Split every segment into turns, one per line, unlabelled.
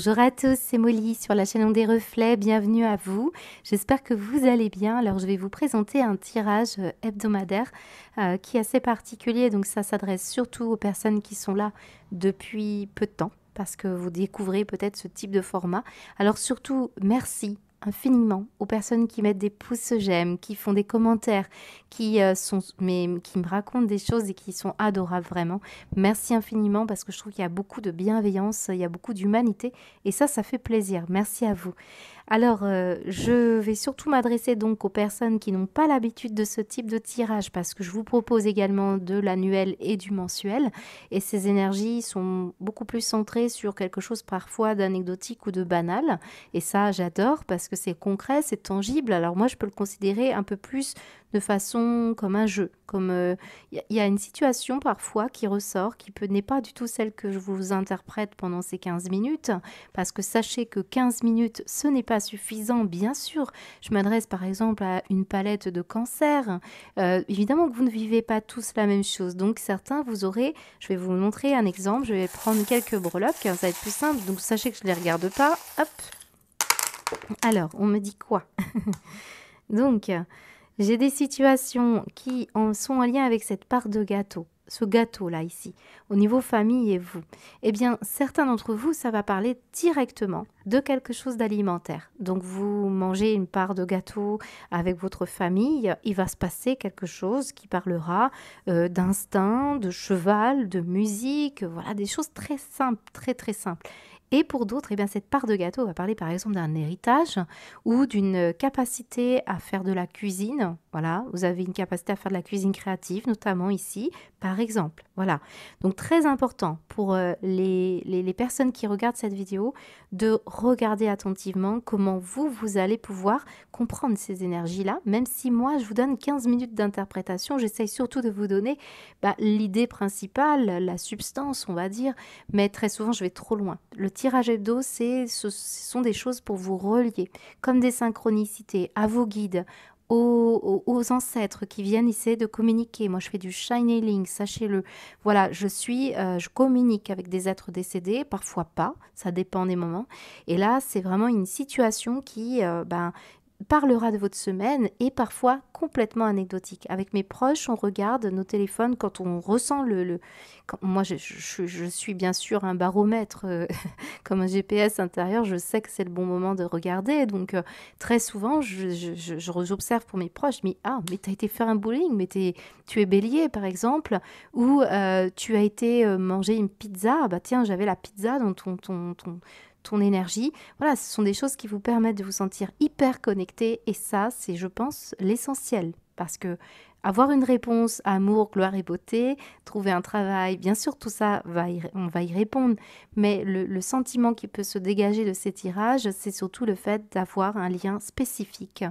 Bonjour à tous, c'est Molly sur la chaîne des reflets, bienvenue à vous. J'espère que vous allez bien. Alors je vais vous présenter un tirage hebdomadaire qui est assez particulier. Donc ça s'adresse surtout aux personnes qui sont là depuis peu de temps parce que vous découvrez peut-être ce type de format. Alors surtout, merci infiniment aux personnes qui mettent des pouces j'aime, qui font des commentaires, qui qui me racontent des choses et qui sont adorables vraiment. Merci infiniment parce que je trouve qu'il y a beaucoup de bienveillance, il y a beaucoup d'humanité et ça fait plaisir. Merci à vous. Alors, je vais surtout m'adresser donc aux personnes qui n'ont pas l'habitude de ce type de tirage parce que je vous propose également de l'annuel et du mensuel et ces énergies sont beaucoup plus centrées sur quelque chose parfois d'anecdotique ou de banal et ça j'adore parce que c'est concret, c'est tangible. Alors moi je peux le considérer un peu plus de façon comme un jeu, comme y a une situation parfois qui ressort, n'est pas du tout celle que je vous interprète pendant ces 15 minutes, parce que sachez que 15 minutes, ce n'est pas suffisant, bien sûr. Je m'adresse par exemple à une palette de cancers. Évidemment que vous ne vivez pas tous la même chose, donc certains, je vais vous montrer un exemple, je vais prendre quelques breloques, ça va être plus simple, donc sachez que je ne les regarde pas. Hop. Alors, on me dit quoi? Donc, j'ai des situations qui sont en lien avec cette part de gâteau, ce gâteau-là ici, au niveau famille et vous. Eh bien, certains d'entre vous, ça va parler directement de quelque chose d'alimentaire. Donc, vous mangez une part de gâteau avec votre famille, il va se passer quelque chose qui parlera d'instinct, de cheval, de musique, voilà, des choses très simples, très très simples. Et pour d'autres, eh bien, cette part de gâteau va parler par exemple d'un héritage ou d'une capacité à faire de la cuisine. Voilà, vous avez une capacité à faire de la cuisine créative, notamment ici, par exemple. Voilà, donc très important pour les personnes qui regardent cette vidéo de regarder attentivement comment vous allez pouvoir comprendre ces énergies-là. Même si moi, je vous donne 15 minutes d'interprétation, j'essaye surtout de vous donner l'idée principale, la substance, on va dire, mais très souvent, je vais trop loin. Le tirage hebdo, ce sont des choses pour vous relier, comme des synchronicités, à vos guides, aux ancêtres qui viennent essayer de communiquer. Moi, je fais du channeling, sachez-le. Voilà, je communique avec des êtres décédés, parfois pas, ça dépend des moments. Et là, c'est vraiment une situation qui parlera de votre semaine et parfois complètement anecdotique. Avec mes proches, on regarde nos téléphones quand on ressent moi, je suis bien sûr un baromètre, comme un GPS intérieur, je sais que c'est le bon moment de regarder. Donc, très souvent, j'observe pour mes proches, mais tu as été faire un bowling, mais tu es bélier, par exemple, ou tu as été manger une pizza. Bah tiens, j'avais la pizza dans ton énergie. Voilà, ce sont des choses qui vous permettent de vous sentir hyper connecté et ça, c'est, je pense, l'essentiel parce que avoir une réponse, amour, gloire et beauté, trouver un travail, bien sûr, tout ça, on va y répondre, mais le sentiment qui peut se dégager de ces tirages, c'est surtout le fait d'avoir un lien spécifique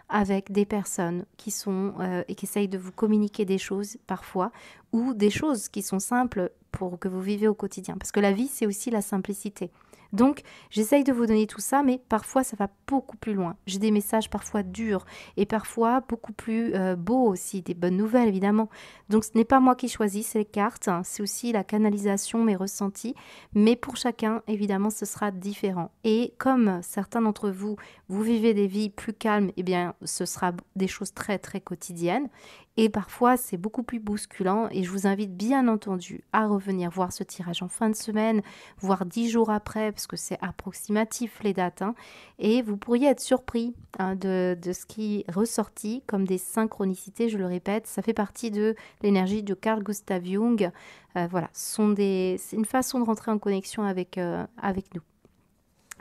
avec des personnes qui sont et qui essayent de vous communiquer des choses parfois ou des choses qui sont simples pour que vous vivez au quotidien. Parce que la vie, c'est aussi la simplicité. Donc, j'essaye de vous donner tout ça, mais parfois, ça va beaucoup plus loin. J'ai des messages parfois durs et parfois beaucoup plus beaux aussi, des bonnes nouvelles, évidemment. Donc, ce n'est pas moi qui choisis, c'est les cartes, hein, c'est aussi la canalisation, mes ressentis. Mais pour chacun, évidemment, ce sera différent. Et comme certains d'entre vous, vous vivez des vies plus calmes, eh bien, ce sera des choses très, très quotidiennes. Et parfois, c'est beaucoup plus bousculant et je vous invite bien entendu à revenir voir ce tirage en fin de semaine, voire 10 jours après, parce que c'est approximatif les dates. Hein, et vous pourriez être surpris de ce qui est ressorti comme des synchronicités, je le répète. Ça fait partie de l'énergie de Carl Gustav Jung. Voilà, c'est une façon de rentrer en connexion avec nous.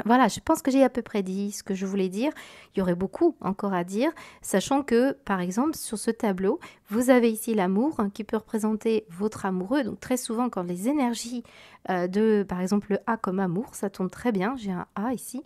Voilà, je pense que j'ai à peu près dit ce que je voulais dire. Il y aurait beaucoup encore à dire, sachant que, par exemple, sur ce tableau, vous avez ici l'amour qui peut représenter votre amoureux. Donc très souvent, quand les énergies par exemple, le A comme amour, ça tombe très bien, j'ai un A ici,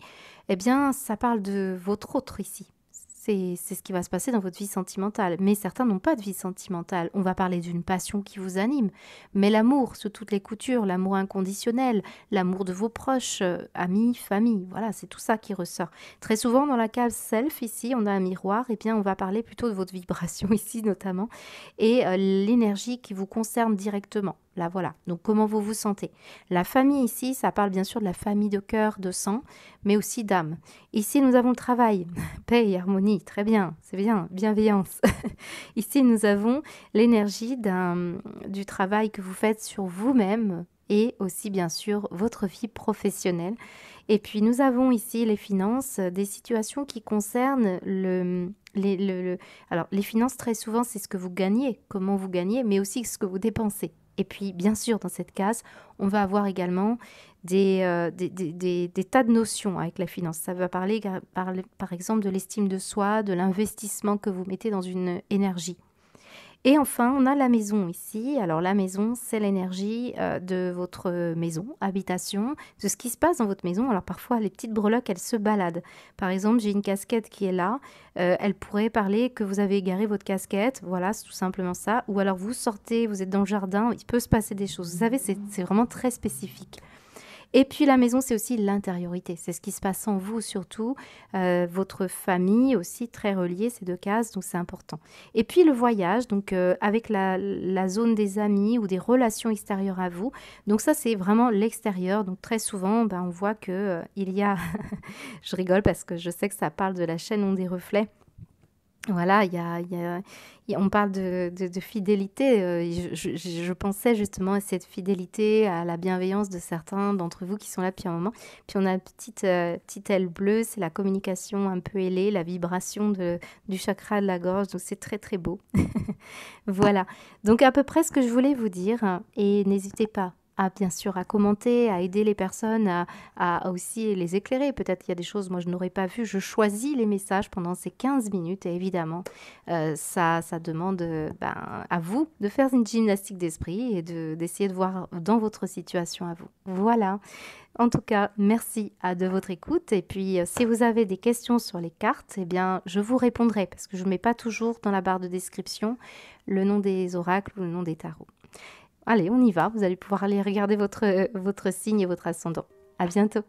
eh bien, ça parle de votre autre ici. C'est ce qui va se passer dans votre vie sentimentale. Mais certains n'ont pas de vie sentimentale. On va parler d'une passion qui vous anime. Mais l'amour sous toutes les coutures, l'amour inconditionnel, l'amour de vos proches, amis, famille, voilà, c'est tout ça qui ressort. Très souvent, dans la case self, ici, on a un miroir. Eh bien, on va parler plutôt de votre vibration ici, notamment. Et l'énergie qui vous concerne directement. Là, voilà. Donc, comment vous vous sentez? La famille ici, ça parle bien sûr de la famille de cœur, de sang, mais aussi d'âme. Ici, nous avons le travail, paix et harmonie. Très bien, c'est bien, bienveillance. Ici, nous avons l'énergie du travail que vous faites sur vous-même et aussi, bien sûr, votre vie professionnelle. Et puis, nous avons ici les finances, des situations qui concernent alors, les finances, très souvent, c'est ce que vous gagnez, comment vous gagnez, mais aussi ce que vous dépensez. Et puis, bien sûr, dans cette case, on va avoir également des tas de notions avec la finance. Ça va parler, par exemple, de l'estime de soi, de l'investissement que vous mettez dans une énergie. Et enfin, on a la maison ici. Alors la maison, c'est l'énergie de votre maison, habitation, de ce qui se passe dans votre maison. Alors parfois, les petites breloques, elles se baladent. Par exemple, j'ai une casquette qui est là. Elle pourrait parler que vous avez égaré votre casquette. Voilà, c'est tout simplement ça. Ou alors vous sortez, vous êtes dans le jardin, il peut se passer des choses. Vous savez, c'est vraiment très spécifique. Et puis la maison, c'est aussi l'intériorité. C'est ce qui se passe en vous surtout. Votre famille aussi, très reliée, ces deux cases, donc c'est important. Et puis le voyage, donc avec la zone des amis ou des relations extérieures à vous. Donc ça, c'est vraiment l'extérieur. Donc très souvent, on voit que il y a... Je rigole parce que je sais que ça parle de la chaîne Ondes des reflets. Voilà, on parle de fidélité. Je pensais justement à cette fidélité, à la bienveillance de certains d'entre vous qui sont là depuis un moment. Puis on a une petite aile bleue, c'est la communication un peu ailée, la vibration du chakra de la gorge. Donc c'est très très beau. Voilà, donc à peu près ce que je voulais vous dire. Et n'hésitez pas bien sûr, à commenter, à aider les personnes, à aussi les éclairer. Peut-être qu'il y a des choses, moi, je n'aurais pas vu. Je choisis les messages pendant ces 15 minutes et évidemment, ça demande à vous de faire une gymnastique d'esprit et d'essayer de voir dans votre situation à vous. Voilà. En tout cas, merci de votre écoute. Et puis, si vous avez des questions sur les cartes, eh bien, je vous répondrai parce que je ne mets pas toujours dans la barre de description le nom des oracles ou le nom des tarots. Allez, on y va. Vous allez pouvoir aller regarder votre signe et votre ascendant. À bientôt.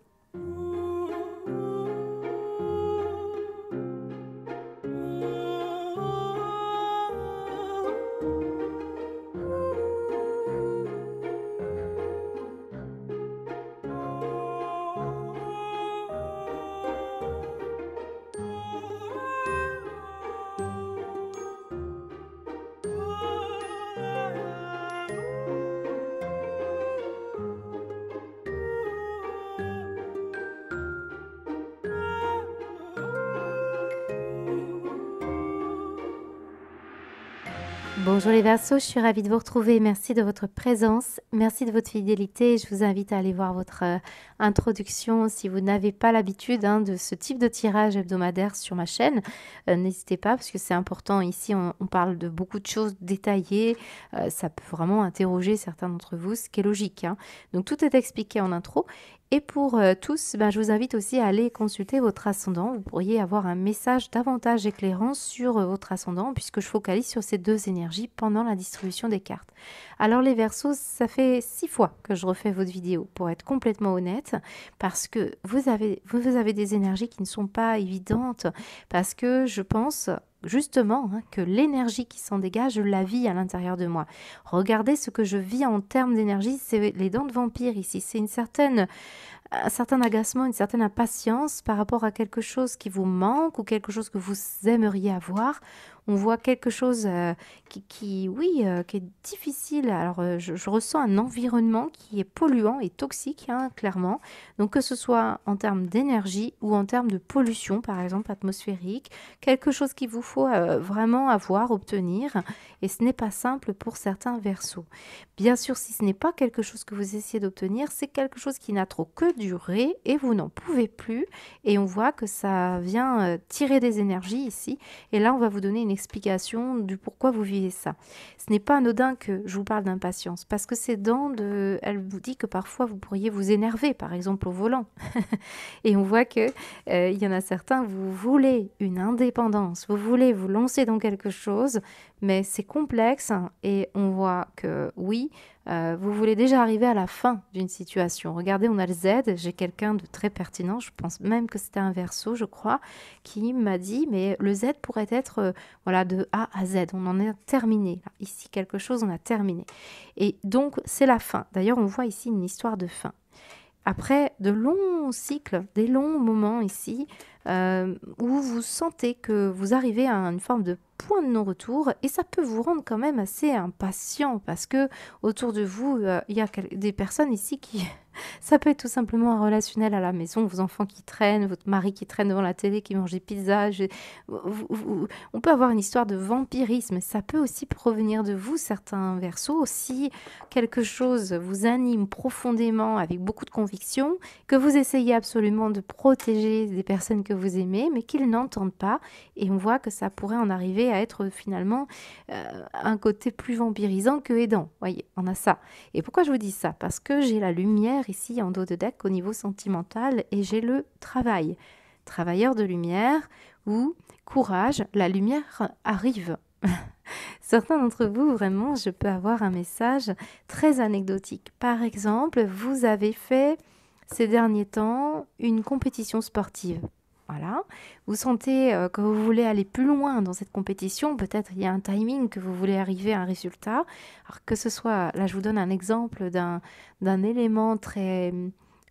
Bonjour les Verseaux, je suis ravie de vous retrouver. Merci de votre présence, merci de votre fidélité. Je vous invite à aller voir votre introduction si vous n'avez pas l'habitude de ce type de tirage hebdomadaire sur ma chaîne. N'hésitez pas parce que c'est important. Ici, on parle de beaucoup de choses détaillées. Ça peut vraiment interroger certains d'entre vous, ce qui est logique. Donc tout est expliqué en intro. Et pour tous, je vous invite aussi à aller consulter votre ascendant. Vous pourriez avoir un message davantage éclairant sur votre ascendant puisque je focalise sur ces deux énergies pendant la distribution des cartes. Alors les Verseaux, ça fait 6 fois que je refais votre vidéo pour être complètement honnête parce que vous avez des énergies qui ne sont pas évidentes parce que je pense... justement, que l'énergie qui s'en dégage, je la vis à l'intérieur de moi. Regardez ce que je vis en termes d'énergie, c'est les dents de vampire ici. C'est un certain agacement, une certaine impatience par rapport à quelque chose qui vous manque ou quelque chose que vous aimeriez avoir. On voit quelque chose qui est difficile. Alors, je ressens un environnement qui est polluant et toxique, clairement. Donc, que ce soit en termes d'énergie ou en termes de pollution, par exemple, atmosphérique, quelque chose qu'il vous faut vraiment obtenir. Et ce n'est pas simple pour certains Verseaux. Bien sûr, si ce n'est pas quelque chose que vous essayez d'obtenir, c'est quelque chose qui n'a trop que duré et vous n'en pouvez plus. Et on voit que ça vient tirer des énergies ici. Et là, on va vous donner une explication du pourquoi vous vivez ça. Ce n'est pas anodin que je vous parle d'impatience parce que elle vous dit que parfois vous pourriez vous énerver, par exemple au volant. Et on voit que il y en a certains, vous voulez une indépendance, vous voulez vous lancer dans quelque chose, mais c'est complexe et on voit que oui, vous voulez déjà arriver à la fin d'une situation. Regardez, on a le Z, j'ai quelqu'un de très pertinent, je pense même que c'était un Verseau, je crois, qui m'a dit, mais le Z pourrait être voilà, de A à Z, on en est terminé. Là. Ici, quelque chose, on a terminé. Et donc, c'est la fin. D'ailleurs, on voit ici une histoire de fin. Après de longs cycles, des longs moments ici, où vous sentez que vous arrivez à une forme de point de non-retour et ça peut vous rendre quand même assez impatient parce que autour de vous, il y a des personnes ici qui... Ça peut être tout simplement un relationnel à la maison, vos enfants qui traînent, votre mari qui traîne devant la télé, qui mange des pizzas. On peut avoir une histoire de vampirisme. Ça peut aussi provenir de vous, certains Verseaux. Si quelque chose vous anime profondément avec beaucoup de conviction, que vous essayez absolument de protéger des personnes que vous aimez, mais qu'ils n'entendent pas. Et on voit que ça pourrait en arriver à être finalement un côté plus vampirisant que aidant. Voyez, on a ça. Et pourquoi je vous dis ça? Parce que j'ai la lumière ici en dos de deck au niveau sentimental et j'ai le travail. Travailleur de lumière ou courage, la lumière arrive. Certains d'entre vous, vraiment, je peux avoir un message très anecdotique. Par exemple, vous avez fait ces derniers temps une compétition sportive. Voilà, vous sentez que vous voulez aller plus loin dans cette compétition, peut-être il y a un timing que vous voulez arriver à un résultat. Alors que ce soit, là je vous donne un exemple d'un élément très,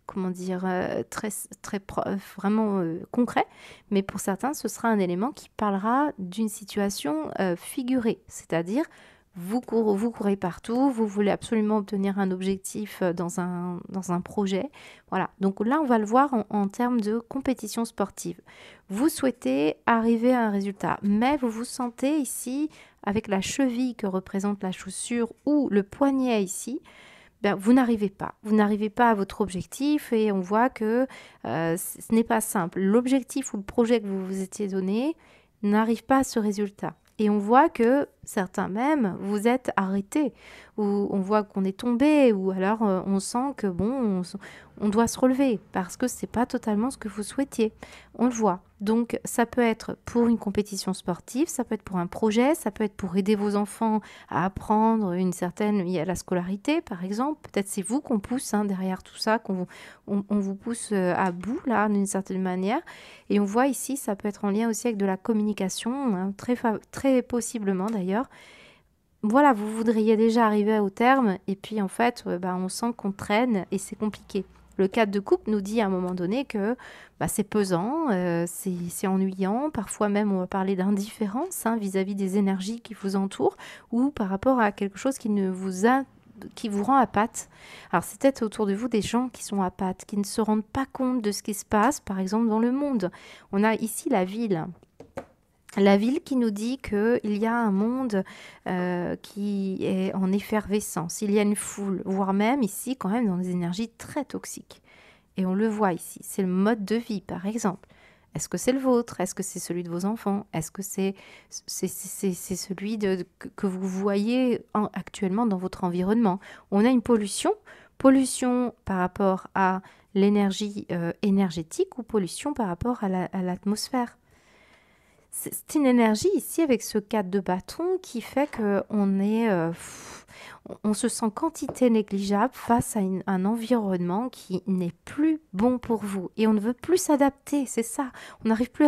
comment dire, vraiment concret, mais pour certains ce sera un élément qui parlera d'une situation figurée, c'est-à-dire vous courez partout, vous voulez absolument obtenir un objectif dans un projet. Voilà, donc là, on va le voir en termes de compétition sportive. Vous souhaitez arriver à un résultat, mais vous vous sentez ici, avec la cheville que représente la chaussure ou le poignet ici, ben, vous n'arrivez pas. Vous n'arrivez pas à votre objectif et on voit que ce n'est pas simple. L'objectif ou le projet que vous vous étiez donné n'arrive pas à ce résultat. Et on voit que certains même, vous êtes arrêtés, ou on voit qu'on est tombé, ou alors on sent que bon, on doit se relever, parce que c'est pas totalement ce que vous souhaitiez. On le voit. Donc ça peut être pour une compétition sportive, ça peut être pour un projet, ça peut être pour aider vos enfants à apprendre une certaine, il y a la scolarité par exemple, peut-être c'est vous qu'on pousse derrière tout ça, on vous pousse à bout là d'une certaine manière. Et on voit ici, ça peut être en lien aussi avec de la communication, très possiblement d'ailleurs. Voilà, vous voudriez déjà arriver au terme et puis en fait, on sent qu'on traîne et c'est compliqué. Le cadre de couple nous dit à un moment donné que c'est pesant, c'est ennuyant, parfois même on va parler d'indifférence vis-à-vis des énergies qui vous entourent ou par rapport à quelque chose qui vous rend apathe. Alors c'est peut-être autour de vous des gens qui sont apathes, qui ne se rendent pas compte de ce qui se passe, par exemple dans le monde. On a ici la ville. La ville qui nous dit qu'il y a un monde qui est en effervescence, il y a une foule, voire même ici quand même dans des énergies très toxiques. Et on le voit ici, c'est le mode de vie par exemple. Est-ce que c'est le vôtre? Est-ce que c'est celui de vos enfants? Est-ce que c'est celui que vous voyez actuellement dans votre environnement? On a une pollution par rapport à l'énergie énergétique ou pollution par rapport à l'atmosphère. C'est une énergie ici avec ce 4 de bâton qui fait on se sent quantité négligeable face à un environnement qui n'est plus bon pour vous. Et on ne veut plus s'adapter, c'est ça. On n'arrive plus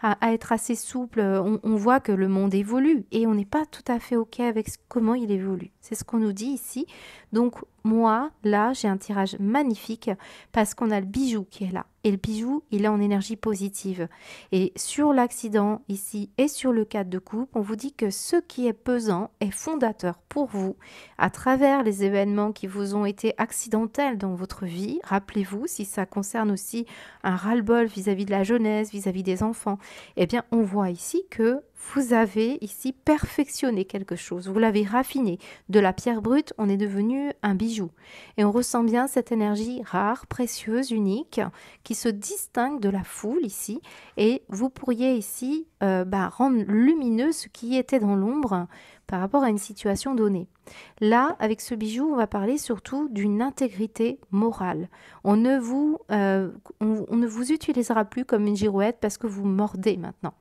à être assez souple. On voit que le monde évolue et on n'est pas tout à fait OK avec comment il évolue. C'est ce qu'on nous dit ici. Donc moi, là, j'ai un tirage magnifique parce qu'on a le bijou qui est là. Et le bijou, il est en énergie positive. Et sur l'accident ici et sur le cadre de coupe, on vous dit que ce qui est pesant est fondateur pour vous à travers les événements qui vous ont été accidentels dans votre vie. Rappelez-vous, si ça concerne aussi un ras-le-bol vis-à-vis de la jeunesse, vis-à-vis des enfants, eh bien, on voit ici que vous avez ici perfectionné quelque chose, vous l'avez raffiné. De la pierre brute, on est devenu un bijou. Et on ressent bien cette énergie rare, précieuse, unique, qui se distingue de la foule ici. Et vous pourriez ici rendre lumineux ce qui était dans l'ombre par rapport à une situation donnée. Là, avec ce bijou, on va parler surtout d'une intégrité morale. On ne vous utilisera plus comme une girouette parce que vous mordez maintenant.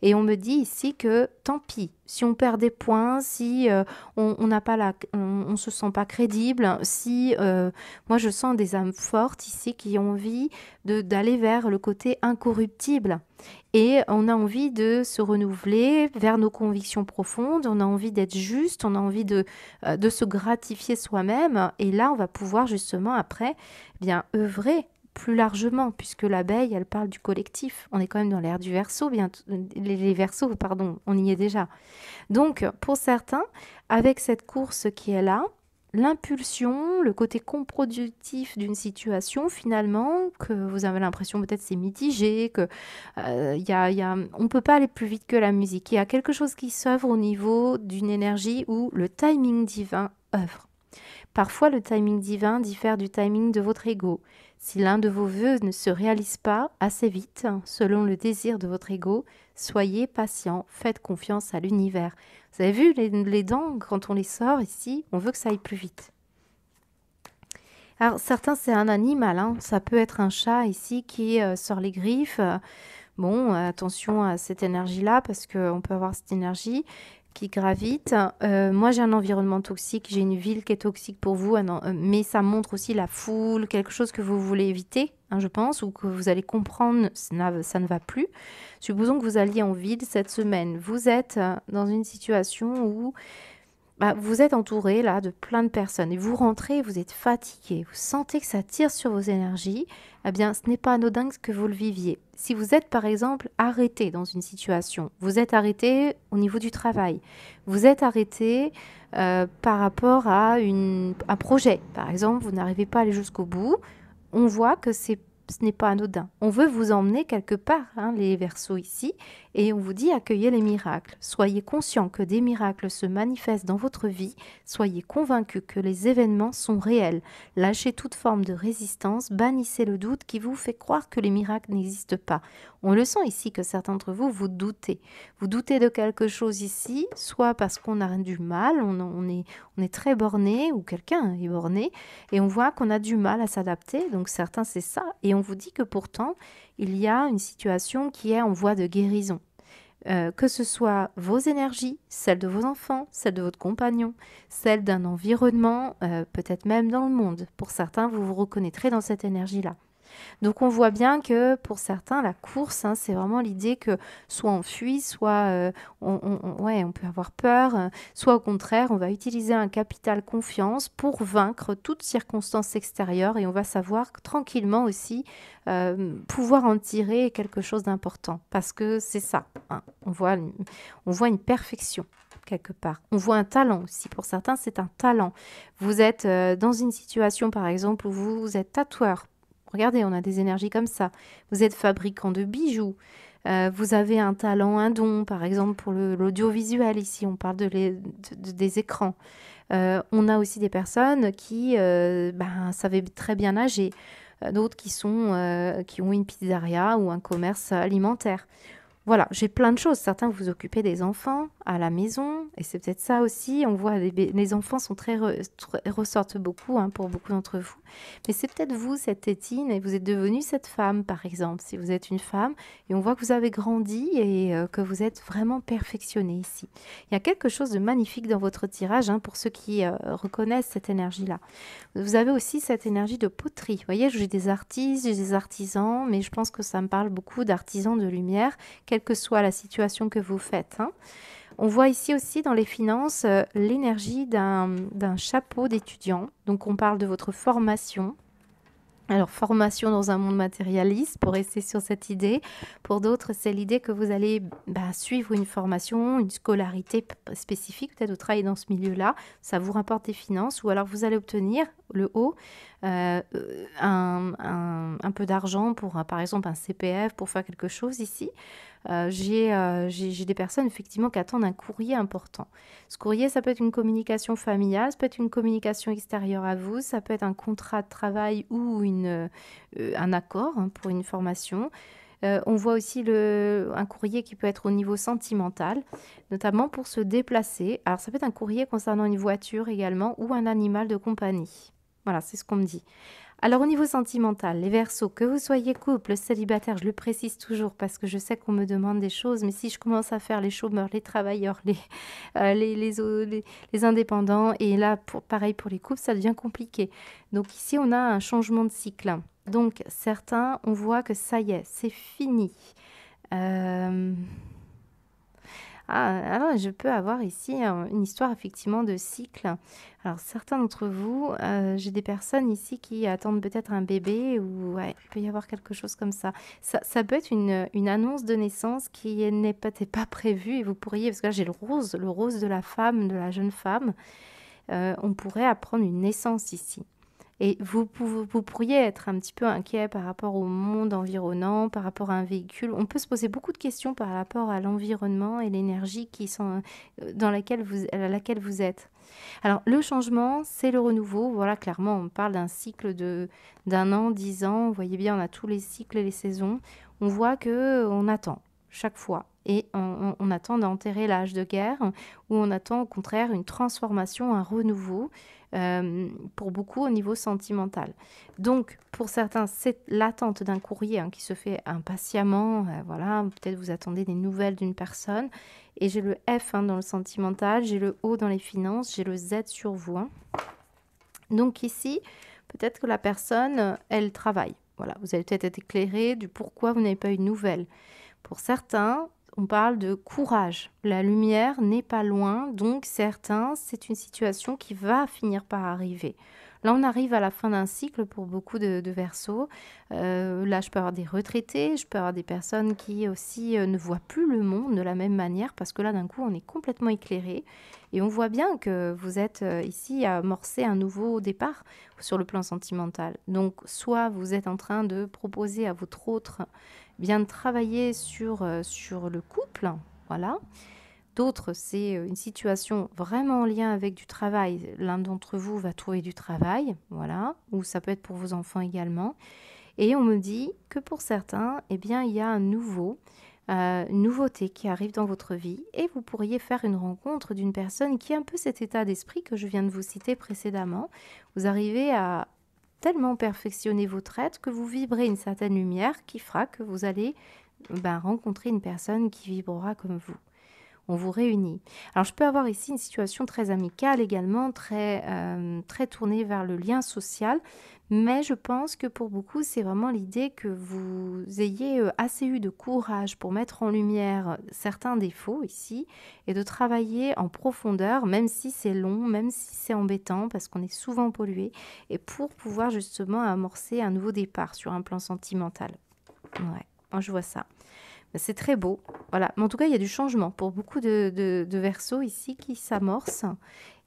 Et on me dit ici que tant pis, si on perd des points, si on n'a pas on se sent pas crédible, si moi je sens des âmes fortes ici qui ont envie d'aller vers le côté incorruptible. Et on a envie de se renouveler vers nos convictions profondes, on a envie d'être juste, on a envie de se gratifier soi-même. Et là, on va pouvoir justement après bien œuvrer plus largement, puisque l'abeille, elle parle du collectif. On est quand même dans l'ère du Verseau, bien les Verseaux, pardon, on y est déjà. Donc, pour certains, avec cette course qui est là, l'impulsion, le côté contre-productif d'une situation, finalement, que vous avez l'impression peut-être c'est mitigé, que on ne peut pas aller plus vite que la musique. Il y a quelque chose qui s'œuvre au niveau d'une énergie où le timing divin œuvre. Parfois, le timing divin diffère du timing de votre ego. Si l'un de vos vœux ne se réalise pas assez vite, selon le désir de votre ego, soyez patient, faites confiance à l'univers. Vous avez vu les dents, quand on les sort ici, on veut que ça aille plus vite. Alors, certains, c'est un animal, hein. Ça peut être un chat ici qui sort les griffes. Bon, attention à cette énergie-là, parce qu'on peut avoir cette énergie qui gravite. Moi, j'ai un environnement toxique, j'ai une ville qui est toxique pour vous, mais ça montre aussi la foule, quelque chose que vous voulez éviter, hein, je pense, ou que vous allez comprendre, ça ne va plus. Supposons que vous alliez en ville cette semaine. Vous êtes dans une situation où vous êtes entouré là de plein de personnes et vous rentrez, vous êtes fatigué, vous sentez que ça tire sur vos énergies, eh bien ce n'est pas anodin que vous le viviez. Si vous êtes par exemple arrêté dans une situation, vous êtes arrêté au niveau du travail, vous êtes arrêté par rapport à un projet, par exemple, vous n'arrivez pas à aller jusqu'au bout, on voit que ce n'est pas anodin. On veut vous emmener quelque part, hein, les Verseaux ici, et on vous dit accueillez les miracles. Soyez conscient que des miracles se manifestent dans votre vie. Soyez convaincus que les événements sont réels. Lâchez toute forme de résistance. Bannissez le doute qui vous fait croire que les miracles n'existent pas. On le sent ici que certains d'entre vous, vous doutez. Vous doutez de quelque chose ici, soit parce qu'on a du mal, on est très borné, ou quelqu'un est borné, et on voit qu'on a du mal à s'adapter. Donc certains, c'est ça. Et on vous dit que pourtant, il y a une situation qui est en voie de guérison. Que ce soit vos énergies, celles de vos enfants, celles de votre compagnon, celles d'un environnement, peut-être même dans le monde. Pour certains, vous vous reconnaîtrez dans cette énergie-là. Donc on voit bien que pour certains, la course, hein, c'est vraiment l'idée que soit on fuit, soit on peut avoir peur, soit au contraire, on va utiliser un capital confiance pour vaincre toute circonstance extérieure et on va savoir tranquillement aussi pouvoir en tirer quelque chose d'important. Parce que c'est ça, hein, on voit une perfection quelque part. On voit un talent aussi. Pour certains, c'est un talent. Vous êtes dans une situation, par exemple, où vous êtes tatoueur. Regardez, on a des énergies comme ça. Vous êtes fabricant de bijoux. Vous avez un talent, un don, par exemple pour l'audiovisuel ici, on parle des écrans. On a aussi des personnes qui savaient très bien nager, d'autres qui ont une pizzeria ou un commerce alimentaire. Voilà, j'ai plein de choses. Certains vous occupez des enfants à la maison, et c'est peut-être ça aussi. On voit les enfants sont ressortent beaucoup, hein, pour beaucoup d'entre vous. Mais c'est peut-être vous, cette Tétine, et vous êtes devenue cette femme, par exemple. Si vous êtes une femme, et on voit que vous avez grandi et que vous êtes vraiment perfectionnée ici. Il y a quelque chose de magnifique dans votre tirage, hein, pour ceux qui reconnaissent cette énergie-là. Vous avez aussi cette énergie de poterie. Vous voyez, j'ai des artistes, j'ai des artisans, mais je pense que ça me parle beaucoup d'artisans de lumière, quelle que soit la situation que vous faites, hein. On voit ici aussi dans les finances l'énergie d'un chapeau d'étudiant. Donc on parle de votre formation. Alors, formation dans un monde matérialiste, pour rester sur cette idée. Pour d'autres, c'est l'idée que vous allez suivre une formation, une scolarité spécifique, peut-être vous travaillez dans ce milieu-là, ça vous rapporte des finances, ou alors vous allez obtenir le haut, un peu d'argent pour, par exemple, un CPF, pour faire quelque chose ici. J'ai des personnes effectivement qui attendent un courrier important. Ce courrier, ça peut être une communication familiale, ça peut être une communication extérieure à vous, ça peut être un contrat de travail ou un accord, hein, pour une formation. On voit aussi un courrier qui peut être au niveau sentimental, notamment pour se déplacer. Alors ça peut être un courrier concernant une voiture également ou un animal de compagnie. Voilà, c'est ce qu'on me dit. Alors au niveau sentimental, les Verseaux, que vous soyez couple, célibataire, je le précise toujours parce que je sais qu'on me demande des choses, mais si je commence à faire les chômeurs, les travailleurs, les indépendants, et là, pareil pour les couples, ça devient compliqué. Donc ici, on a un changement de cycle. Donc certains, on voit que ça y est, c'est fini. Euh, alors je peux avoir ici une histoire effectivement de cycle. Alors certains d'entre vous, j'ai des personnes ici qui attendent peut-être un bébé ou ouais, il peut y avoir quelque chose comme ça. Ça peut être une annonce de naissance qui n'est peut-être pas prévue et vous pourriez, parce que là j'ai le rose de la femme, de la jeune femme, on pourrait apprendre une naissance ici. Et vous pourriez être un petit peu inquiet par rapport au monde environnant, par rapport à un véhicule. On peut se poser beaucoup de questions par rapport à l'environnement et l'énergie à laquelle vous êtes. Alors, le changement, c'est le renouveau. Voilà, clairement, on parle d'un cycle d'un an, 10 ans. Vous voyez bien, on a tous les cycles et les saisons. On voit que on attend chaque fois. Et on attend d'enterrer l'âge de guerre, ou on attend au contraire une transformation, un renouveau, pour beaucoup au niveau sentimental. Donc, pour certains, c'est l'attente d'un courrier qui se fait impatiemment. Voilà, peut-être vous attendez des nouvelles d'une personne. Et j'ai le F dans le sentimental, j'ai le O dans les finances, j'ai le Z sur vous. Donc ici, peut-être que la personne, elle travaille. Voilà, vous allez peut-être être éclairé du pourquoi vous n'avez pas eu de nouvelles. Pour certains, on parle de courage. La lumière n'est pas loin, donc certains, c'est une situation qui va finir par arriver. Là, on arrive à la fin d'un cycle pour beaucoup de Verseaux. Là, je peux avoir des retraités, je peux avoir des personnes qui aussi ne voient plus le monde de la même manière, parce que là, d'un coup, on est complètement éclairé. Et on voit bien que vous êtes ici à amorcer un nouveau départ sur le plan sentimental. Donc, soit vous êtes en train de proposer à votre autre bien de travailler sur le couple, voilà. D'autres, c'est une situation vraiment en lien avec du travail. L'un d'entre vous va trouver du travail, voilà, ou ça peut être pour vos enfants également. Et on me dit que pour certains, eh bien, il y a une nouveauté qui arrive dans votre vie et vous pourriez faire une rencontre d'une personne qui a un peu cet état d'esprit que je viens de vous citer précédemment. Vous arrivez à tellement perfectionner votre être que vous vibrez une certaine lumière qui fera que vous allez rencontrer une personne qui vibrera comme vous. On vous réunit. Alors, je peux avoir ici une situation très amicale également, très tournée vers le lien social, mais je pense que pour beaucoup, c'est vraiment l'idée que vous ayez assez eu de courage pour mettre en lumière certains défauts ici et de travailler en profondeur, même si c'est long, même si c'est embêtant, parce qu'on est souvent pollué, et pour pouvoir justement amorcer un nouveau départ sur un plan sentimental. Ouais, moi je vois ça. C'est très beau, voilà. Mais en tout cas, il y a du changement pour beaucoup de Verseaux ici qui s'amorcent.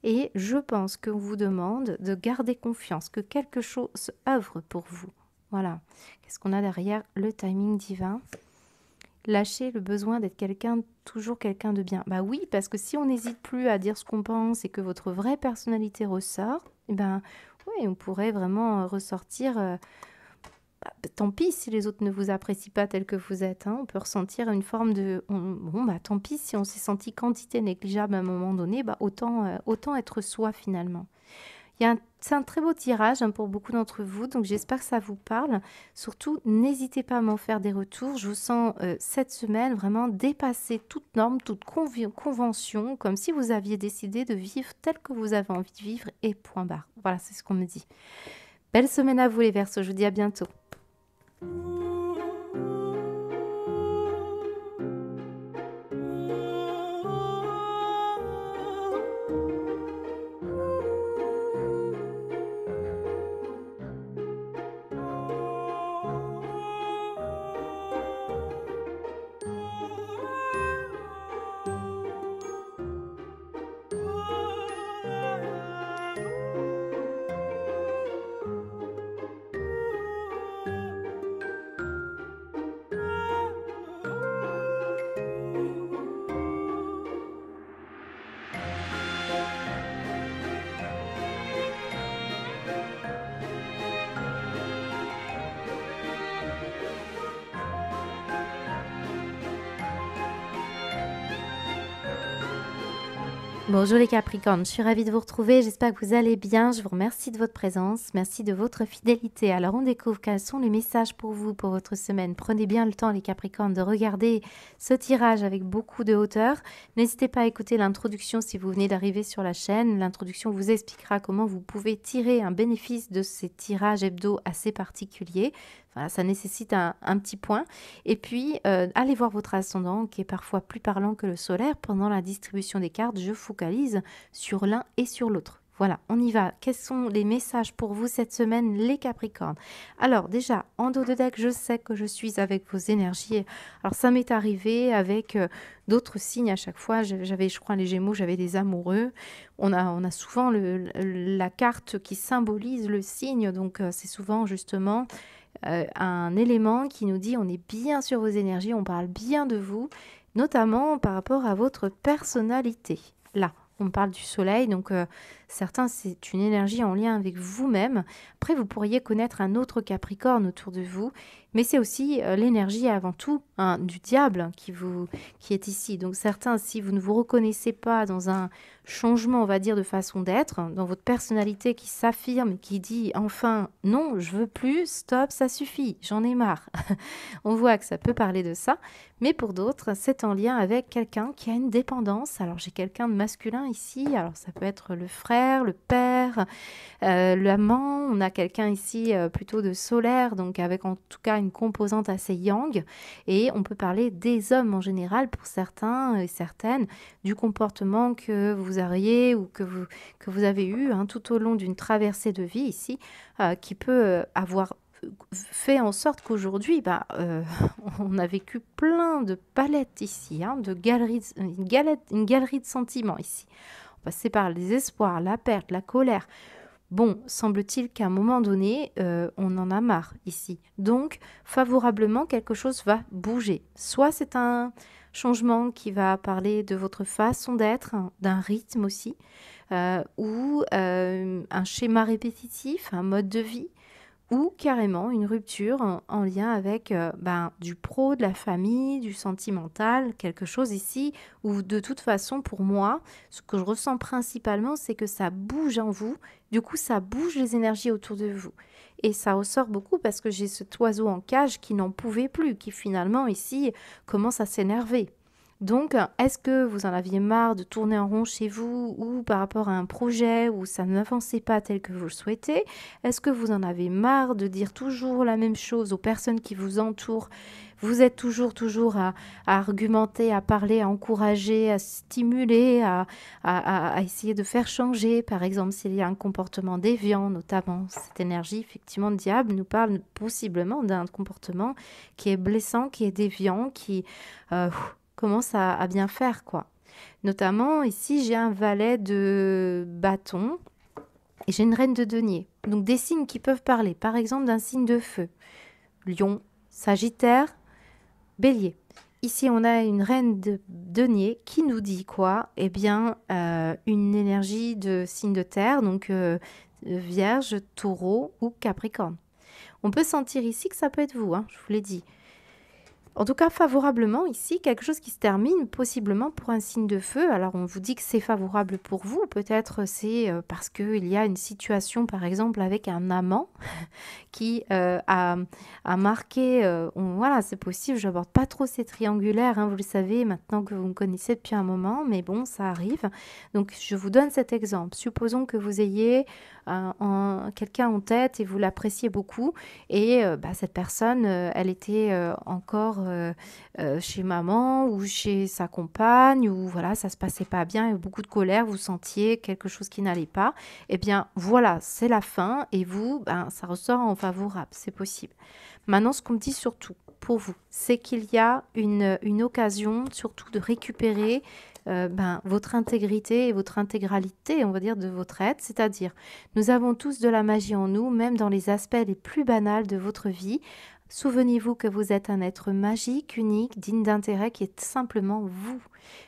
Et je pense qu'on vous demande de garder confiance, que quelque chose œuvre pour vous. Voilà. Qu'est-ce qu'on a derrière le timing divin? Lâcher le besoin d'être toujours quelqu'un de bien. Bah oui, parce que si on n'hésite plus à dire ce qu'on pense et que votre vraie personnalité ressort, oui, on pourrait vraiment ressortir. Tant pis si les autres ne vous apprécient pas tel que vous êtes. On peut ressentir une forme de... tant pis si on s'est senti quantité négligeable à un moment donné, autant être soi finalement. C'est un très beau tirage pour beaucoup d'entre vous, donc j'espère que ça vous parle. Surtout, n'hésitez pas à m'en faire des retours. Je vous sens cette semaine vraiment dépasser toute norme, toute convention, comme si vous aviez décidé de vivre tel que vous avez envie de vivre et point barre. Voilà, c'est ce qu'on me dit. Belle semaine à vous les Verseaux, je vous dis à bientôt. Bonjour les Capricornes, je suis ravie de vous retrouver, j'espère que vous allez bien, je vous remercie de votre présence, merci de votre fidélité. Alors on découvre quels sont les messages pour vous, pour votre semaine. Prenez bien le temps les Capricornes de regarder ce tirage avec beaucoup de hauteur. N'hésitez pas à écouter l'introduction si vous venez d'arriver sur la chaîne. L'introduction vous expliquera comment vous pouvez tirer un bénéfice de ces tirages hebdo assez particuliers. Voilà, ça nécessite un petit point. Et puis, allez voir votre ascendant qui est parfois plus parlant que le solaire. Pendant la distribution des cartes, je focalise sur l'un et sur l'autre. Voilà, on y va. Quels sont les messages pour vous cette semaine, les Capricornes? Alors déjà, en dos de deck, je sais que je suis avec vos énergies. Alors ça m'est arrivé avec d'autres signes à chaque fois. J'avais, je crois, les Gémeaux, j'avais des amoureux. On a souvent la carte qui symbolise le signe. Donc c'est souvent justement un élément qui nous dit on est bien sur vos énergies, on parle bien de vous, notamment par rapport à votre personnalité. Là, on parle du soleil, donc certains, c'est une énergie en lien avec vous-même. Après, vous pourriez connaître un autre Capricorne autour de vous, mais c'est aussi l'énergie avant tout du diable qui est ici. Donc certains, si vous ne vous reconnaissez pas dans un changement, on va dire, de façon d'être, dans votre personnalité qui s'affirme, qui dit enfin non, je veux plus, stop, ça suffit, j'en ai marre. On voit que ça peut parler de ça, mais pour d'autres, c'est en lien avec quelqu'un qui a une dépendance. Alors j'ai quelqu'un de masculin ici, alors ça peut être le frère, le père, l'amant. On a quelqu'un ici plutôt de solaire, donc avec en tout cas une composante assez yang, et on peut parler des hommes en général pour certains et certaines, du comportement que vous auriez ou que vous avez eu tout au long d'une traversée de vie ici, qui peut avoir fait en sorte qu'aujourd'hui, on a vécu plein de palettes ici, de galeries, une galerie de sentiments ici. On passait par les espoirs, la perte, la colère. Bon, semble-t-il qu'à un moment donné, on en a marre ici. Donc, favorablement, quelque chose va bouger. Soit c'est un changement qui va parler de votre façon d'être, d'un rythme aussi, ou un schéma répétitif, un mode de vie, ou carrément une rupture en lien avec du pro, de la famille, du sentimental, quelque chose ici où de toute façon pour moi, ce que je ressens principalement, c'est que ça bouge en vous, du coup ça bouge les énergies autour de vous. Et ça ressort beaucoup parce que j'ai cet oiseau en cage qui n'en pouvait plus, qui finalement ici commence à s'énerver. Donc, est-ce que vous en aviez marre de tourner en rond chez vous ou par rapport à un projet où ça n'avançait pas tel que vous le souhaitez? Est-ce que vous en avez marre de dire toujours la même chose aux personnes qui vous entourent? Vous êtes toujours à argumenter, à parler, à encourager, à stimuler, à essayer de faire changer. Par exemple, s'il y a un comportement déviant, notamment cette énergie, effectivement, le diable nous parle possiblement d'un comportement qui est blessant, qui est déviant, qui commence à bien faire, quoi. Notamment, ici, j'ai un valet de bâton et j'ai une reine de denier. Donc, des signes qui peuvent parler, par exemple, d'un signe de feu. Lion, Sagittaire, Bélier. Ici, on a une reine de denier qui nous dit quoi? Eh bien, une énergie de signe de terre, donc Vierge, Taureau ou Capricorne. On peut sentir ici que ça peut être vous, je vous l'ai dit. En tout cas, favorablement ici, quelque chose qui se termine possiblement pour un signe de feu. Alors, on vous dit que c'est favorable pour vous. Peut-être c'est parce qu'il y a une situation, par exemple, avec un amant qui a marqué... voilà, c'est possible, je n'aborde pas trop ces triangulaires, vous le savez, maintenant que vous me connaissez depuis un moment, mais bon, ça arrive. Donc, je vous donne cet exemple. Supposons que vous ayez quelqu'un en tête et vous l'appréciez beaucoup et cette personne, elle était encore chez maman ou chez sa compagne ou voilà, ça se passait pas bien, il y avait beaucoup de colère, vous sentiez quelque chose qui n'allait pas. Eh bien, voilà, c'est la fin et vous, ça ressort en favorable, c'est possible. Maintenant, ce qu'on me dit surtout pour vous, c'est qu'il y a une occasion surtout de récupérer votre intégrité et votre intégralité, on va dire, de votre être. C'est-à-dire, nous avons tous de la magie en nous, même dans les aspects les plus banals de votre vie. Souvenez-vous que vous êtes un être magique, unique, digne d'intérêt, qui est simplement vous.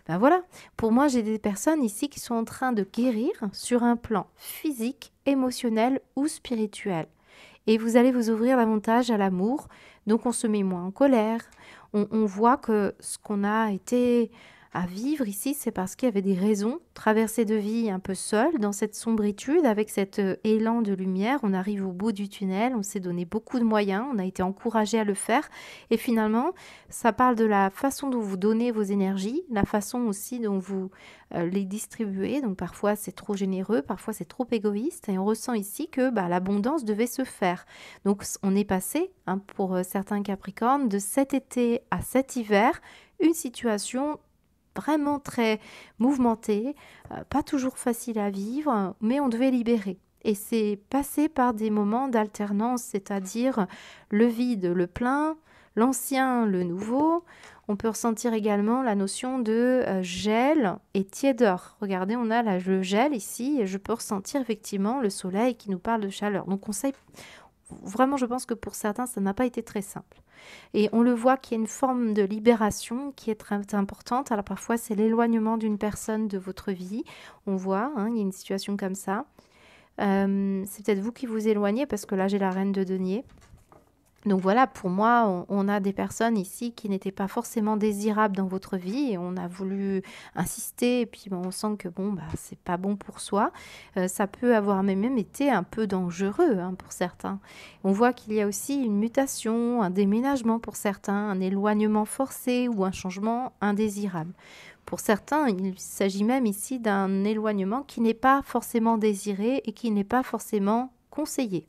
Voilà, pour moi, j'ai des personnes ici qui sont en train de guérir sur un plan physique, émotionnel ou spirituel. Et vous allez vous ouvrir davantage à l'amour, donc on se met moins en colère. On voit que ce qu'on a été à vivre ici, c'est parce qu'il y avait des raisons. Traversée de vie un peu seule, dans cette sombritude, avec cet élan de lumière, on arrive au bout du tunnel, on s'est donné beaucoup de moyens, on a été encouragé à le faire. Et finalement, ça parle de la façon dont vous donnez vos énergies, la façon aussi dont vous les distribuez. Donc parfois c'est trop généreux, parfois c'est trop égoïste. Et on ressent ici que l'abondance devait se faire. Donc on est passé, pour certains Capricornes, de cet été à cet hiver, une situation vraiment très mouvementée, pas toujours facile à vivre, mais on devait libérer. Et c'est passé par des moments d'alternance, c'est-à-dire le vide, le plein, l'ancien, le nouveau. On peut ressentir également la notion de gel et tiédeur. Regardez, on a le gel ici et je peux ressentir effectivement le soleil qui nous parle de chaleur. Donc conseil, vraiment je pense que pour certains ça n'a pas été très simple. Et on le voit qu'il y a une forme de libération qui est très importante. Alors parfois c'est l'éloignement d'une personne de votre vie. On voit, il y a une situation comme ça. C'est peut-être vous qui vous éloignez parce que là j'ai la reine de denier. Donc voilà, pour moi, on a des personnes ici qui n'étaient pas forcément désirables dans votre vie et on a voulu insister et puis on sent que c'est pas bon pour soi. Ça peut avoir même été un peu dangereux pour certains. On voit qu'il y a aussi une mutation, un déménagement pour certains, un éloignement forcé ou un changement indésirable. Pour certains, il s'agit même ici d'un éloignement qui n'est pas forcément désiré et qui n'est pas forcément conseillé.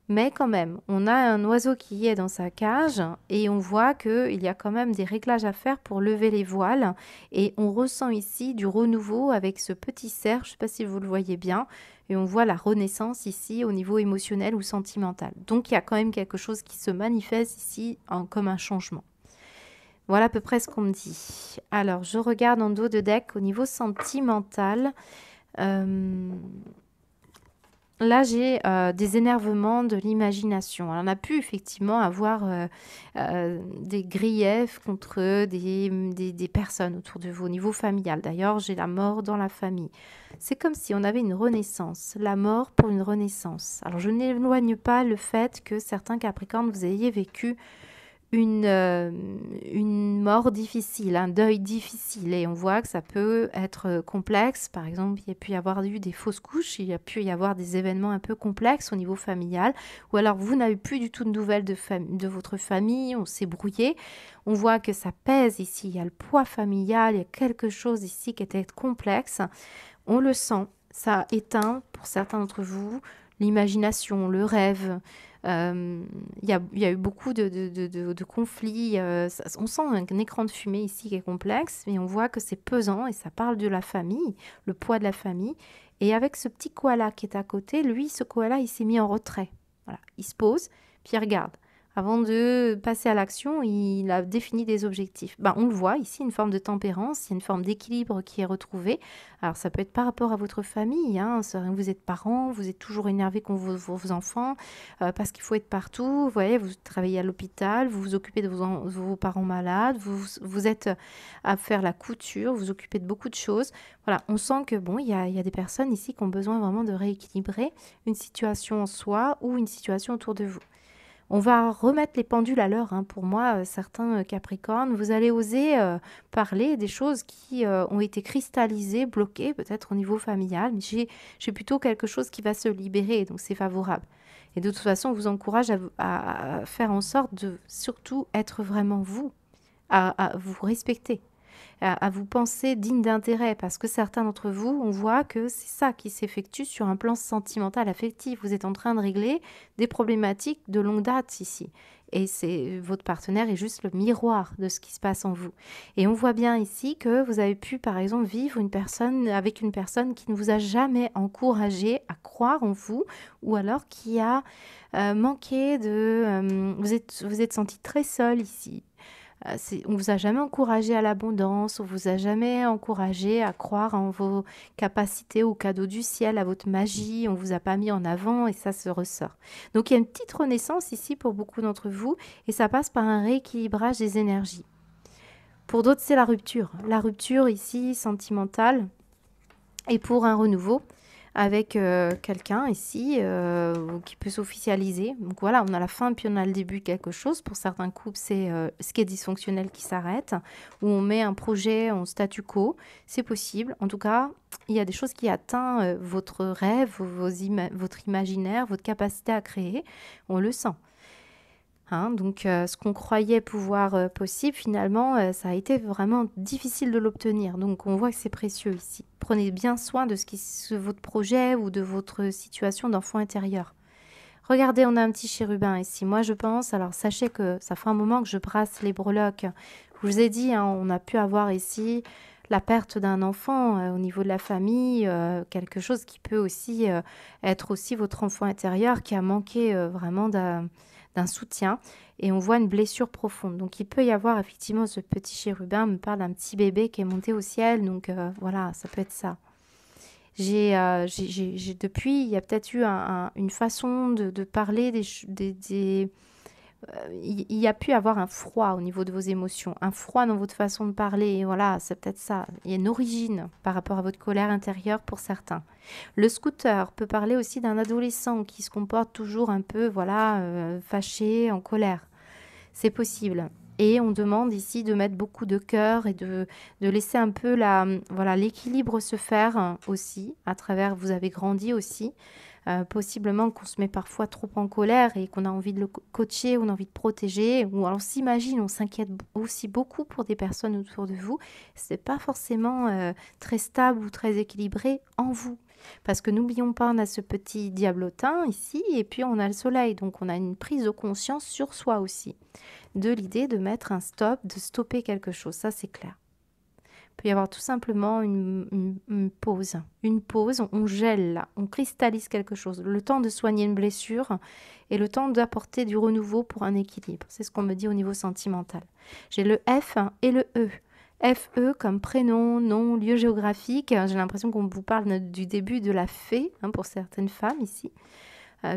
Mais quand même, on a un oiseau qui est dans sa cage et on voit qu'il y a quand même des réglages à faire pour lever les voiles. Et on ressent ici du renouveau avec ce petit cerf, je ne sais pas si vous le voyez bien. Et on voit la renaissance ici au niveau émotionnel ou sentimental. Donc il y a quand même quelque chose qui se manifeste ici comme un changement. Voilà à peu près ce qu'on me dit. Alors, je regarde en dos de deck au niveau sentimental. Là, j'ai des énervements de l'imagination. On a pu effectivement avoir des griefs contre des personnes autour de vous au niveau familial. D'ailleurs, j'ai la mort dans la famille. C'est comme si on avait une renaissance, la mort pour une renaissance. Alors, je n'éloigne pas le fait que certains Capricornes, vous ayez vécu une mort difficile, un deuil difficile. Et on voit que ça peut être complexe. Par exemple, il y a pu y avoir eu des fausses couches, il y a pu y avoir des événements un peu complexes au niveau familial. Ou alors, vous n'avez plus du tout de nouvelles de votre famille, on s'est brouillé. On voit que ça pèse ici, il y a le poids familial, il y a quelque chose ici qui était complexe. On le sent, ça éteint pour certains d'entre vous l'imagination, le rêve. Il y a eu beaucoup de conflits. On sent un écran de fumée ici qui est complexe, mais on voit que c'est pesant et ça parle de la famille, le poids de la famille. Et avec ce petit koala qui est à côté, lui, ce koala, il s'est mis en retrait. Voilà, il se pose, puis il regarde. Avant de passer à l'action, il a défini des objectifs. On le voit ici, une forme de tempérance, il y a une forme d'équilibre qui est retrouvée. Alors ça peut être par rapport à votre famille, vous êtes parents, vous êtes toujours énervé contre vos enfants, parce qu'il faut être partout, vous voyez, vous travaillez à l'hôpital, vous vous occupez de vos parents malades, vous êtes à faire la couture, vous vous occupez de beaucoup de choses. Voilà, on sent que il y a des personnes ici qui ont besoin vraiment de rééquilibrer une situation en soi ou une situation autour de vous. On va remettre les pendules à l'heure. Pour moi, certains Capricornes, vous allez oser parler des choses qui ont été cristallisées, bloquées, peut-être au niveau familial. Mais j'ai plutôt quelque chose qui va se libérer, donc c'est favorable. Et de toute façon, on vous encourage à faire en sorte de surtout être vraiment vous, à vous respecter, à vous penser digne d'intérêt, parce que certains d'entre vous, on voit que c'est ça qui s'effectue sur un plan sentimental, affectif. Vous êtes en train de régler des problématiques de longue date ici. Et votre partenaire est juste le miroir de ce qui se passe en vous. Et on voit bien ici que vous avez pu, par exemple, vivre avec une personne qui ne vous a jamais encouragé à croire en vous, ou alors qui a manqué de... vous êtes senti très seul ici. On vous a jamais encouragé à l'abondance, on vous a jamais encouragé à croire en vos capacités, aux cadeaux du ciel, à votre magie, on vous a pas mis en avant et ça se ressort. Donc il y a une petite renaissance ici pour beaucoup d'entre vous et ça passe par un rééquilibrage des énergies. Pour d'autres, c'est la rupture ici sentimentale et pour un renouveau. avec quelqu'un ici qui peut s'officialiser. Donc voilà, on a la fin puis on a le début de quelque chose. Pour certains couples, c'est ce qui est dysfonctionnel qui s'arrête, où on met un projet en statu quo. C'est possible. En tout cas, il y a des choses qui atteignent votre rêve, votre imaginaire, votre capacité à créer. On le sent. Hein, donc, ce qu'on croyait pouvoir possible, finalement, ça a été vraiment difficile de l'obtenir. Donc, on voit que c'est précieux ici. Prenez bien soin de votre projet ou de votre situation d'enfant intérieur. Regardez, on a un petit chérubin ici. Moi, je pense, alors sachez que ça fait un moment que je brasse les breloques. Je vous ai dit, hein, on a pu avoir ici la perte d'un enfant au niveau de la famille, quelque chose qui peut aussi être aussi votre enfant intérieur qui a manqué vraiment d'un soutien et on voit une blessure profonde. Donc il peut y avoir effectivement ce petit chérubin me parle d'un petit bébé qui est monté au ciel. Donc voilà, ça peut être ça. Depuis, il y a peut-être eu une façon de parler il y a pu avoir un froid au niveau de vos émotions, un froid dans votre façon de parler. Et voilà, c'est peut-être ça. Il y a une origine par rapport à votre colère intérieure pour certains. Le scooter peut parler aussi d'un adolescent qui se comporte toujours un peu, voilà, fâché, en colère. C'est possible. Et on demande ici de mettre beaucoup de cœur et de laisser un peu voilà, l'équilibre se faire aussi, à travers, vous avez grandi aussi. Possiblement qu'on se met parfois trop en colère et qu'on a envie de le coacher, on a envie de protéger, ou alors on s'imagine, on s'inquiète aussi beaucoup pour des personnes autour de vous. C'est pas forcément très stable ou très équilibré en vous. Parce que n'oublions pas, on a ce petit diablotin ici, et puis on a le soleil, donc on a une prise de conscience sur soi aussi, de l'idée de mettre un stop, de stopper quelque chose, ça c'est clair. Il peut y avoir tout simplement une pause. Une pause, on gèle là, on cristallise quelque chose. Le temps de soigner une blessure et le temps d'apporter du renouveau pour un équilibre. C'est ce qu'on me dit au niveau sentimental. J'ai le F et le E. FE comme prénom, nom, lieu géographique. J'ai l'impression qu'on vous parle du début de la fée pour certaines femmes ici.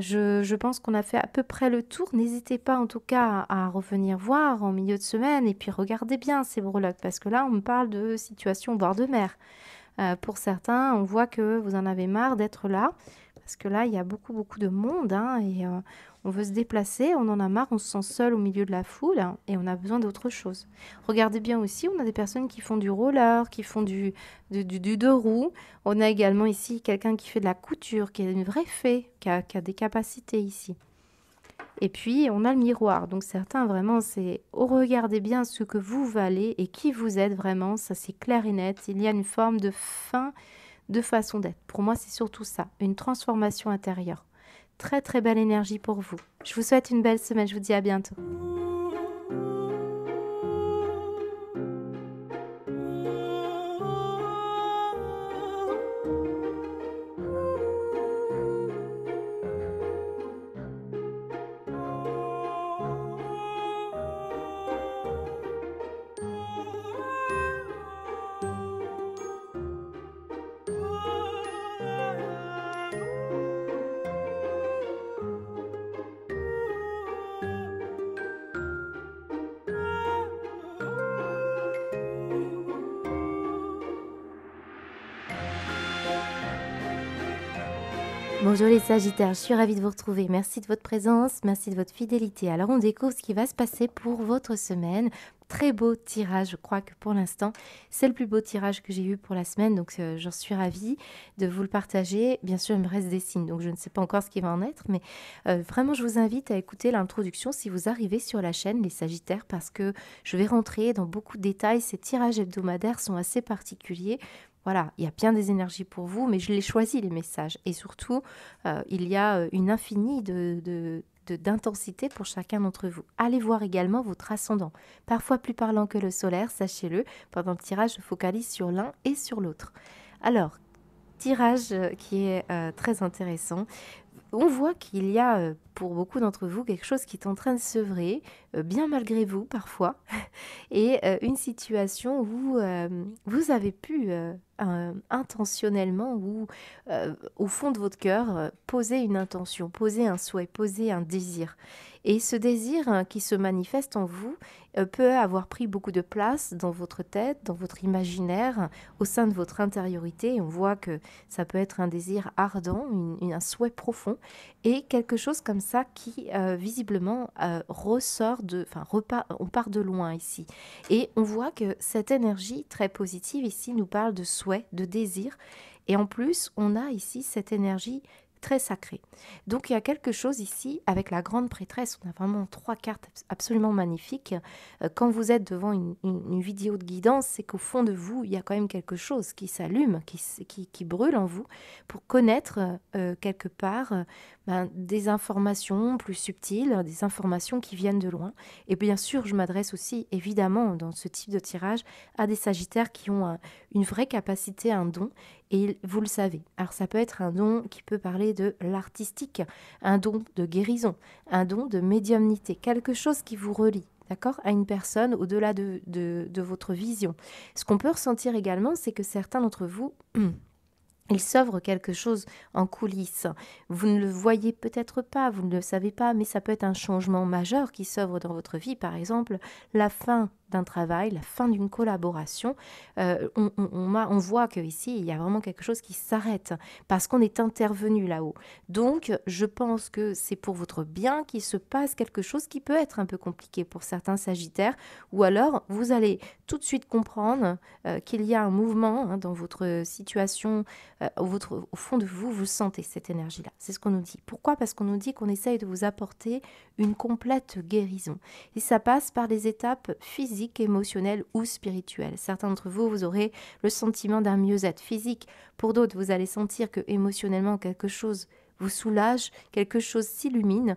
Je pense qu'on a fait à peu près le tour. N'hésitez pas en tout cas à revenir voir en milieu de semaine et puis regardez bien ces breloques parce que là on me parle de situation au bord de mer. Pour certains, on voit que vous en avez marre d'être là parce que là il y a beaucoup de monde et on veut se déplacer, on en a marre, on se sent seul au milieu de la foule et on a besoin d'autre chose. Regardez bien aussi, on a des personnes qui font du roller, qui font du deux roues. On a également ici quelqu'un qui fait de la couture, qui est une vraie fée, qui a des capacités ici. Et puis, on a le miroir. Donc, certains, vraiment, c'est regardez bien ce que vous valez et qui vous êtes vraiment. Ça, c'est clair et net. Il y a une forme de fin, de façon d'être. Pour moi, c'est surtout ça, une transformation intérieure. Très, très belle énergie pour vous. Je vous souhaite une belle semaine. Je vous dis à bientôt. Bonjour les Sagittaires, je suis ravie de vous retrouver. Merci de votre présence, merci de votre fidélité. Alors on découvre ce qui va se passer pour votre semaine. Très beau tirage, je crois que pour l'instant, c'est le plus beau tirage que j'ai eu pour la semaine. Donc j'en suis ravie de vous le partager. Bien sûr, il me reste des signes, donc je ne sais pas encore ce qui va en être. Mais vraiment, je vous invite à écouter l'introduction si vous arrivez sur la chaîne, les Sagittaires, parce que je vais rentrer dans beaucoup de détails. Ces tirages hebdomadaires sont assez particuliers. Voilà, il y a bien des énergies pour vous, mais je les choisis, les messages. Et surtout, il y a une infinie d'intensité pour chacun d'entre vous. Allez voir également votre ascendant. Parfois plus parlant que le solaire, sachez-le. Pendant le tirage, je focalise sur l'un et sur l'autre. Alors, tirage qui est très intéressant. On voit qu'il y a pour beaucoup d'entre vous quelque chose qui est en train de s'œuvrer, bien malgré vous parfois, et une situation où vous avez pu intentionnellement ou au fond de votre cœur poser une intention, poser un souhait, poser un désir. Et ce désir qui se manifeste en vous peut avoir pris beaucoup de place dans votre tête, dans votre imaginaire, au sein de votre intériorité. On voit que ça peut être un désir ardent, un souhait profond, et quelque chose comme ça qui visiblement ressort on part de loin ici. Et on voit que cette énergie très positive ici nous parle de souhait, de désir, et en plus on a ici cette énergie très sacrée. Donc il y a quelque chose ici avec la grande prêtresse. On a vraiment 3 cartes absolument magnifiques. Quand vous êtes devant une vidéo de guidance, c'est qu'au fond de vous, il y a quand même quelque chose qui s'allume, qui brûle en vous pour connaître quelque part des informations plus subtiles, des informations qui viennent de loin. Et bien sûr, je m'adresse aussi évidemment dans ce type de tirage à des sagittaires qui ont une vraie capacité, un don. Et vous le savez. Alors ça peut être un don qui peut parler de l'artistique, un don de guérison, un don de médiumnité, quelque chose qui vous relie, d'accord, à une personne au-delà de votre vision. Ce qu'on peut ressentir également, c'est que certains d'entre vous... Il s'œuvre quelque chose en coulisses. Vous ne le voyez peut-être pas, vous ne le savez pas, mais ça peut être un changement majeur qui s'œuvre dans votre vie. Par exemple, la fin d'un travail, la fin d'une collaboration. On voit qu'ici, il y a vraiment quelque chose qui s'arrête parce qu'on est intervenu là-haut. Donc, je pense que c'est pour votre bien qu'il se passe quelque chose qui peut être un peu compliqué pour certains sagittaires. Ou alors, vous allez tout de suite comprendre qu'il y a un mouvement dans votre situation. Au fond de vous, vous sentez cette énergie-là. C'est ce qu'on nous dit. Pourquoi? Parce qu'on nous dit qu'on essaye de vous apporter une complète guérison. Et ça passe par des étapes physiques, émotionnelles ou spirituelles. Certains d'entre vous, vous aurez le sentiment d'un mieux-être physique. Pour d'autres, vous allez sentir que émotionnellement, quelque chose vous soulage, quelque chose s'illumine,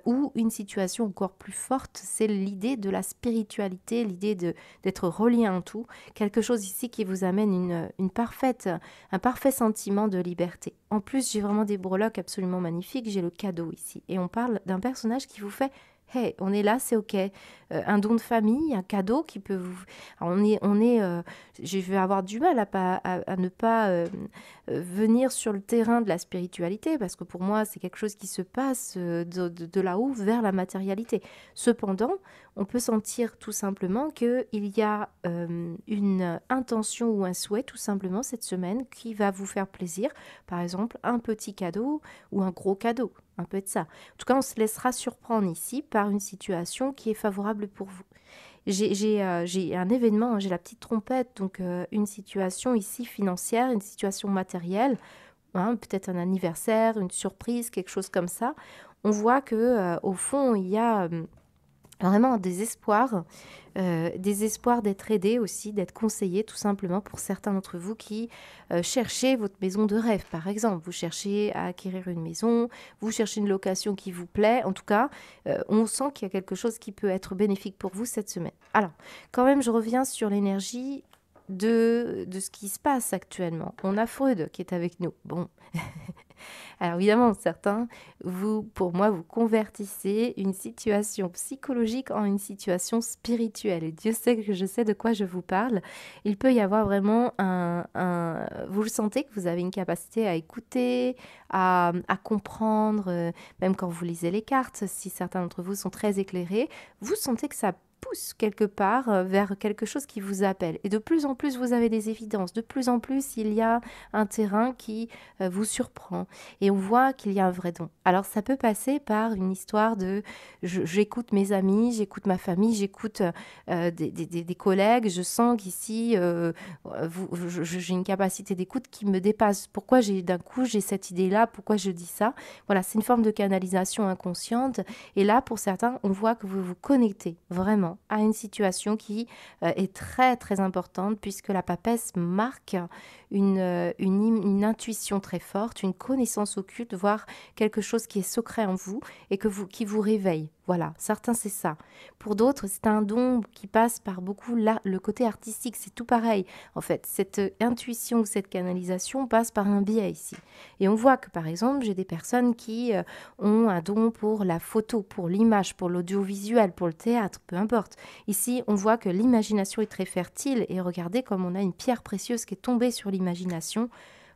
ou une situation encore plus forte, c'est l'idée de la spiritualité, l'idée d'être relié à un tout, quelque chose ici qui vous amène un parfait sentiment de liberté. En plus, j'ai vraiment des breloques absolument magnifiques, j'ai le cadeau ici, et on parle d'un personnage qui vous fait hey, on est là, c'est ok. Un don de famille, un cadeau qui peut vous... Alors je vais avoir du mal à ne pas venir sur le terrain de la spiritualité, parce que pour moi, c'est quelque chose qui se passe de là-haut vers la matérialité. Cependant, on peut sentir tout simplement qu'il y a une intention ou un souhait, tout simplement, cette semaine, qui va vous faire plaisir. Par exemple, un petit cadeau ou un gros cadeau. Un peu de ça. En tout cas, on se laissera surprendre ici par une situation qui est favorable pour vous. J'ai un événement, j'ai la petite trompette, donc une situation ici financière, une situation matérielle, peut-être un anniversaire, une surprise, quelque chose comme ça. On voit que au fond, il y a vraiment des espoirs d'être aidé aussi, d'être conseillé tout simplement pour certains d'entre vous qui cherchez votre maison de rêve par exemple. Vous cherchez à acquérir une maison, vous cherchez une location qui vous plaît. En tout cas, on sent qu'il y a quelque chose qui peut être bénéfique pour vous cette semaine. Alors, quand même, je reviens sur l'énergie de ce qui se passe actuellement. On a Freud qui est avec nous. Bon... Alors évidemment, certains, pour moi, vous convertissez une situation psychologique en une situation spirituelle. Et Dieu sait que je sais de quoi je vous parle. Il peut y avoir vraiment vous le sentez que vous avez une capacité à écouter, à comprendre, même quand vous lisez les cartes, si certains d'entre vous sont très éclairés, vous sentez que ça pousse quelque part vers quelque chose qui vous appelle. Et de plus en plus, vous avez des évidences. De plus en plus, il y a un terrain qui vous surprend. Et on voit qu'il y a un vrai don. Alors, ça peut passer par une histoire de... J'écoute mes amis, j'écoute ma famille, j'écoute des collègues. Je sens qu'ici, j'ai une capacité d'écoute qui me dépasse. Pourquoi d'un coup, j'ai cette idée-là? Pourquoi je dis ça? Voilà, c'est une forme de canalisation inconsciente. Et là, pour certains, on voit que vous vous connectez vraiment à une situation qui est très très importante puisque la papesse marque une intuition très forte, une connaissance occulte, voire quelque chose qui est secret en vous et qui vous réveille. Voilà, certains c'est ça. Pour d'autres, c'est un don qui passe par beaucoup le côté artistique, c'est tout pareil. En fait, cette intuition ou cette canalisation passe par un biais ici. Et on voit que par exemple, j'ai des personnes qui ont un don pour la photo, pour l'image, pour l'audiovisuel, pour le théâtre, peu importe. Ici, on voit que l'imagination est très fertile et regardez comme on a une pierre précieuse qui est tombée sur l'imagination.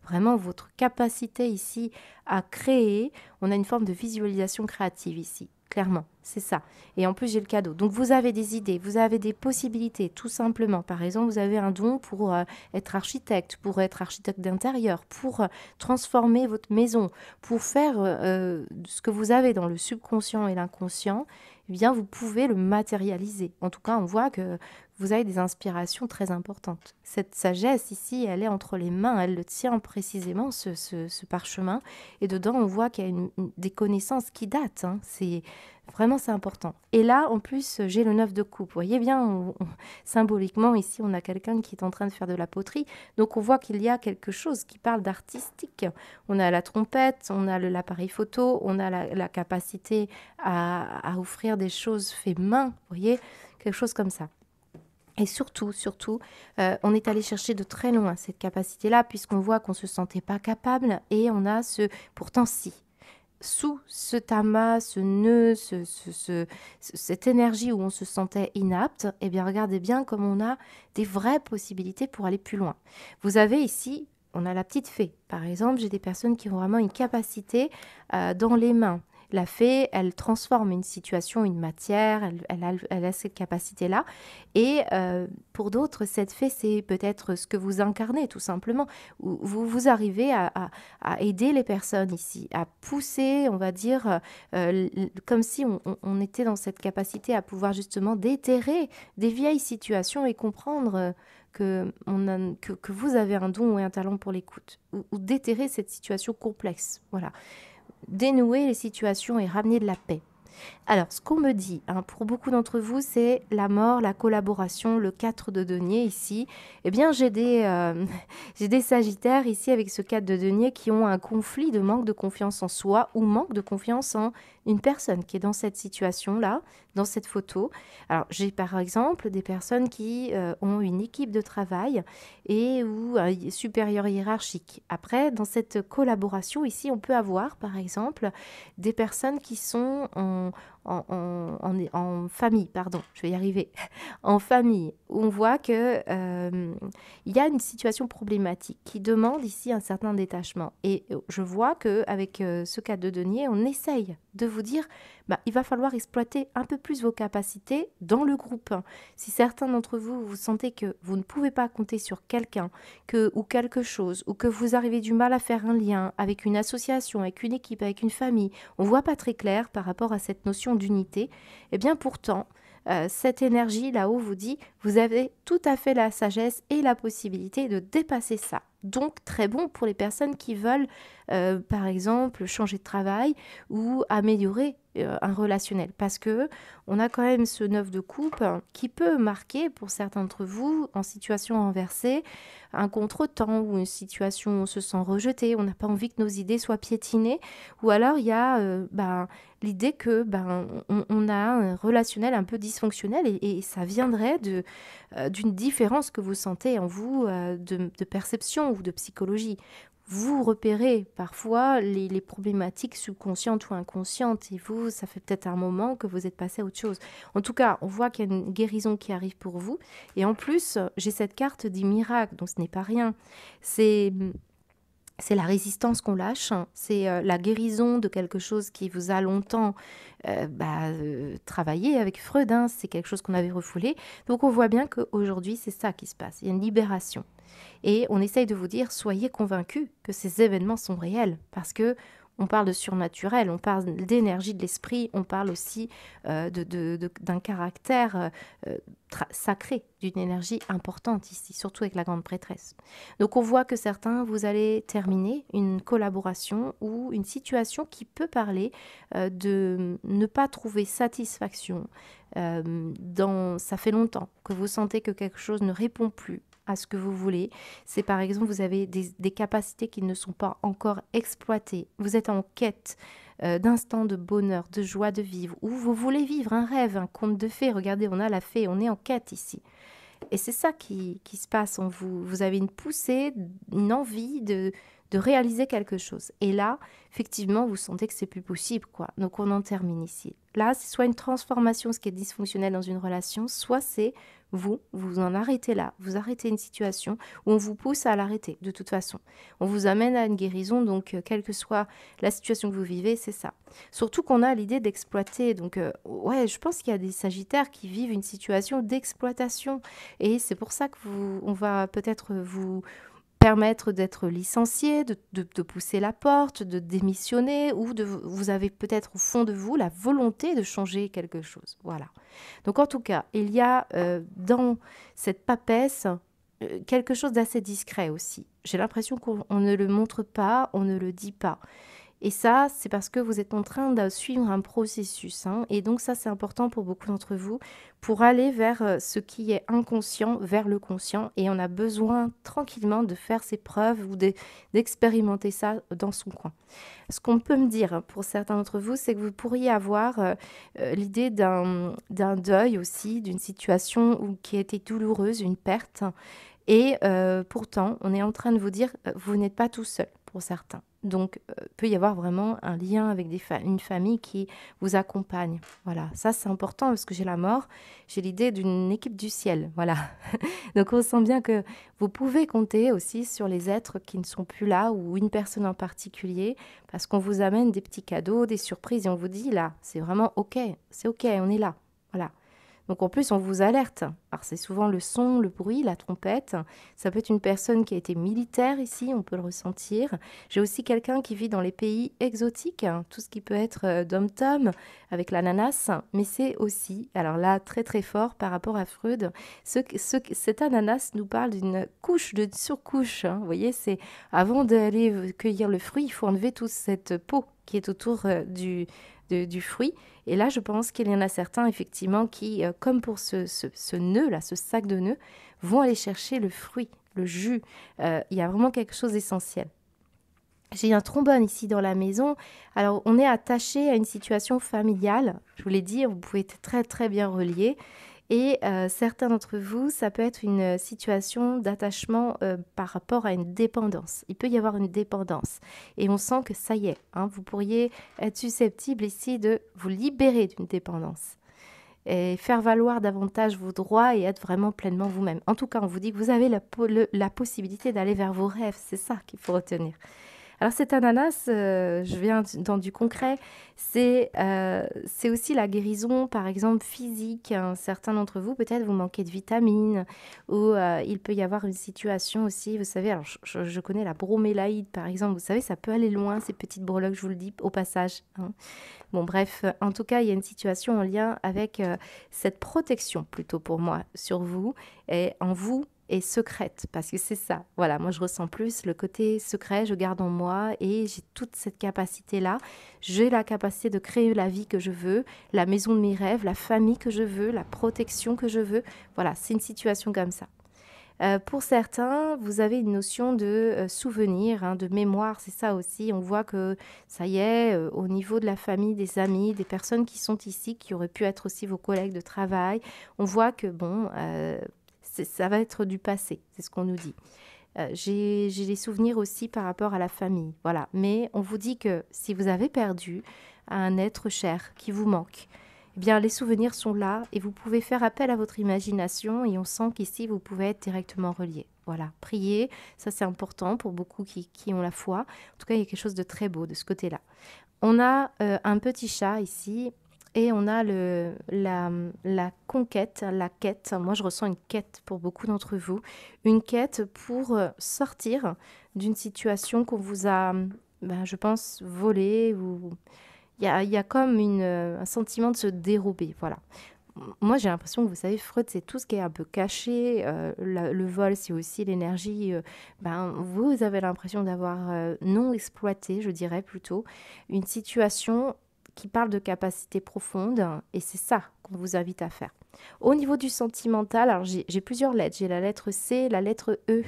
Vraiment, votre capacité ici à créer, on a une forme de visualisation créative ici. clairement, c'est ça. Et en plus, j'ai le cadeau. Donc, vous avez des idées, vous avez des possibilités, tout simplement. Par exemple, vous avez un don pour être architecte d'intérieur, pour transformer votre maison, pour faire ce que vous avez dans le subconscient et l'inconscient, eh bien, vous pouvez le matérialiser. En tout cas, on voit que vous avez des inspirations très importantes. Cette sagesse ici, elle est entre les mains, elle le tient précisément, ce parchemin. Et dedans, on voit qu'il y a des connaissances qui datent. Hein. C'est important. Et là, en plus, j'ai le 9 de coupe. Vous voyez bien, symboliquement, ici, on a quelqu'un qui est en train de faire de la poterie. Donc, on voit qu'il y a quelque chose qui parle d'artistique. On a la trompette, on a l'appareil photo, on a la capacité à offrir des choses faites main. Vous voyez, quelque chose comme ça. Et surtout, on est allé chercher de très loin cette capacité-là, puisqu'on voit qu'on ne se sentait pas capable, et on a pourtant si. Sous ce tamas, ce nœud, cette énergie où on se sentait inapte, eh bien regardez bien comme on a des vraies possibilités pour aller plus loin. Vous avez ici, on a la petite fée. Par exemple, j'ai des personnes qui ont vraiment une capacité dans les mains. La fée, elle transforme une situation, une matière, elle a cette capacité-là. Et pour d'autres, cette fée, c'est peut-être ce que vous incarnez, tout simplement. Vous arrivez à aider les personnes ici, à pousser, on va dire, comme si on était dans cette capacité à pouvoir justement déterrer des vieilles situations et comprendre que vous avez un don ou un talent pour l'écoute, ou déterrer cette situation complexe. Voilà. Dénouer les situations et ramener de la paix. Alors, ce qu'on me dit, hein, pour beaucoup d'entre vous, c'est la mort, la collaboration, le 4 de denier ici. Eh bien, j'ai des sagittaires ici avec ce 4 de denier qui ont un conflit de manque de confiance en soi ou manque de confiance en une personne qui est dans cette situation-là, dans cette photo. Alors, j'ai par exemple des personnes qui ont une équipe de travail ou un supérieur hiérarchique. Après, dans cette collaboration ici, on peut avoir par exemple des personnes qui sont en famille, pardon, je vais y arriver, en famille, où on voit que il y a une situation problématique qui demande ici un certain détachement. Et je vois qu'avec ce cas de denier, on essaye de vous dire, il va falloir exploiter un peu plus vos capacités dans le groupe. Si certains d'entre vous, vous sentez que vous ne pouvez pas compter sur quelqu'un ou quelque chose, ou que vous arrivez du mal à faire un lien avec une association, avec une équipe, avec une famille, on ne voit pas très clair par rapport à cette notion d'unité, eh bien pourtant, cette énergie là-haut vous dit, vous avez tout à fait la sagesse et la possibilité de dépasser ça. Donc très bon pour les personnes qui veulent, par exemple, changer de travail ou améliorer un relationnel. Parce que on a quand même ce 9 de coupe qui peut marquer pour certains d'entre vous en situation renversée un contretemps ou une situation où on se sent rejeté, on n'a pas envie que nos idées soient piétinées. Ou alors il y a l'idée que on a un relationnel un peu dysfonctionnel et ça viendrait d'une différence que vous sentez en vous de perception ou de psychologie. Vous repérez parfois les problématiques subconscientes ou inconscientes et vous, ça fait peut-être un moment que vous êtes passé à autre chose. En tout cas, on voit qu'il y a une guérison qui arrive pour vous. Et en plus, j'ai cette carte des miracles, donc ce n'est pas rien. C'est la résistance qu'on lâche, c'est la guérison de quelque chose qui vous a longtemps travaillé avec Freud, hein, c'est quelque chose qu'on avait refoulé. Donc on voit bien qu'aujourd'hui, c'est ça qui se passe, il y a une libération. Et on essaye de vous dire, soyez convaincus que ces événements sont réels, parce que on parle de surnaturel, on parle d'énergie de l'esprit, on parle aussi d'un caractère sacré, d'une énergie importante ici, surtout avec la grande prêtresse. Donc on voit que certains, vous allez terminer une collaboration ou une situation qui peut parler de ne pas trouver satisfaction. Ça fait longtemps que vous sentez que quelque chose ne répond plus à ce que vous voulez. C'est par exemple, vous avez des capacités qui ne sont pas encore exploitées. Vous êtes en quête d'instants de bonheur, de joie de vivre, ou vous voulez vivre un rêve, un conte de fées. Regardez, on a la fée, on est en quête ici. Et c'est ça qui se passe en vous. Vous avez une poussée, une envie de réaliser quelque chose. Et là, effectivement, vous sentez que c'est plus possible, quoi. Donc, on en termine ici. Là, c'est soit une transformation, ce qui est dysfonctionnel dans une relation, soit c'est vous en arrêtez là, vous arrêtez une situation où on vous pousse à l'arrêter de toute façon. On vous amène à une guérison, donc quelle que soit la situation que vous vivez, c'est ça. Surtout qu'on a l'idée d'exploiter, donc ouais, je pense qu'il y a des sagittaires qui vivent une situation d'exploitation et c'est pour ça que on va peut-être vous permettre d'être licencié, de pousser la porte, de démissionner ou vous avez peut-être au fond de vous la volonté de changer quelque chose. Voilà. Donc en tout cas, il y a dans cette papesse quelque chose d'assez discret aussi. J'ai l'impression qu'on ne le montre pas, on ne le dit pas. Et ça, c'est parce que vous êtes en train de suivre un processus, hein. Et donc ça, c'est important pour beaucoup d'entre vous, pour aller vers ce qui est inconscient, vers le conscient. Et on a besoin tranquillement de faire ses preuves ou d'expérimenter ça dans son coin. Ce qu'on peut me dire pour certains d'entre vous, c'est que vous pourriez avoir l'idée d'un deuil aussi, d'une situation qui a été douloureuse, une perte. Et pourtant, on est en train de vous dire, vous n'êtes pas tout seul pour certains. Donc, peut y avoir vraiment un lien avec une famille qui vous accompagne. Voilà, ça c'est important parce que j'ai la mort, j'ai l'idée d'une équipe du ciel. Voilà. Donc, on sent bien que vous pouvez compter aussi sur les êtres qui ne sont plus là ou une personne en particulier parce qu'on vous amène des petits cadeaux, des surprises et on vous dit là, c'est vraiment OK, c'est OK, on est là. Voilà. Donc en plus, on vous alerte. Alors c'est souvent le son, le bruit, la trompette. Ça peut être une personne qui a été militaire ici, on peut le ressentir. J'ai aussi quelqu'un qui vit dans les pays exotiques, hein, tout ce qui peut être dom-tom avec l'ananas. Mais c'est aussi, alors là, très très fort par rapport à Freud, cet ananas nous parle d'une couche, de surcouche. Hein. Vous voyez, c'est avant d'aller cueillir le fruit, il faut enlever toute cette peau qui est autour du fruit. Et là, je pense qu'il y en a certains, effectivement, qui, comme pour ce nœud-là, ce sac de nœuds, vont aller chercher le fruit, le jus. Il y a vraiment quelque chose d'essentiel. J'ai un trombone ici dans la maison. Alors, on est attaché à une situation familiale. Je vous l'ai dit, vous pouvez être très, très bien relié. Et certains d'entre vous, ça peut être une situation d'attachement par rapport à une dépendance. Il peut y avoir une dépendance. Et on sent que ça y est, hein, vous pourriez être susceptible ici de vous libérer d'une dépendance. Et faire valoir davantage vos droits et être vraiment pleinement vous-même. En tout cas, on vous dit que vous avez la possibilité d'aller vers vos rêves. C'est ça qu'il faut retenir. Alors cet ananas, je viens dans du concret, c'est aussi la guérison, par exemple, physique. Hein. Certains d'entre vous, peut-être, vous manquez de vitamines ou il peut y avoir une situation aussi, vous savez, alors je connais la bromélaïde, par exemple, vous savez, ça peut aller loin, ces petites breloques, je vous le dis au passage. Hein. Bon, bref, en tout cas, il y a une situation en lien avec cette protection, plutôt pour moi, sur vous et en vous, et secrète, parce que c'est ça. Voilà, moi je ressens plus le côté secret, je garde en moi et j'ai toute cette capacité-là. J'ai la capacité de créer la vie que je veux, la maison de mes rêves, la famille que je veux, la protection que je veux. Voilà, c'est une situation comme ça. Pour certains, vous avez une notion de souvenir, hein, de mémoire, c'est ça aussi. On voit que ça y est, au niveau de la famille, des amis, des personnes qui sont ici, qui auraient pu être aussi vos collègues de travail, on voit que bon, ça va être du passé, c'est ce qu'on nous dit. J'ai des souvenirs aussi par rapport à la famille, voilà. Mais on vous dit que si vous avez perdu un être cher qui vous manque, eh bien les souvenirs sont là et vous pouvez faire appel à votre imagination et on sent qu'ici vous pouvez être directement relié. Voilà, prier, ça c'est important pour beaucoup qui ont la foi. En tout cas, il y a quelque chose de très beau de ce côté-là. On a un petit chat ici. Et on a la conquête, la quête. Moi, je ressens une quête pour beaucoup d'entre vous. Une quête pour sortir d'une situation qu'on vous a, je pense, volée. Il y a comme un sentiment de se dérober. Voilà. Moi, j'ai l'impression que, vous savez, Freud, c'est tout ce qui est un peu caché. Le vol, c'est aussi l'énergie. Vous avez l'impression d'avoir non exploité, je dirais plutôt, une situation qui parle de capacité profonde, et c'est ça qu'on vous invite à faire. Au niveau du sentimental, alors j'ai plusieurs lettres. J'ai la lettre C, la lettre E,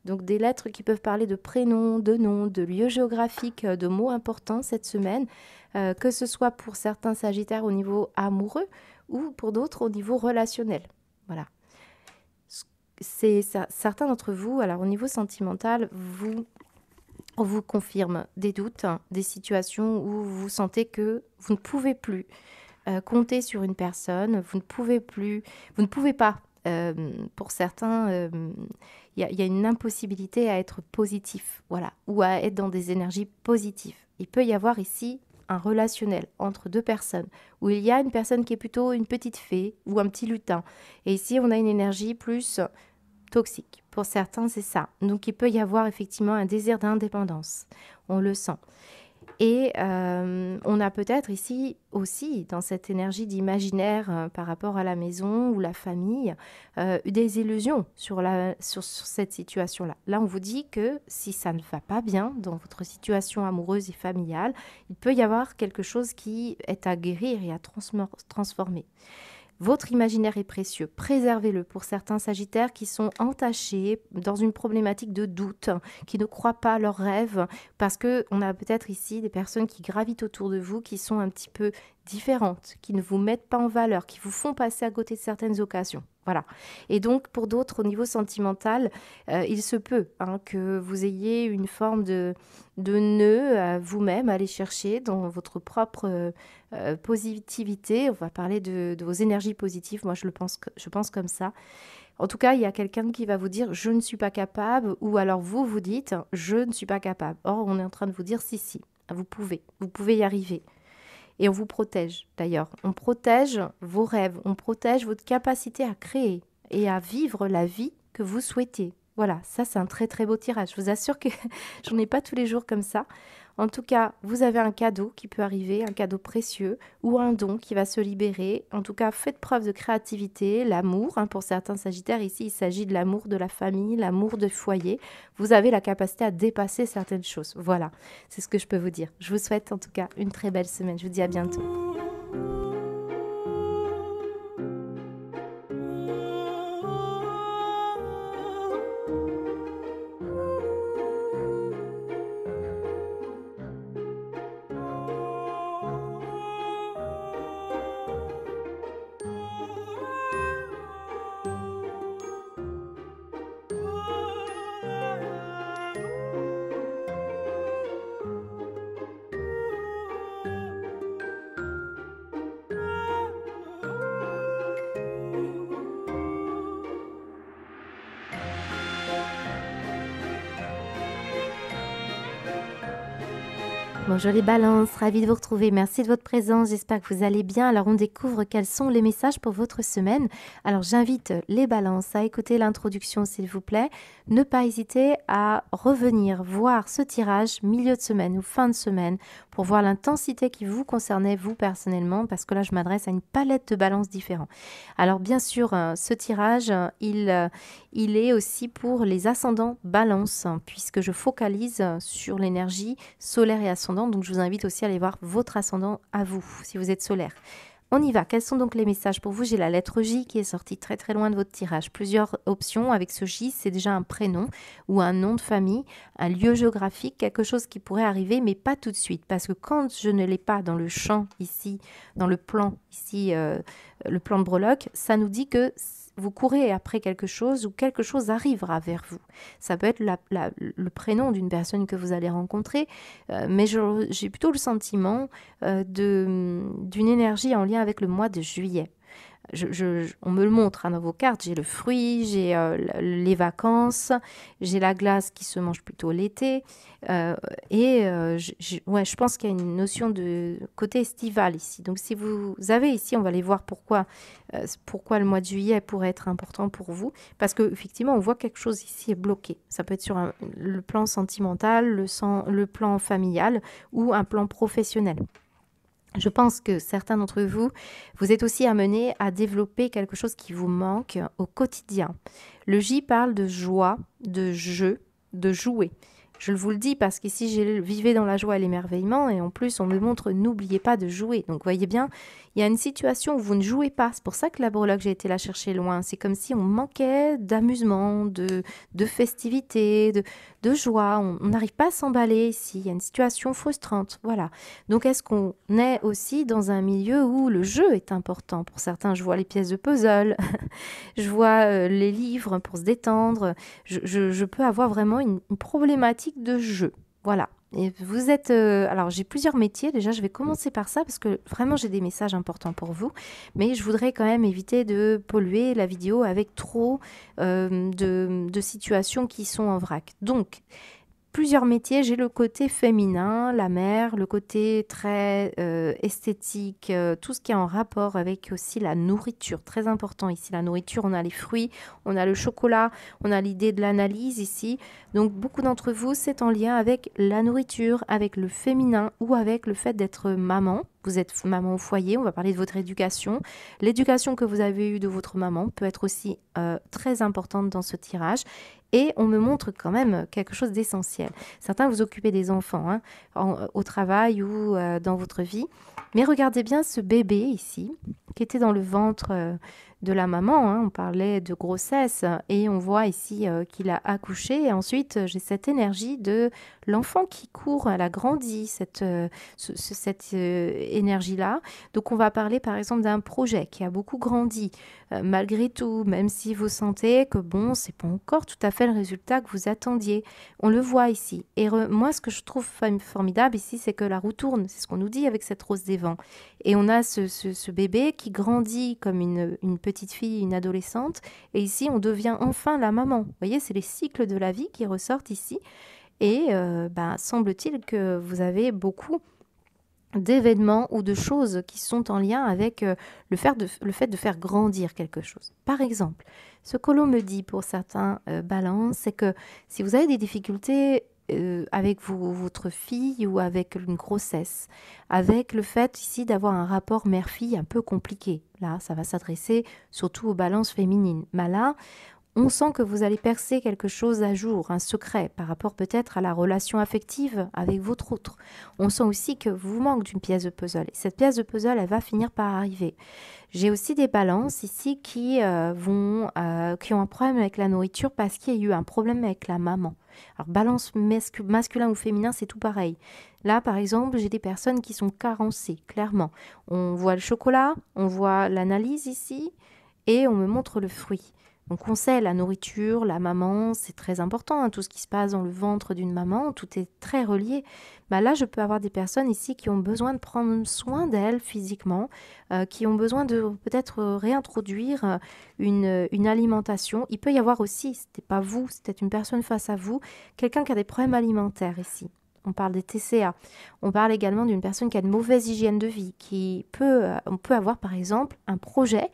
donc des lettres qui peuvent parler de prénoms, de noms, de lieux géographiques, de mots importants cette semaine, que ce soit pour certains sagittaires au niveau amoureux ou pour d'autres au niveau relationnel. Voilà. Certains d'entre vous, alors au niveau sentimental, on vous confirme des doutes, des situations où vous sentez que vous ne pouvez plus compter sur une personne, vous ne pouvez pas pour certains, il y a une impossibilité à être positif, voilà, ou à être dans des énergies positives. Il peut y avoir ici un relationnel entre deux personnes, où il y a une personne qui est plutôt une petite fée ou un petit lutin. Et ici, on a une énergie plus toxique. Pour certains, c'est ça. Donc, il peut y avoir effectivement un désir d'indépendance. On le sent. Et on a peut-être ici aussi, dans cette énergie d'imaginaire par rapport à la maison ou la famille, des illusions sur cette situation-là. Là, on vous dit que si ça ne va pas bien dans votre situation amoureuse et familiale, il peut y avoir quelque chose qui est à guérir et à transformer. Votre imaginaire est précieux, préservez-le pour certains sagittaires qui sont entachés dans une problématique de doute, qui ne croient pas à leurs rêves, parce qu'on a peut-être ici des personnes qui gravitent autour de vous, qui sont un petit peu différentes, qui ne vous mettent pas en valeur, qui vous font passer à côté de certaines occasions. Voilà. Et donc, pour d'autres, au niveau sentimental, il se peut que vous ayez une forme de nœud à vous-même, à aller chercher dans votre propre positivité. On va parler de vos énergies positives. Moi, je pense comme ça. En tout cas, il y a quelqu'un qui va vous dire « je ne suis pas capable » ou alors vous dites « je ne suis pas capable ». Or, on est en train de vous dire « si, vous pouvez y arriver ». Et on vous protège d'ailleurs. On protège vos rêves, on protège votre capacité à créer et à vivre la vie que vous souhaitez. Voilà, ça c'est un très très beau tirage. Je vous assure que j'en ai pas tous les jours comme ça. En tout cas, vous avez un cadeau qui peut arriver, un cadeau précieux ou un don qui va se libérer. En tout cas, faites preuve de créativité, l'amour. Pour certains sagittaires, ici, il s'agit de l'amour de la famille, l'amour du foyer. Vous avez la capacité à dépasser certaines choses. Voilà, c'est ce que je peux vous dire. Je vous souhaite en tout cas une très belle semaine. Je vous dis à bientôt. Bonjour les balances, ravie de vous retrouver, merci de votre présence, j'espère que vous allez bien. Alors on découvre quels sont les messages pour votre semaine. Alors j'invite les balances à écouter l'introduction s'il vous plaît, ne pas hésiter à revenir voir ce tirage milieu de semaine ou fin de semaine pour voir l'intensité qui vous concernait vous personnellement, parce que là je m'adresse à une palette de balances différentes. Alors bien sûr ce tirage il est aussi pour les ascendants balance, puisque je focalise sur l'énergie solaire et ascendant. Donc je vous invite aussi à aller voir votre ascendant à vous, si vous êtes solaire. On y va. Quels sont donc les messages pour vous? J'ai la lettre J qui est sortie très très loin de votre tirage. Plusieurs options avec ce J, c'est déjà un prénom ou un nom de famille, un lieu géographique, quelque chose qui pourrait arriver, mais pas tout de suite. Parce que quand je ne l'ai pas dans le champ ici, dans le plan ici, le plan de breloque, ça nous dit que vous courez après quelque chose ou quelque chose arrivera vers vous. Ça peut être le prénom d'une personne que vous allez rencontrer, mais j'ai plutôt le sentiment d'une énergie en lien avec le mois de juillet. On me le montre dans vos cartes, j'ai le fruit, j'ai les vacances, j'ai la glace qui se mange plutôt l'été, je pense qu'il y a une notion de côté estival ici. Donc si vous avez ici, on va aller voir pourquoi le mois de juillet pourrait être important pour vous, parce qu'effectivement on voit quelque chose ici est bloqué. Ça peut être sur le plan sentimental, le plan familial ou un plan professionnel. Je pense que certains d'entre vous, vous êtes aussi amenés à développer quelque chose qui vous manque au quotidien. Le J parle de joie, de jeu, de jouer. Je vous le dis parce qu'ici, j'ai vivé dans la joie et l'émerveillement et en plus, on me montre n'oubliez pas de jouer. Donc, voyez bien, il y a une situation où vous ne jouez pas. C'est pour ça que la breloque, j'ai été la chercher loin. C'est comme si on manquait d'amusement, de festivité, de joie. On n'arrive pas à s'emballer ici. Il y a une situation frustrante. Voilà. Donc, est-ce qu'on est aussi dans un milieu où le jeu est important? Pour certains, je vois les pièces de puzzle, je vois les livres pour se détendre. Je peux avoir vraiment une problématique de jeu. Voilà. Et vous êtes... alors, j'ai plusieurs métiers. Déjà, je vais commencer par ça parce que vraiment, j'ai des messages importants pour vous. Mais je voudrais quand même éviter de polluer la vidéo avec trop de situations qui sont en vrac. Donc, plusieurs métiers. J'ai le côté féminin, la mère, le côté très esthétique, tout ce qui est en rapport avec aussi la nourriture. Très important ici, la nourriture. On a les fruits, on a le chocolat, on a l'idée de l'analyse ici. Donc beaucoup d'entre vous, c'est en lien avec la nourriture, avec le féminin ou avec le fait d'être maman. Vous êtes maman au foyer, on va parler de votre éducation. L'éducation que vous avez eue de votre maman peut être aussi très importante dans ce tirage. Et on me montre quand même quelque chose d'essentiel. Certains vous occupez des enfants hein, au travail ou dans votre vie. Mais regardez bien ce bébé ici, qui était dans le ventre de la maman. Hein. On parlait de grossesse et on voit ici qu'il a accouché. Et ensuite, j'ai cette énergie de l'enfant qui court, elle a grandi, cette énergie-là. Donc, on va parler par exemple d'un projet qui a beaucoup grandi. Malgré tout, même si vous sentez que bon, c'est pas encore tout à fait le résultat que vous attendiez. On le voit ici. Et moi, ce que je trouve formidable ici, c'est que la roue tourne. C'est ce qu'on nous dit avec cette rose des vents. Et on a ce bébé qui grandit comme une petite fille, une adolescente. Et ici, on devient enfin la maman. Vous voyez, c'est les cycles de la vie qui ressortent ici. Et semble-t-il que vous avez beaucoup d'événements ou de choses qui sont en lien avec le fait de faire grandir quelque chose. Par exemple, ce que l'on me dit pour certains balances, c'est que si vous avez des difficultés avec votre fille ou avec une grossesse, avec le fait ici d'avoir un rapport mère-fille un peu compliqué, là, ça va s'adresser surtout aux balances féminines. Mais là, on sent que vous allez percer quelque chose à jour, un secret par rapport peut-être à la relation affective avec votre autre. On sent aussi que vous manque d'une pièce de puzzle. Et cette pièce de puzzle, elle va finir par arriver. J'ai aussi des balances ici qui ont un problème avec la nourriture parce qu'il y a eu un problème avec la maman. Alors balance masculin ou féminin, c'est tout pareil. Là, par exemple, j'ai des personnes qui sont carencées, clairement. On voit le chocolat, on voit l'analyse ici et on me montre le fruit. Donc on sait, la nourriture, la maman, c'est très important, hein, tout ce qui se passe dans le ventre d'une maman, tout est très relié. Là, je peux avoir des personnes ici qui ont besoin de prendre soin d'elles physiquement, qui ont besoin de peut-être réintroduire une alimentation. Il peut y avoir aussi, c'était pas vous, c'était une personne face à vous, quelqu'un qui a des problèmes alimentaires ici. On parle des TCA. On parle également d'une personne qui a une mauvaise hygiène de vie, on peut avoir par exemple un projet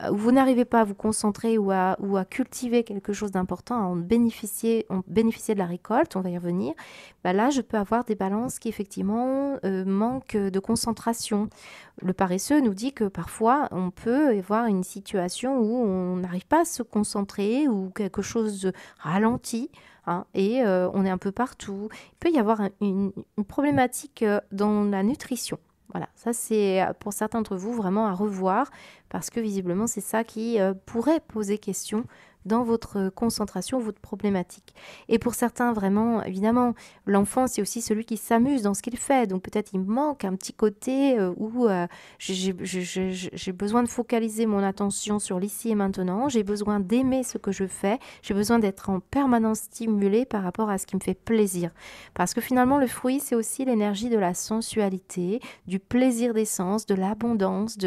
où vous n'arrivez pas à vous concentrer ou à cultiver quelque chose d'important, à en bénéficier de la récolte, on va y revenir. Là, je peux avoir des balances qui effectivement manquent de concentration. Le paresseux nous dit que parfois, on peut avoir une situation où on n'arrive pas à se concentrer ou quelque chose ralentit. Hein, et on est un peu partout. Il peut y avoir une problématique dans la nutrition. Voilà, ça c'est pour certains d'entre vous vraiment à revoir parce que visiblement c'est ça qui pourrait poser question dans votre concentration, votre problématique. Et pour certains, vraiment, évidemment, l'enfant, c'est aussi celui qui s'amuse dans ce qu'il fait. Donc peut-être il manque un petit côté où j'ai besoin de focaliser mon attention sur l'ici et maintenant. J'ai besoin d'aimer ce que je fais. J'ai besoin d'être en permanence stimulée par rapport à ce qui me fait plaisir. Parce que finalement, le fruit, c'est aussi l'énergie de la sensualité, du plaisir des sens, de l'abondance.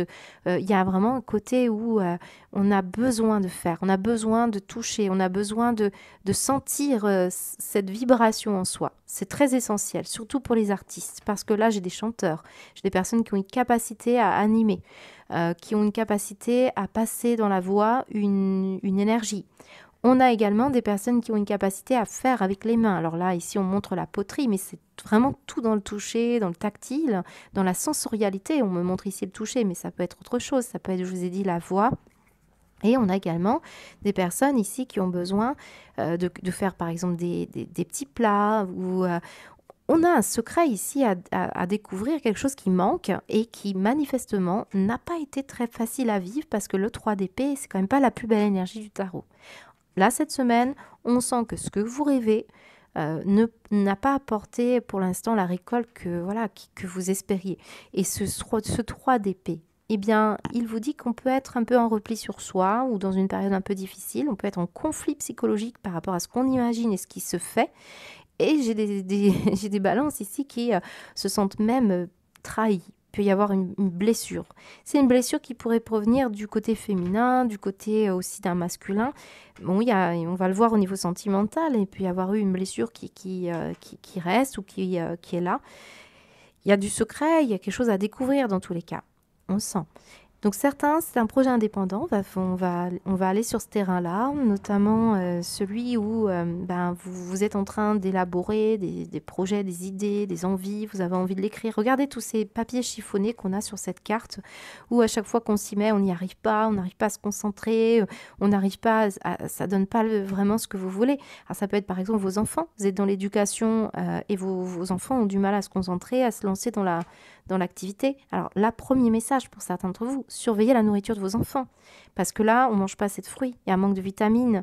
Il y a vraiment un côté où on a besoin de faire, on a besoin de toucher, on a besoin de sentir cette vibration en soi. C'est très essentiel, surtout pour les artistes, parce que là, j'ai des chanteurs, j'ai des personnes qui ont une capacité à animer, qui ont une capacité à passer dans la voix une énergie. On a également des personnes qui ont une capacité à faire avec les mains. Alors là, ici, on montre la poterie, mais c'est vraiment tout dans le toucher, dans le tactile, dans la sensorialité. On me montre ici le toucher, mais ça peut être autre chose. Ça peut être, je vous ai dit, la voix. Et on a également des personnes ici qui ont besoin de faire par exemple des petits plats ou on a un secret ici à découvrir, quelque chose qui manque et qui manifestement n'a pas été très facile à vivre parce que le 3 d'épée, c'est quand même pas la plus belle énergie du tarot. Là, cette semaine, on sent que ce que vous rêvez n'a pas apporté pour l'instant la récolte que vous espériez. Et ce 3 d'épée, eh bien, il vous dit qu'on peut être un peu en repli sur soi ou dans une période un peu difficile. On peut être en conflit psychologique par rapport à ce qu'on imagine et ce qui se fait. Et j'ai j'ai des balances ici qui se sentent même trahies. Il peut y avoir une blessure. C'est une blessure qui pourrait provenir du côté féminin, du côté aussi d'un masculin. Bon, on va le voir au niveau sentimental, et puis y avoir eu une blessure qui reste ou qui est là. Il y a du secret, il y a quelque chose à découvrir dans tous les cas. On sent. Donc certains, c'est un projet indépendant, on va aller sur ce terrain-là, notamment celui où vous êtes en train d'élaborer des projets, des idées, des envies, vous avez envie de l'écrire. Regardez tous ces papiers chiffonnés qu'on a sur cette carte, où à chaque fois qu'on s'y met, on n'y arrive pas, on n'arrive pas à se concentrer, on n'arrive pas, ça donne pas vraiment ce que vous voulez. Alors ça peut être par exemple vos enfants, vous êtes dans l'éducation et vos enfants ont du mal à se concentrer, à se lancer dans l'activité. Alors là, premier message pour certains d'entre vous, surveillez la nourriture de vos enfants. Parce que là, on ne mange pas assez de fruits, il y a un manque de vitamines.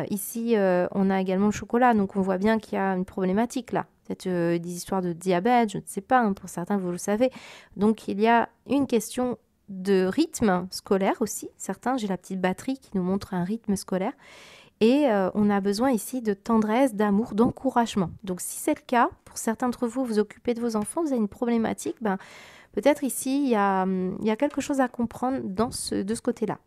Ici, on a également le chocolat, donc on voit bien qu'il y a une problématique là. Peut-être des histoires de diabète, je ne sais pas, hein, pour certains, vous le savez. Donc il y a une question de rythme scolaire aussi. Certains, j'ai la petite batterie qui nous montre un rythme scolaire. Et on a besoin ici de tendresse, d'amour, d'encouragement. Donc si c'est le cas, pour certains d'entre vous, vous occupez de vos enfants, vous avez une problématique, peut-être ici, il y a quelque chose à comprendre de ce côté-là.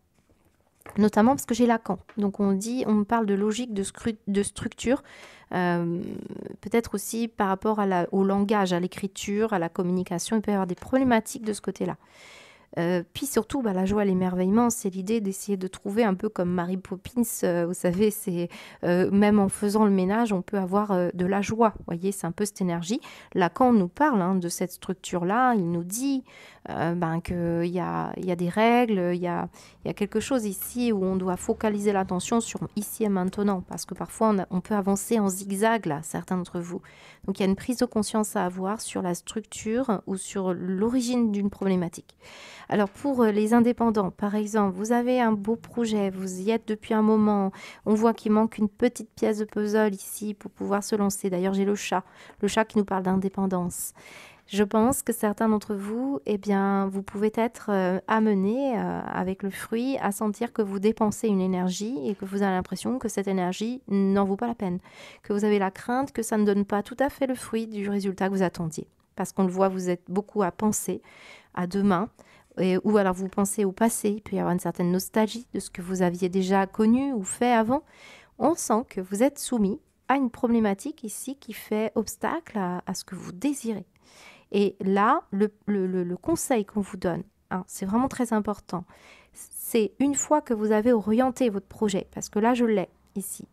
Notamment parce que j'ai Lacan. Donc on parle de logique, de structure, peut-être aussi par rapport au langage, à l'écriture, à la communication, il peut y avoir des problématiques de ce côté-là. Puis surtout, la joie et l'émerveillement, c'est l'idée d'essayer de trouver un peu comme Mary Poppins, vous savez, c'est même en faisant le ménage, on peut avoir de la joie, vous voyez, c'est un peu cette énergie. Lacan nous parle de cette structure-là, il nous dit qu'il y a des règles, il y a quelque chose ici où on doit focaliser l'attention sur ici et maintenant, parce que parfois on peut avancer en zigzag, là, certains d'entre vous. Donc il y a une prise de conscience à avoir sur la structure ou sur l'origine d'une problématique. Alors pour les indépendants, par exemple, vous avez un beau projet, vous y êtes depuis un moment, on voit qu'il manque une petite pièce de puzzle ici pour pouvoir se lancer. D'ailleurs, j'ai le chat qui nous parle d'indépendance. Je pense que certains d'entre vous, vous pouvez être amenés avec le fruit à sentir que vous dépensez une énergie et que vous avez l'impression que cette énergie n'en vaut pas la peine, que vous avez la crainte que ça ne donne pas tout à fait le fruit du résultat que vous attendiez. Parce qu'on le voit, vous êtes beaucoup à penser à demain, ou alors vous pensez au passé, il peut y avoir une certaine nostalgie de ce que vous aviez déjà connu ou fait avant. On sent que vous êtes soumis à une problématique ici qui fait obstacle à ce que vous désirez. Et là, le conseil qu'on vous donne, c'est vraiment très important, c'est une fois que vous avez orienté votre projet, parce que là je l'ai ici,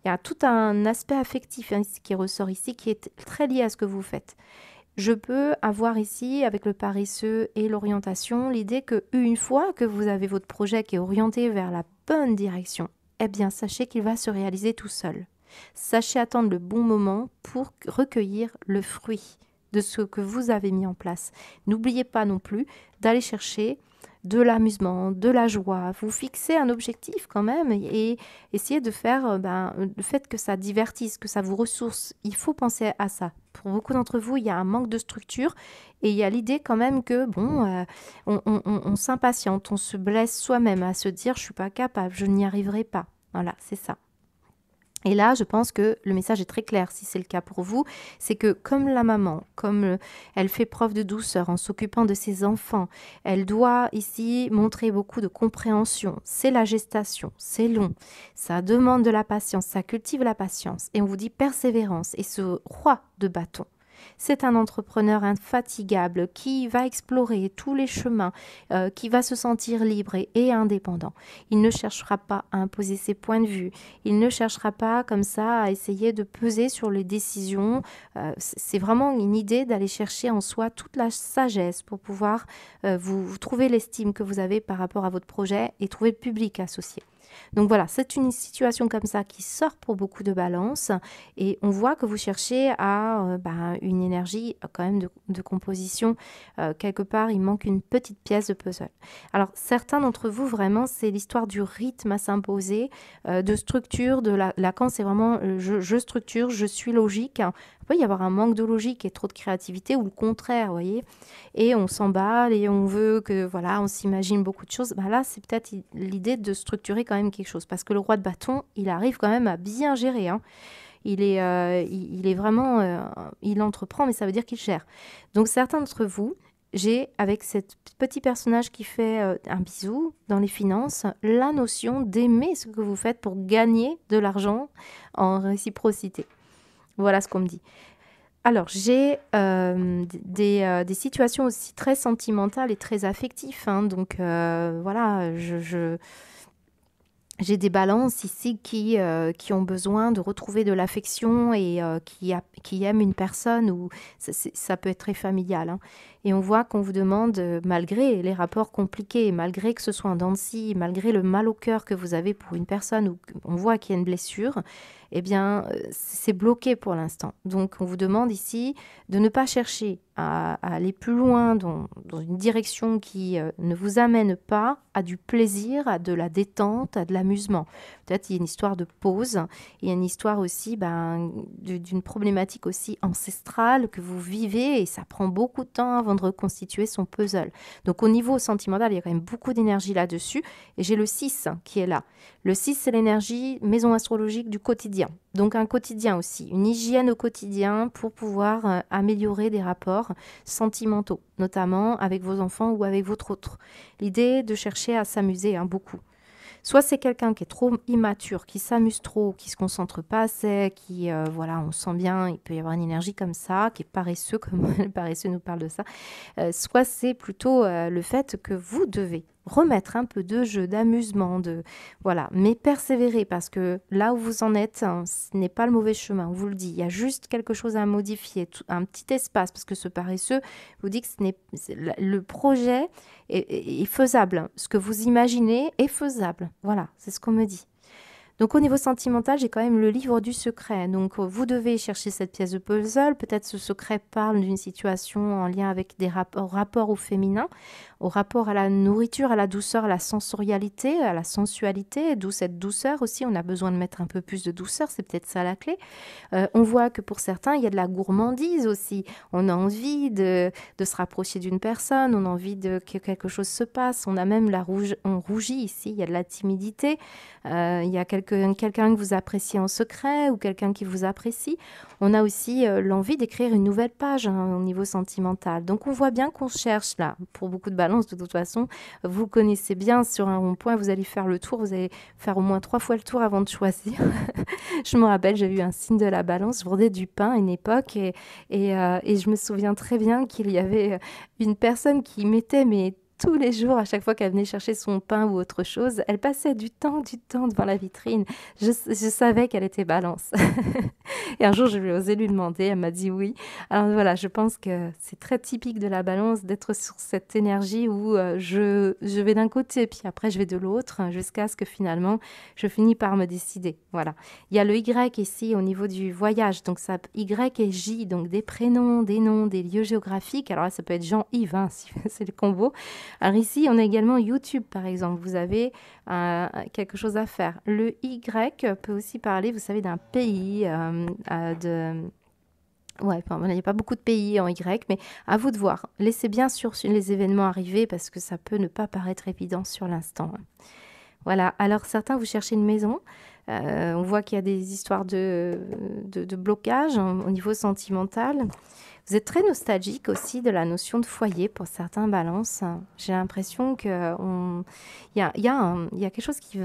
il y a tout un aspect affectif qui ressort ici, qui est très lié à ce que vous faites. Je peux avoir ici, avec le paresseux et l'orientation, l'idée qu'une fois que vous avez votre projet qui est orienté vers la bonne direction, sachez qu'il va se réaliser tout seul. Sachez attendre le bon moment pour recueillir le fruit de ce que vous avez mis en place. N'oubliez pas non plus d'aller chercher de l'amusement, de la joie, vous fixez un objectif quand même et essayez de faire le fait que ça divertisse, que ça vous ressource. Il faut penser à ça. Pour beaucoup d'entre vous, il y a un manque de structure et il y a l'idée quand même que on s'impatiente, on se blesse soi-même à se dire je suis pas capable, je n'y arriverai pas. Voilà, c'est ça. Et là, je pense que le message est très clair, si c'est le cas pour vous, c'est que comme la maman, comme elle fait preuve de douceur en s'occupant de ses enfants, elle doit ici montrer beaucoup de compréhension. C'est la gestation, c'est long, ça demande de la patience, ça cultive la patience. Et on vous dit persévérance. Et ce roi de bâton, c'est un entrepreneur infatigable qui va explorer tous les chemins, qui va se sentir libre et indépendant. Il ne cherchera pas à imposer ses points de vue. Il ne cherchera pas comme ça à essayer de peser sur les décisions. C'est vraiment une idée d'aller chercher en soi toute la sagesse pour pouvoir vous trouver l'estime que vous avez par rapport à votre projet et trouver le public associé. Donc voilà, c'est une situation comme ça qui sort pour beaucoup de balances et on voit que vous cherchez à une énergie quand même de composition. Quelque part, il manque une petite pièce de puzzle. Alors certains d'entre vous, vraiment, c'est l'histoire du rythme à s'imposer, de structure, Lacan, c'est vraiment je structure, je suis logique. Il peut y avoir un manque de logique et trop de créativité ou le contraire, vous voyez. Et on s'emballe et on veut que, voilà, on s'imagine beaucoup de choses. Là, c'est peut-être l'idée de structurer quand même quelque chose. Parce que le roi de bâton, il arrive quand même à bien gérer. il est vraiment, il entreprend, mais ça veut dire qu'il gère. Donc certains d'entre vous, j'ai, avec ce petit personnage qui fait un bisou dans les finances, la notion d'aimer ce que vous faites pour gagner de l'argent en réciprocité. Voilà ce qu'on me dit. Alors, j'ai des situations aussi très sentimentales et très affectives, hein. Donc, voilà, j'ai des balances ici qui ont besoin de retrouver de l'affection et qui aiment une personne, ou ça peut être très familial, hein. Et on voit qu'on vous demande, malgré les rapports compliqués, malgré que ce soit un dent de scie, malgré le mal au cœur que vous avez pour une personne, ou on voit qu'il y a une blessure, eh bien, c'est bloqué pour l'instant. Donc, on vous demande ici de ne pas chercher à aller plus loin dans une direction qui ne vous amène pas à du plaisir, à de la détente, à de l'amusement. Peut-être il y a une histoire de pause, il y a une histoire aussi d'une problématique aussi ancestrale que vous vivez, et ça prend beaucoup de temps avant de reconstituer son puzzle. Donc au niveau sentimental, il y a quand même beaucoup d'énergie là-dessus, et j'ai le 6 qui est là. Le 6, c'est l'énergie maison astrologique du quotidien. Donc un quotidien aussi, une hygiène au quotidien pour pouvoir améliorer des rapports sentimentaux, notamment avec vos enfants ou avec votre autre. L'idée de chercher à s'amuser, hein, beaucoup. Soit c'est quelqu'un qui est trop immature, qui s'amuse trop, qui se concentre pas assez, qui, voilà, on sent bien, il peut y avoir une énergie comme ça, qui est paresseux, comme le paresseux nous parle de ça. Soit c'est plutôt le fait que vous devez remettre un peu de jeu, d'amusement, voilà, mais persévérer, parce que là où vous en êtes, hein, ce n'est pas le mauvais chemin, on vous le dit, il y a juste quelque chose à modifier, un petit espace, parce que ce paresseux vous dit que le projet est faisable, ce que vous imaginez est faisable, voilà, c'est ce qu'on me dit. Donc au niveau sentimental, j'ai quand même le livre du secret. Donc vous devez chercher cette pièce de puzzle. Peut-être ce secret parle d'une situation en lien avec des rapports au féminin, au rapport à la nourriture, à la douceur, à la sensorialité, à la sensualité, d'où cette douceur aussi. On a besoin de mettre un peu plus de douceur, c'est peut-être ça la clé. On voit que pour certains, il y a de la gourmandise aussi. On a envie de se rapprocher d'une personne, on a envie que quelque chose se passe. On a même on rougit ici, il y a de la timidité. Il y a quelqu'un que vous appréciez en secret, ou quelqu'un qui vous apprécie. On a aussi l'envie d'écrire une nouvelle page, hein, au niveau sentimental. Donc on voit bien qu'on cherche là, pour beaucoup de balances de toute façon. Vous connaissez bien, sur un rond-point, vous allez faire le tour, vous allez faire au moins 3 fois le tour avant de choisir. Je me rappelle, j'ai vu un signe de la balance, je vendais du pain à une époque, et je me souviens très bien qu'il y avait une personne qui mettait tous les jours, à chaque fois qu'elle venait chercher son pain ou autre chose, elle passait du temps devant la vitrine. Je savais qu'elle était balance. Et un jour, je lui ai osé lui demander, elle m'a dit oui. Alors voilà, je pense que c'est très typique de la balance d'être sur cette énergie où je vais d'un côté, puis après je vais de l'autre, jusqu'à ce que finalement, je finis par me décider. Voilà. Il y a le Y ici au niveau du voyage, donc ça, Y et J, donc des prénoms, des noms, des lieux géographiques. Alors là, ça peut être Jean-Yves, hein, si c'est le combo. Alors ici, on a également YouTube, par exemple. Vous avez quelque chose à faire. Le Y peut aussi parler, vous savez, d'un pays, ouais, enfin, il n'y a pas beaucoup de pays en Y, mais à vous de voir. Laissez bien sûr les événements arriver, parce que ça peut ne pas paraître évident sur l'instant. Voilà. Alors certains, vous cherchez une maison. On voit qu'il y a des histoires de blocage, hein, au niveau sentimental. Vous êtes très nostalgique aussi de la notion de foyer pour certains balances. J'ai l'impression qu'il y a quelque chose qui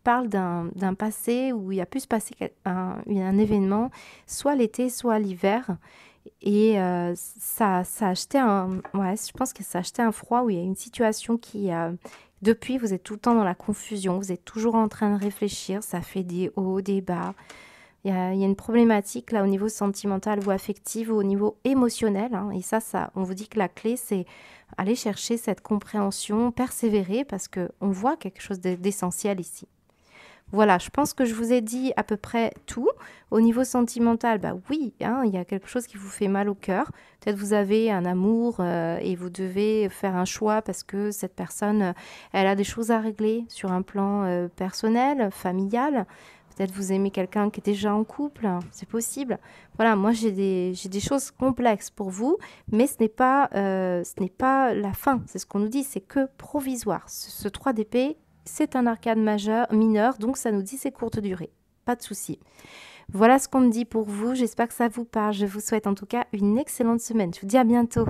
parle d'un passé où il a pu se passer un événement, soit l'été, soit l'hiver. Et ça a acheté ouais, je pense que ça a acheté un froid, où il y a une situation qui... depuis, vous êtes tout le temps dans la confusion, vous êtes toujours en train de réfléchir, ça fait des hauts, des bas. Il y a une problématique là au niveau sentimental ou affectif, ou au niveau émotionnel, hein. Et ça, on vous dit que la clé, c'est aller chercher cette compréhension, persévérer, parce qu'on voit quelque chose d'essentiel ici. Voilà, je pense que je vous ai dit à peu près tout. Au niveau sentimental, bah oui, hein, il y a quelque chose qui vous fait mal au cœur. Peut-être vous avez un amour et vous devez faire un choix, parce que cette personne, elle a des choses à régler sur un plan personnel, familial. Peut-être vous aimez quelqu'un qui est déjà en couple, hein, c'est possible. Voilà, moi j'ai des choses complexes pour vous, mais ce n'est pas la fin. C'est ce qu'on nous dit, c'est que provisoire. Ce 3 d'épée, c'est un arcane mineur, donc ça nous dit c'est courte durée. pas de souci. Voilà ce qu'on me dit pour vous. J'espère que ça vous parle. Je vous souhaite en tout cas une excellente semaine. Je vous dis à bientôt.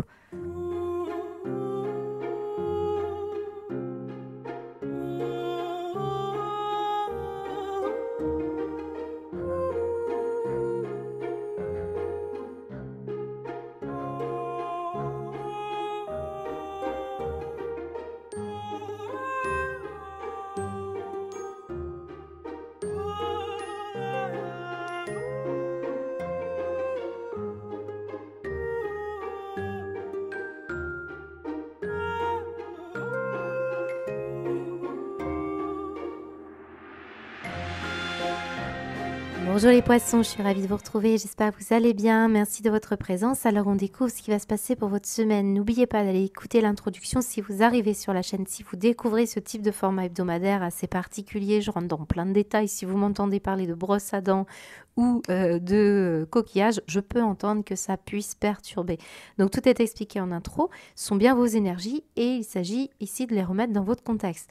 Bonjour les poissons, je suis ravie de vous retrouver, j'espère que vous allez bien, merci de votre présence. Alors on découvre ce qui va se passer pour votre semaine. N'oubliez pas d'aller écouter l'introduction si vous arrivez sur la chaîne, si vous découvrez ce type de format hebdomadaire assez particulier. Je rentre dans plein de détails, si vous m'entendez parler de brosse à dents ou de coquillage, je peux entendre que ça puisse perturber. Donc tout est expliqué en intro, ce sont bien vos énergies et il s'agit ici de les remettre dans votre contexte.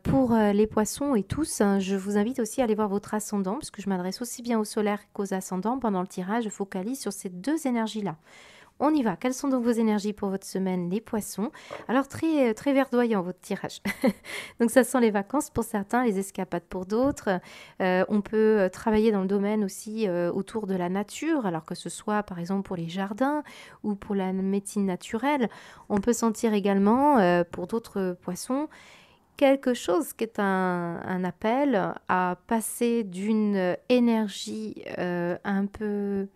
Pour les poissons et tous, je vous invite aussi à aller voir votre ascendant, puisque je m'adresse aussi bien aux solaires qu'aux ascendants. Pendant le tirage, je focalise sur ces deux énergies-là. On y va. Quelles sont donc vos énergies pour votre semaine, les poissons? Alors, très verdoyant, votre tirage. Donc, ça sent les vacances pour certains, les escapades pour d'autres. On peut travailler dans le domaine aussi autour de la nature, alors que ce soit, par exemple, pour les jardins ou pour la médecine naturelle. On peut sentir également, pour d'autres poissons, quelque chose qui est un appel à passer d'une énergie un peu...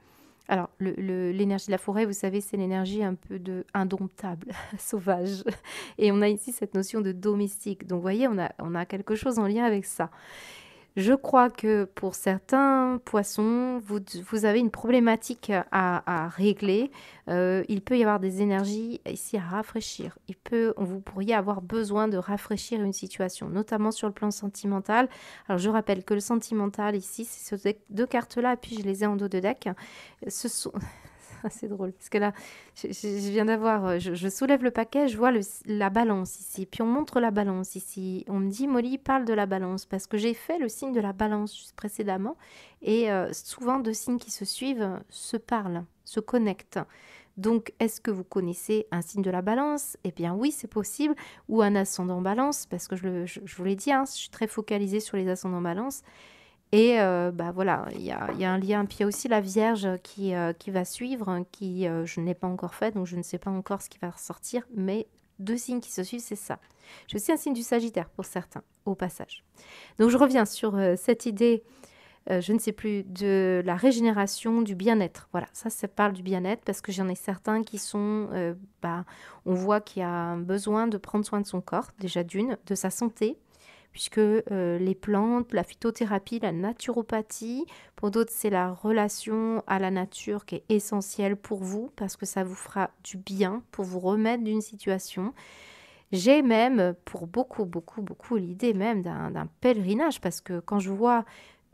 Alors, l'énergie de la forêt, vous savez, c'est l'énergie un peu indomptable, sauvage. Et on a ici cette notion de domestique. Donc, vous voyez, on a quelque chose en lien avec ça. Je crois que pour certains poissons, vous avez une problématique à régler. Il peut y avoir des énergies ici à rafraîchir. Vous pourriez avoir besoin de rafraîchir une situation, notamment sur le plan sentimental. Alors, je rappelle que le sentimental ici, c'est ces deux cartes-là, et puis je les ai en dos de deck. Ce sont... C'est drôle, parce que là, je viens d'avoir, je soulève le paquet, je vois la balance ici, puis on montre la balance ici. On me dit, Molly, parle de la balance, parce que j'ai fait le signe de la balance juste précédemment, et souvent deux signes qui se suivent se parlent, se connectent. Donc, est-ce que vous connaissez un signe de la balance? Eh bien oui, c'est possible, ou un ascendant balance, parce que je vous l'ai dit, je suis très focalisée sur les ascendants balance. Et voilà, il y a un lien. Puis il y a aussi la Vierge qui va suivre, je n'ai pas encore fait, donc je ne sais pas encore ce qui va ressortir. Mais deux signes qui se suivent, c'est ça. J'ai aussi un signe du Sagittaire pour certains, au passage. Donc je reviens sur cette idée, je ne sais plus, de la régénération, du bien-être. Voilà, ça parle du bien-être parce que j'en ai certains qui sont... on voit qu'il y a un besoin de prendre soin de son corps, déjà de sa santé, puisque les plantes, la phytothérapie, la naturopathie, pour d'autres, c'est la relation à la nature qui est essentielle pour vous, parce que ça vous fera du bien pour vous remettre d'une situation. J'ai même, pour beaucoup, beaucoup, beaucoup, l'idée même d'un pèlerinage, parce que quand je vois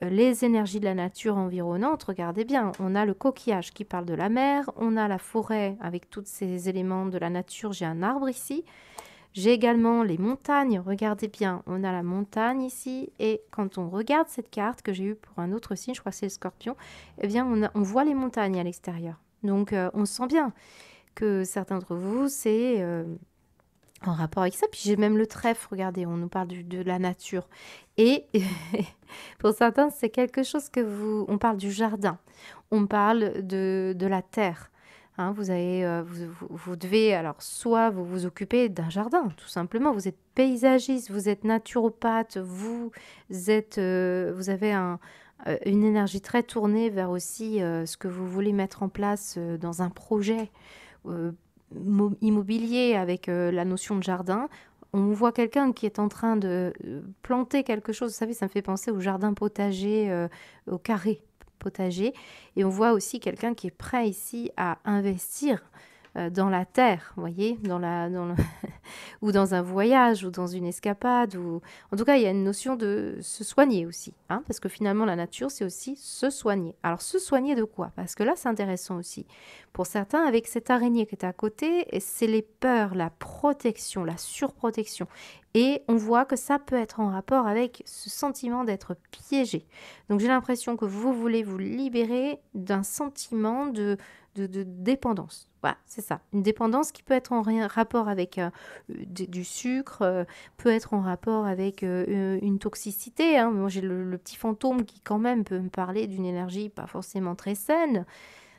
les énergies de la nature environnante, regardez bien, on a le coquillage qui parle de la mer, on a la forêt avec tous ces éléments de la nature, j'ai un arbre ici. J'ai également les montagnes, regardez bien, on a la montagne ici, et quand on regarde cette carte que j'ai eue pour un autre signe, je crois que c'est le scorpion, eh bien on voit les montagnes à l'extérieur. Donc on sent bien que certains d'entre vous, c'est en rapport avec ça. Puis j'ai même le trèfle, regardez, on nous parle de la nature. Et pour certains, c'est quelque chose on parle du jardin, on parle de la terre. Vous devez, alors, soit vous vous occupez d'un jardin, tout simplement. Vous êtes paysagiste, vous êtes naturopathe, vous avez une énergie très tournée vers aussi ce que vous voulez mettre en place dans un projet immobilier avec la notion de jardin. On voit quelqu'un qui est en train de planter quelque chose. Vous savez, ça me fait penser au jardin potager, au carré potager. Et on voit aussi quelqu'un qui est prêt ici à investir dans la terre, vous voyez, ou dans un voyage, ou dans une escapade. En tout cas, il y a une notion de se soigner aussi, parce que finalement, la nature, c'est aussi se soigner. Alors, se soigner de quoi? Parce que là, c'est intéressant aussi. Pour certains, avec cette araignée qui est à côté, c'est les peurs, la protection, la surprotection. Et on voit que ça peut être en rapport avec ce sentiment d'être piégé. Donc j'ai l'impression que vous voulez vous libérer d'un sentiment de dépendance. Voilà, c'est ça. Une dépendance qui peut être en rapport avec du sucre, peut être en rapport avec une toxicité, hein. Moi j'ai le petit fantôme qui quand même peut me parler d'une énergie pas forcément très saine,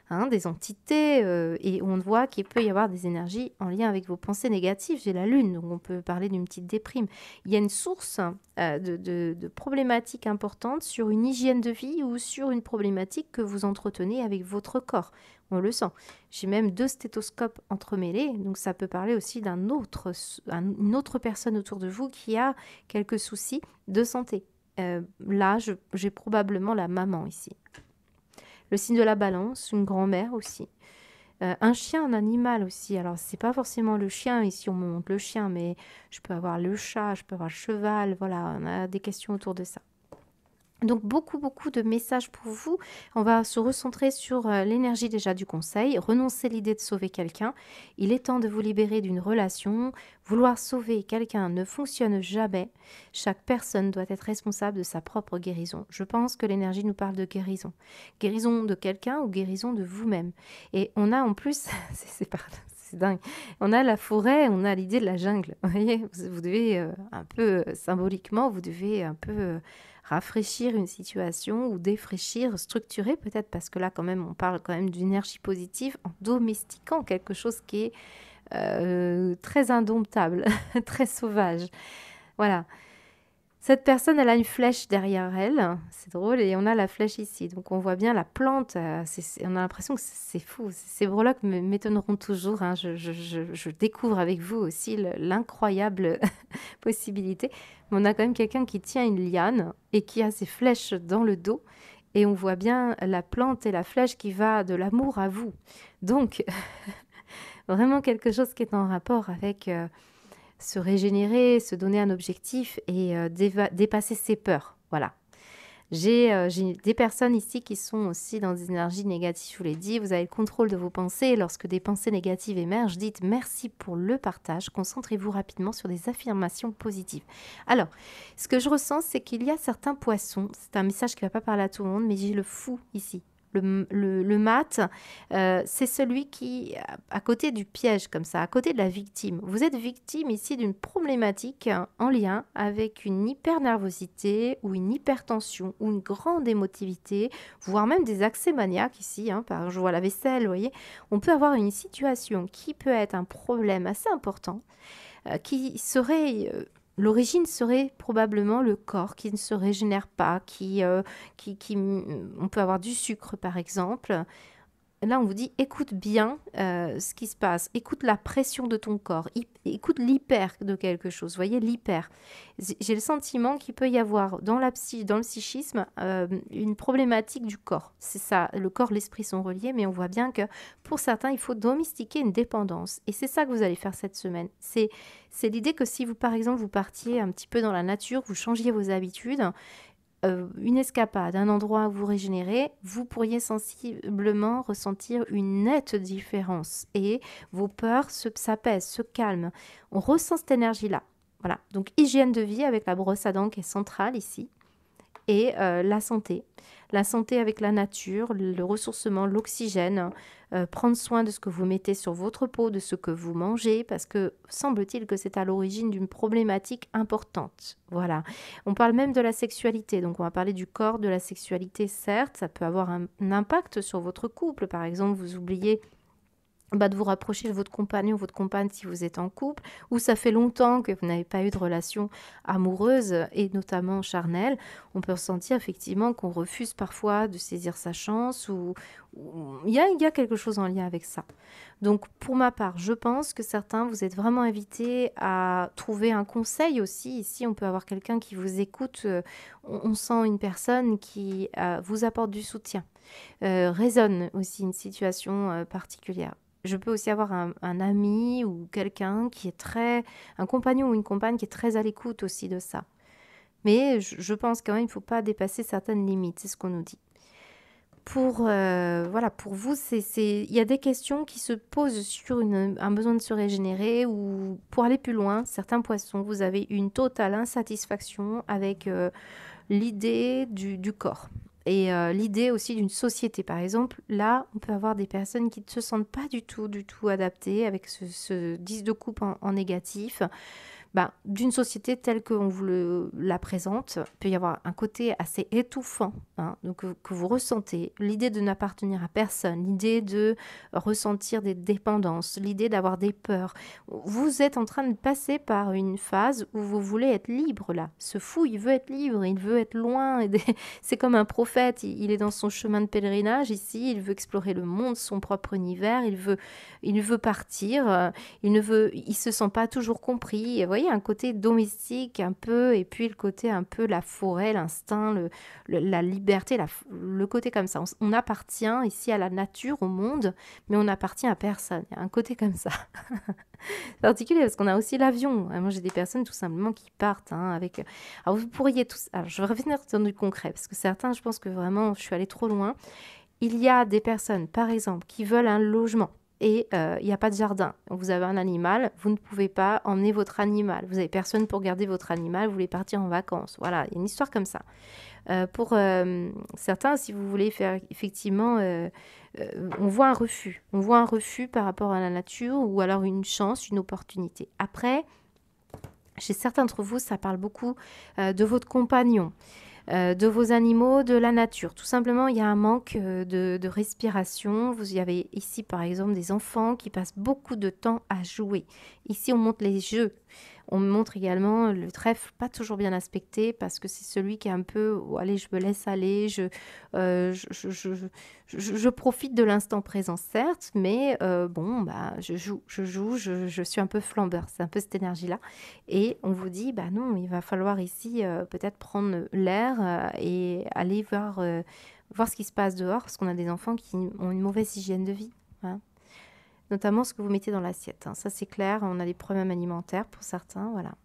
hein, des entités, et on voit qu'il peut y avoir des énergies en lien avec vos pensées négatives. J'ai la lune, donc on peut parler d'une petite déprime. Il y a une source de problématiques importantes sur une hygiène de vie ou sur une problématique que vous entretenez avec votre corps. On le sent. J'ai même 2 stéthoscopes entremêlés, donc ça peut parler aussi une autre personne autour de vous qui a quelques soucis de santé. Là, j'ai probablement la maman ici. Le signe de la balance, une grand-mère aussi. Un chien, un animal aussi. Alors, c'est pas forcément le chien, ici on me montre le chien, mais je peux avoir le chat, je peux avoir le cheval, voilà, on a des questions autour de ça. Donc beaucoup de messages pour vous. On va se recentrer sur l'énergie déjà du conseil. Renoncer à l'idée de sauver quelqu'un. Il est temps de vous libérer d'une relation. Vouloir sauver quelqu'un ne fonctionne jamais. Chaque personne doit être responsable de sa propre guérison. Je pense que l'énergie nous parle de guérison. Guérison de quelqu'un ou guérison de vous-même. Et on a en plus, c'est dingue, on a la forêt, on a l'idée de la jungle. Vous voyez, vous devez un peu symboliquement, vous devez un peu rafraîchir une situation ou défraîchir, structurer peut-être, parce que là quand même on parle quand même d'énergie positive en domestiquant quelque chose qui est très indomptable, très sauvage. Voilà. Cette personne, elle a une flèche derrière elle, c'est drôle, et on a la flèche ici. Donc on voit bien la plante, on a l'impression que c'est fou. Ces breloques m'étonneront toujours, hein. Je découvre avec vous aussi l'incroyable possibilité. Mais on a quand même quelqu'un qui tient une liane et qui a ses flèches dans le dos. Et on voit bien la plante et la flèche qui va de l'amour à vous. Donc, vraiment quelque chose qui est en rapport avec se régénérer, se donner un objectif et dépasser ses peurs. Voilà. J'ai des personnes ici qui sont aussi dans des énergies négatives, je vous l'ai dit. Vous avez le contrôle de vos pensées. Lorsque des pensées négatives émergent, dites merci pour le partage. Concentrez-vous rapidement sur des affirmations positives. Alors, ce que je ressens, c'est qu'il y a certains poissons. C'est un message qui ne va pas parler à tout le monde, mais j'ai le fou ici. Le mat, c'est celui qui, à côté du piège comme ça, à côté de la victime. Vous êtes victime ici d'une problématique en lien avec une hypernervosité ou une hypertension ou une grande émotivité, voire même des accès maniaques ici. Hein, je vois la vaisselle, vous voyez. On peut avoir une situation qui peut être un problème assez important, qui serait... L'origine serait probablement le corps qui ne se régénère pas, on peut avoir du sucre par exemple. Là, on vous dit, écoute bien ce qui se passe, écoute la pression de ton corps, écoute l'hyper de quelque chose, vous voyez, l'hyper. J'ai le sentiment qu'il peut y avoir dans le psychisme une problématique du corps. C'est ça, le corps, l'esprit sont reliés, mais on voit bien que pour certains, il faut domestiquer une dépendance. Et c'est ça que vous allez faire cette semaine. C'est l'idée que si vous, par exemple, vous partiez un petit peu dans la nature, vous changiez vos habitudes, une escapade, un endroit où vous régénérez, vous pourriez sensiblement ressentir une nette différence et vos peurs s'apaisent, se calment. On ressent cette énergie-là. Voilà. Donc, hygiène de vie avec la brosse à dents qui est centrale ici et la santé. La santé avec la nature, le ressourcement, l'oxygène, prendre soin de ce que vous mettez sur votre peau, de ce que vous mangez, parce que semble-t-il que c'est à l'origine d'une problématique importante. Voilà. On parle même de la sexualité, donc on va parler du corps, de la sexualité, certes, ça peut avoir un impact sur votre couple. Par exemple, vous oubliez de vous rapprocher de votre compagnon ou votre compagne si vous êtes en couple, ou ça fait longtemps que vous n'avez pas eu de relation amoureuse et notamment charnelle, on peut ressentir effectivement qu'on refuse parfois de saisir sa chance ou il y a quelque chose en lien avec ça. Donc pour ma part, je pense que certains, vous êtes vraiment invités à trouver un conseil aussi. Ici, on peut avoir quelqu'un qui vous écoute, on sent une personne qui vous apporte du soutien, raisonne aussi une situation particulière. Je peux aussi avoir un ami ou quelqu'un qui est un compagnon ou une compagne qui est très à l'écoute aussi de ça. Mais je pense quand même qu'il ne faut pas dépasser certaines limites, c'est ce qu'on nous dit. Voilà, pour vous, il y a des questions qui se posent sur un besoin de se régénérer ou pour aller plus loin. Certains poissons, vous avez une totale insatisfaction avec l'idée du corps et l'idée aussi d'une société. Par exemple, là, on peut avoir des personnes qui ne se sentent pas du tout adaptées avec ce 10 de coupe en négatif. D'une société telle qu'on vous la présente, il peut y avoir un côté assez étouffant, hein, donc, que vous ressentez, l'idée de n'appartenir à personne, l'idée de ressentir des dépendances, l'idée d'avoir des peurs. Vous êtes en train de passer par une phase où vous voulez être libre là. Ce fou, il veut être libre, il veut être loin. C'est comme un prophète, il est dans son chemin de pèlerinage ici, il veut explorer le monde, son propre univers, il veut partir, il se sent pas toujours compris. Vous voyez, un côté domestique un peu, et puis le côté un peu la forêt, l'instinct, la liberté, le côté comme ça. On appartient ici à la nature, au monde, mais on n'appartient à personne. Il y a un côté comme ça. C'est particulier parce qu'on a aussi l'avion. Moi, j'ai des personnes tout simplement qui partent avec... Alors, vous pourriez tous... Alors, je vais revenir dans du concret parce que certains, je pense que vraiment, je suis allée trop loin. Il y a des personnes, par exemple, qui veulent un logement. Et il n'y a pas de jardin. Vous avez un animal, vous ne pouvez pas emmener votre animal. Vous n'avez personne pour garder votre animal, vous voulez partir en vacances. Voilà, il y a une histoire comme ça. Pour certains, si vous voulez faire effectivement, on voit un refus. On voit un refus par rapport à la nature ou alors une chance, une opportunité. Après, chez certains d'entre vous, ça parle beaucoup de votre compagnon. De vos animaux, de la nature. Tout simplement, il y a un manque de respiration. Vous y avez ici, par exemple, des enfants qui passent beaucoup de temps à jouer. Ici, on montre les jeux. On montre également le trèfle pas toujours bien aspecté parce que c'est celui qui est un peu oh, allez, je me laisse aller, je profite de l'instant présent, certes, mais je joue, je suis un peu flambeur, c'est un peu cette énergie-là. Et on vous dit, non, il va falloir ici peut-être prendre l'air et aller voir ce qui se passe dehors parce qu'on a des enfants qui ont une mauvaise hygiène de vie. Hein. Notamment ce que vous mettez dans l'assiette. Hein. Ça, c'est clair. On a des problèmes alimentaires pour certains. Voilà.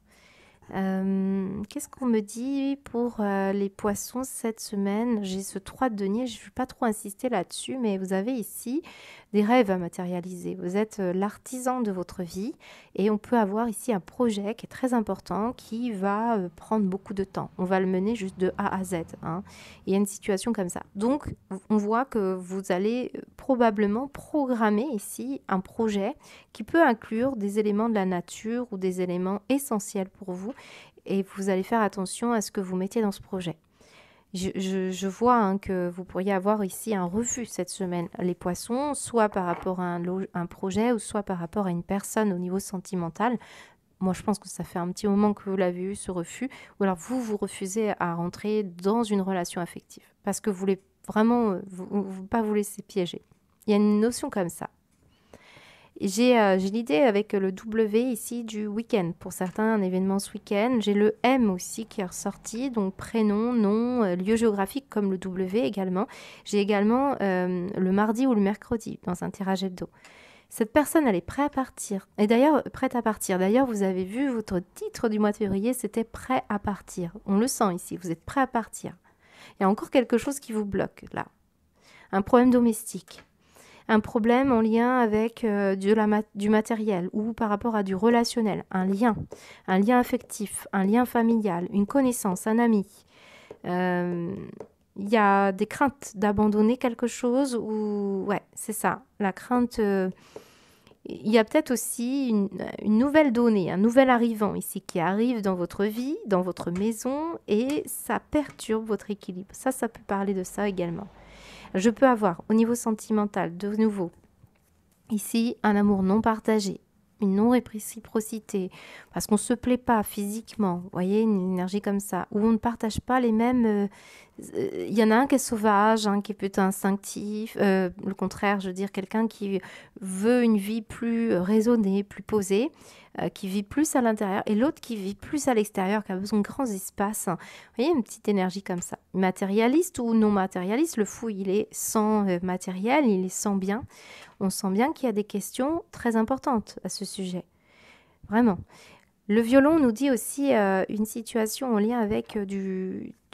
Qu'est-ce qu'on me dit pour les poissons cette semaine? J'ai ce 3 de denier. Je ne vais pas trop insister là-dessus, mais vous avez ici des rêves à matérialiser. Vous êtes l'artisan de votre vie et on peut avoir ici un projet qui est très important qui va prendre beaucoup de temps. On va le mener juste de A à Z. Hein. Il y a une situation comme ça. Donc, on voit que vous allez probablement programmer ici un projet qui peut inclure des éléments de la nature ou des éléments essentiels pour vous et vous allez faire attention à ce que vous mettez dans ce projet. Je vois que vous pourriez avoir ici un refus cette semaine, les poissons, soit par rapport à un projet ou soit par rapport à une personne au niveau sentimental. Moi, je pense que ça fait un petit moment que vous l'avez eu, ce refus, ou alors vous refusez à rentrer dans une relation affective parce que vous voulez vraiment pas vous laisser piéger. Il y a une notion comme ça. J'ai l'idée avec le W ici du week-end. Pour certains, un événement ce week-end. J'ai le M aussi qui est ressorti, donc prénom, nom, lieu géographique comme le W également. J'ai également le mardi ou le mercredi dans un tirage hebdo. Cette personne, elle est prête à partir. Et d'ailleurs, prête à partir. D'ailleurs, vous avez vu votre titre du mois de février, c'était prêt à partir. On le sent ici, vous êtes prêt à partir. Il y a encore quelque chose qui vous bloque là. Un problème domestique. Un problème en lien avec du matériel ou par rapport à du relationnel, un lien affectif, un lien familial, une connaissance, un ami. Il y a des craintes d'abandonner quelque chose ou... Ouais, c'est ça, la crainte... Il y a peut-être aussi une nouvelle donnée, un nouvel arrivant ici qui arrive dans votre vie, dans votre maison et ça perturbe votre équilibre. Ça peut parler de ça également. Je peux avoir au niveau sentimental, de nouveau, ici, un amour non partagé, une non-réciprocité, parce qu'on ne se plaît pas physiquement, vous voyez, une énergie comme ça, où on ne partage pas les mêmes... Il y en a un qui est sauvage, qui est plutôt instinctif, le contraire, je veux dire, quelqu'un qui veut une vie plus raisonnée, plus posée, qui vit plus à l'intérieur, et l'autre qui vit plus à l'extérieur, qui a besoin de grands espaces. Vous voyez, une petite énergie comme ça. Matérialiste ou non matérialiste, le fou, il est sans matériel, il est sans bien. On sent bien qu'il y a des questions très importantes à ce sujet. Vraiment. Le violon nous dit aussi une situation en lien avec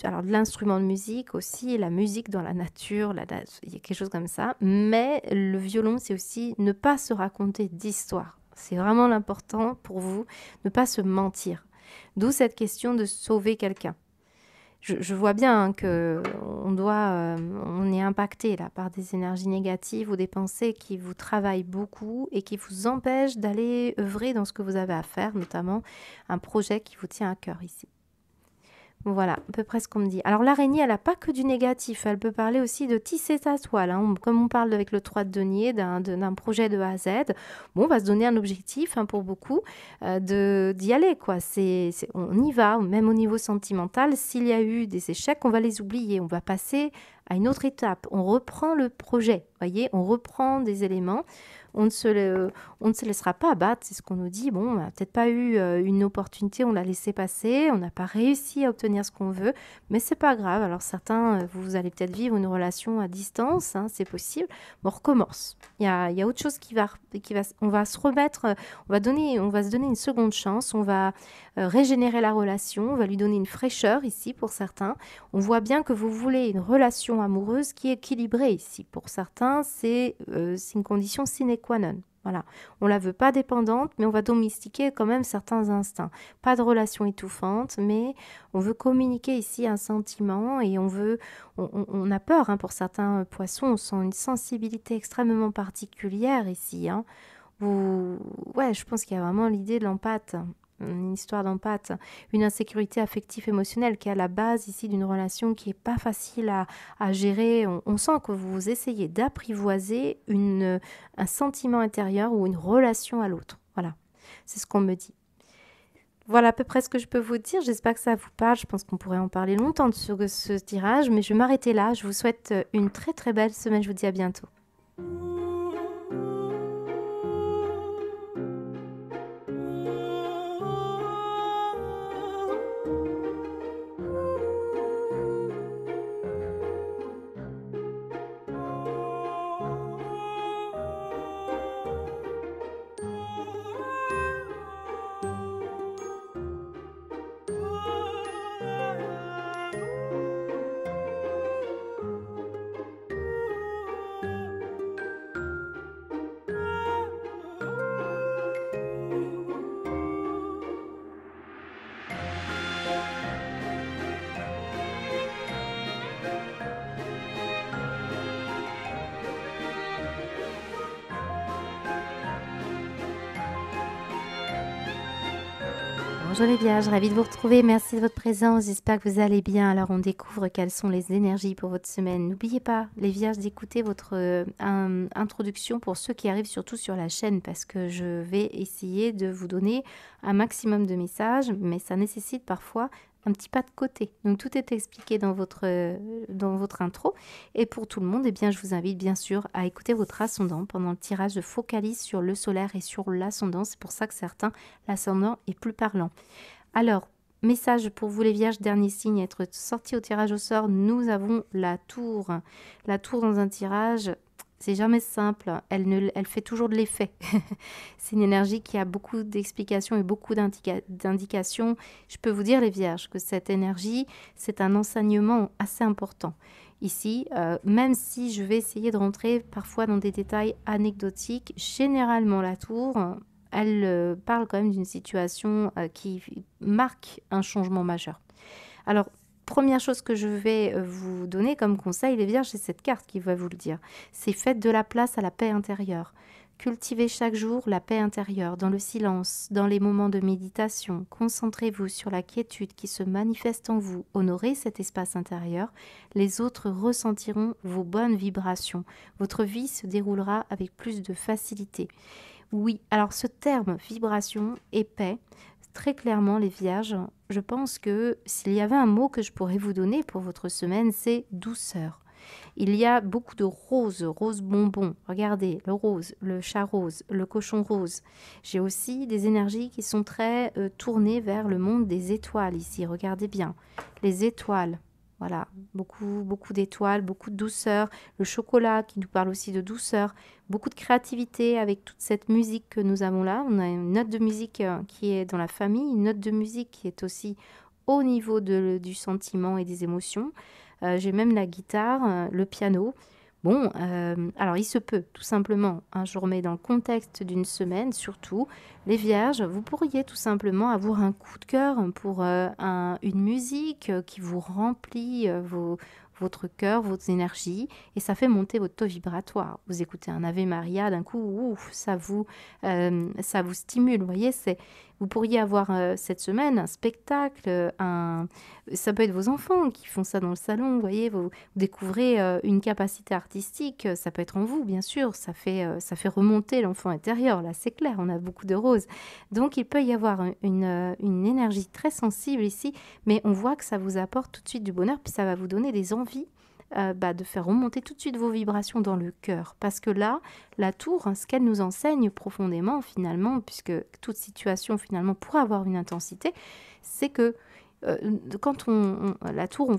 alors de l'instrument de musique aussi, la musique dans la nature, il y a quelque chose comme ça. Mais le violon, c'est aussi ne pas se raconter d'histoire. C'est vraiment l'important pour vous, ne pas se mentir. D'où cette question de sauver quelqu'un. Je vois bien hein, que on est impacté là par des énergies négatives ou des pensées qui vous travaillent beaucoup et qui vous empêchent d'aller œuvrer dans ce que vous avez à faire, notamment un projet qui vous tient à cœur ici. Voilà, à peu près ce qu'on me dit. Alors l'araignée, elle n'a pas que du négatif, elle peut parler aussi de tisser sa toile. Hein. Comme on parle avec le 3 de denier, d'un projet de A à Z, bon, on va se donner un objectif hein, pour beaucoup, d'y aller. Quoi. On y va, même au niveau sentimental. S'il y a eu des échecs, on va les oublier, on va passer à une autre étape. On reprend le projet, voyez, on reprend des éléments. On ne se laissera pas abattre, c'est ce qu'on nous dit. Bon, on n'a peut-être pas eu une opportunité, on l'a laissé passer, on n'a pas réussi à obtenir ce qu'on veut, mais c'est pas grave. Alors certains, vous allez peut-être vivre une relation à distance, hein, c'est possible, mais on recommence. Il y a autre chose on va se remettre, on va se donner une seconde chance, on va régénérer la relation, on va lui donner une fraîcheur ici pour certains. On voit bien que vous voulez une relation amoureuse qui est équilibrée ici. Pour certains, c'est une condition sine qua non. Voilà. On la veut pas dépendante, mais on va domestiquer quand même certains instincts. Pas de relation étouffante, mais on veut communiquer ici un sentiment et on a peur hein, pour certains poissons. On sent une sensibilité extrêmement particulière ici. Hein. Ouais, je pense qu'il y a vraiment l'idée de l'empathe. Une histoire d'empathe, une insécurité affective émotionnelle qui est à la base ici d'une relation qui n'est pas facile à gérer. On sent que vous essayez d'apprivoiser un sentiment intérieur ou une relation à l'autre. Voilà, c'est ce qu'on me dit. Voilà à peu près ce que je peux vous dire. J'espère que ça vous parle. Je pense qu'on pourrait en parler longtemps sur ce tirage, mais je vais m'arrêter là. Je vous souhaite une très très belle semaine. Je vous dis à bientôt. Bonjour les Vierges, ravie de vous retrouver, merci de votre présence, j'espère que vous allez bien. Alors on découvre quelles sont les énergies pour votre semaine. N'oubliez pas les Vierges d'écouter votre introduction pour ceux qui arrivent surtout sur la chaîne parce que je vais essayer de vous donner un maximum de messages, mais ça nécessite parfois un petit pas de côté. Donc tout est expliqué dans votre intro. Et pour tout le monde, eh bien, je vous invite bien sûr à écouter votre ascendant. Pendant le tirage, je focalise sur le solaire et sur l'ascendant. C'est pour ça que certains, l'ascendant est plus parlant. Alors, message pour vous les Vierges, dernier signe, être sorti au tirage au sort. Nous avons la tour. La tour dans un tirage, c'est jamais simple, elle fait toujours de l'effet. C'est une énergie qui a beaucoup d'explications et beaucoup d'indications. Je peux vous dire, les Vierges, que cette énergie, c'est un enseignement assez important. Ici, même si je vais essayer de rentrer parfois dans des détails anecdotiques, généralement la tour, elle parle quand même d'une situation qui marque un changement majeur. Alors, première chose que je vais vous donner comme conseil, les Vierges, c'est cette carte qui va vous le dire. C'est faites de la place à la paix intérieure. Cultivez chaque jour la paix intérieure, dans le silence, dans les moments de méditation. Concentrez-vous sur la quiétude qui se manifeste en vous. Honorez cet espace intérieur. Les autres ressentiront vos bonnes vibrations. Votre vie se déroulera avec plus de facilité. Oui, alors ce terme vibration et paix, très clairement les Vierges, je pense que s'il y avait un mot que je pourrais vous donner pour votre semaine, c'est douceur. Il y a beaucoup de roses bonbons. Regardez, le rose, le chat rose, le cochon rose. J'ai aussi des énergies qui sont très tournées vers le monde des étoiles ici. Regardez bien, les étoiles. Voilà, beaucoup d'étoiles, beaucoup de douceur. Le chocolat qui nous parle aussi de douceur. Beaucoup de créativité avec toute cette musique que nous avons là. On a une note de musique qui est dans la famille, une note de musique qui est aussi au niveau du sentiment et des émotions. J'ai même la guitare, le piano. Bon, alors il se peut, tout simplement, hein, je remets dans le contexte d'une semaine, surtout, les vierges, vous pourriez tout simplement avoir un coup de cœur pour une musique qui vous remplit votre cœur, vos énergies, et ça fait monter votre taux vibratoire. Vous écoutez un Ave Maria, d'un coup, ouf, ça vous stimule, vous voyez, vous pourriez avoir cette semaine un spectacle, ça peut être vos enfants qui font ça dans le salon, vous voyez, vous découvrez une capacité artistique, ça peut être en vous, bien sûr, ça fait remonter l'enfant intérieur, là c'est clair, on a beaucoup de roses. Donc il peut y avoir une énergie très sensible ici, mais on voit que ça vous apporte tout de suite du bonheur, puis ça va vous donner des envies de faire remonter tout de suite vos vibrations dans le cœur. Parce que là, la tour, hein, ce qu'elle nous enseigne profondément finalement, puisque toute situation finalement pourra avoir une intensité, c'est que quand la tour,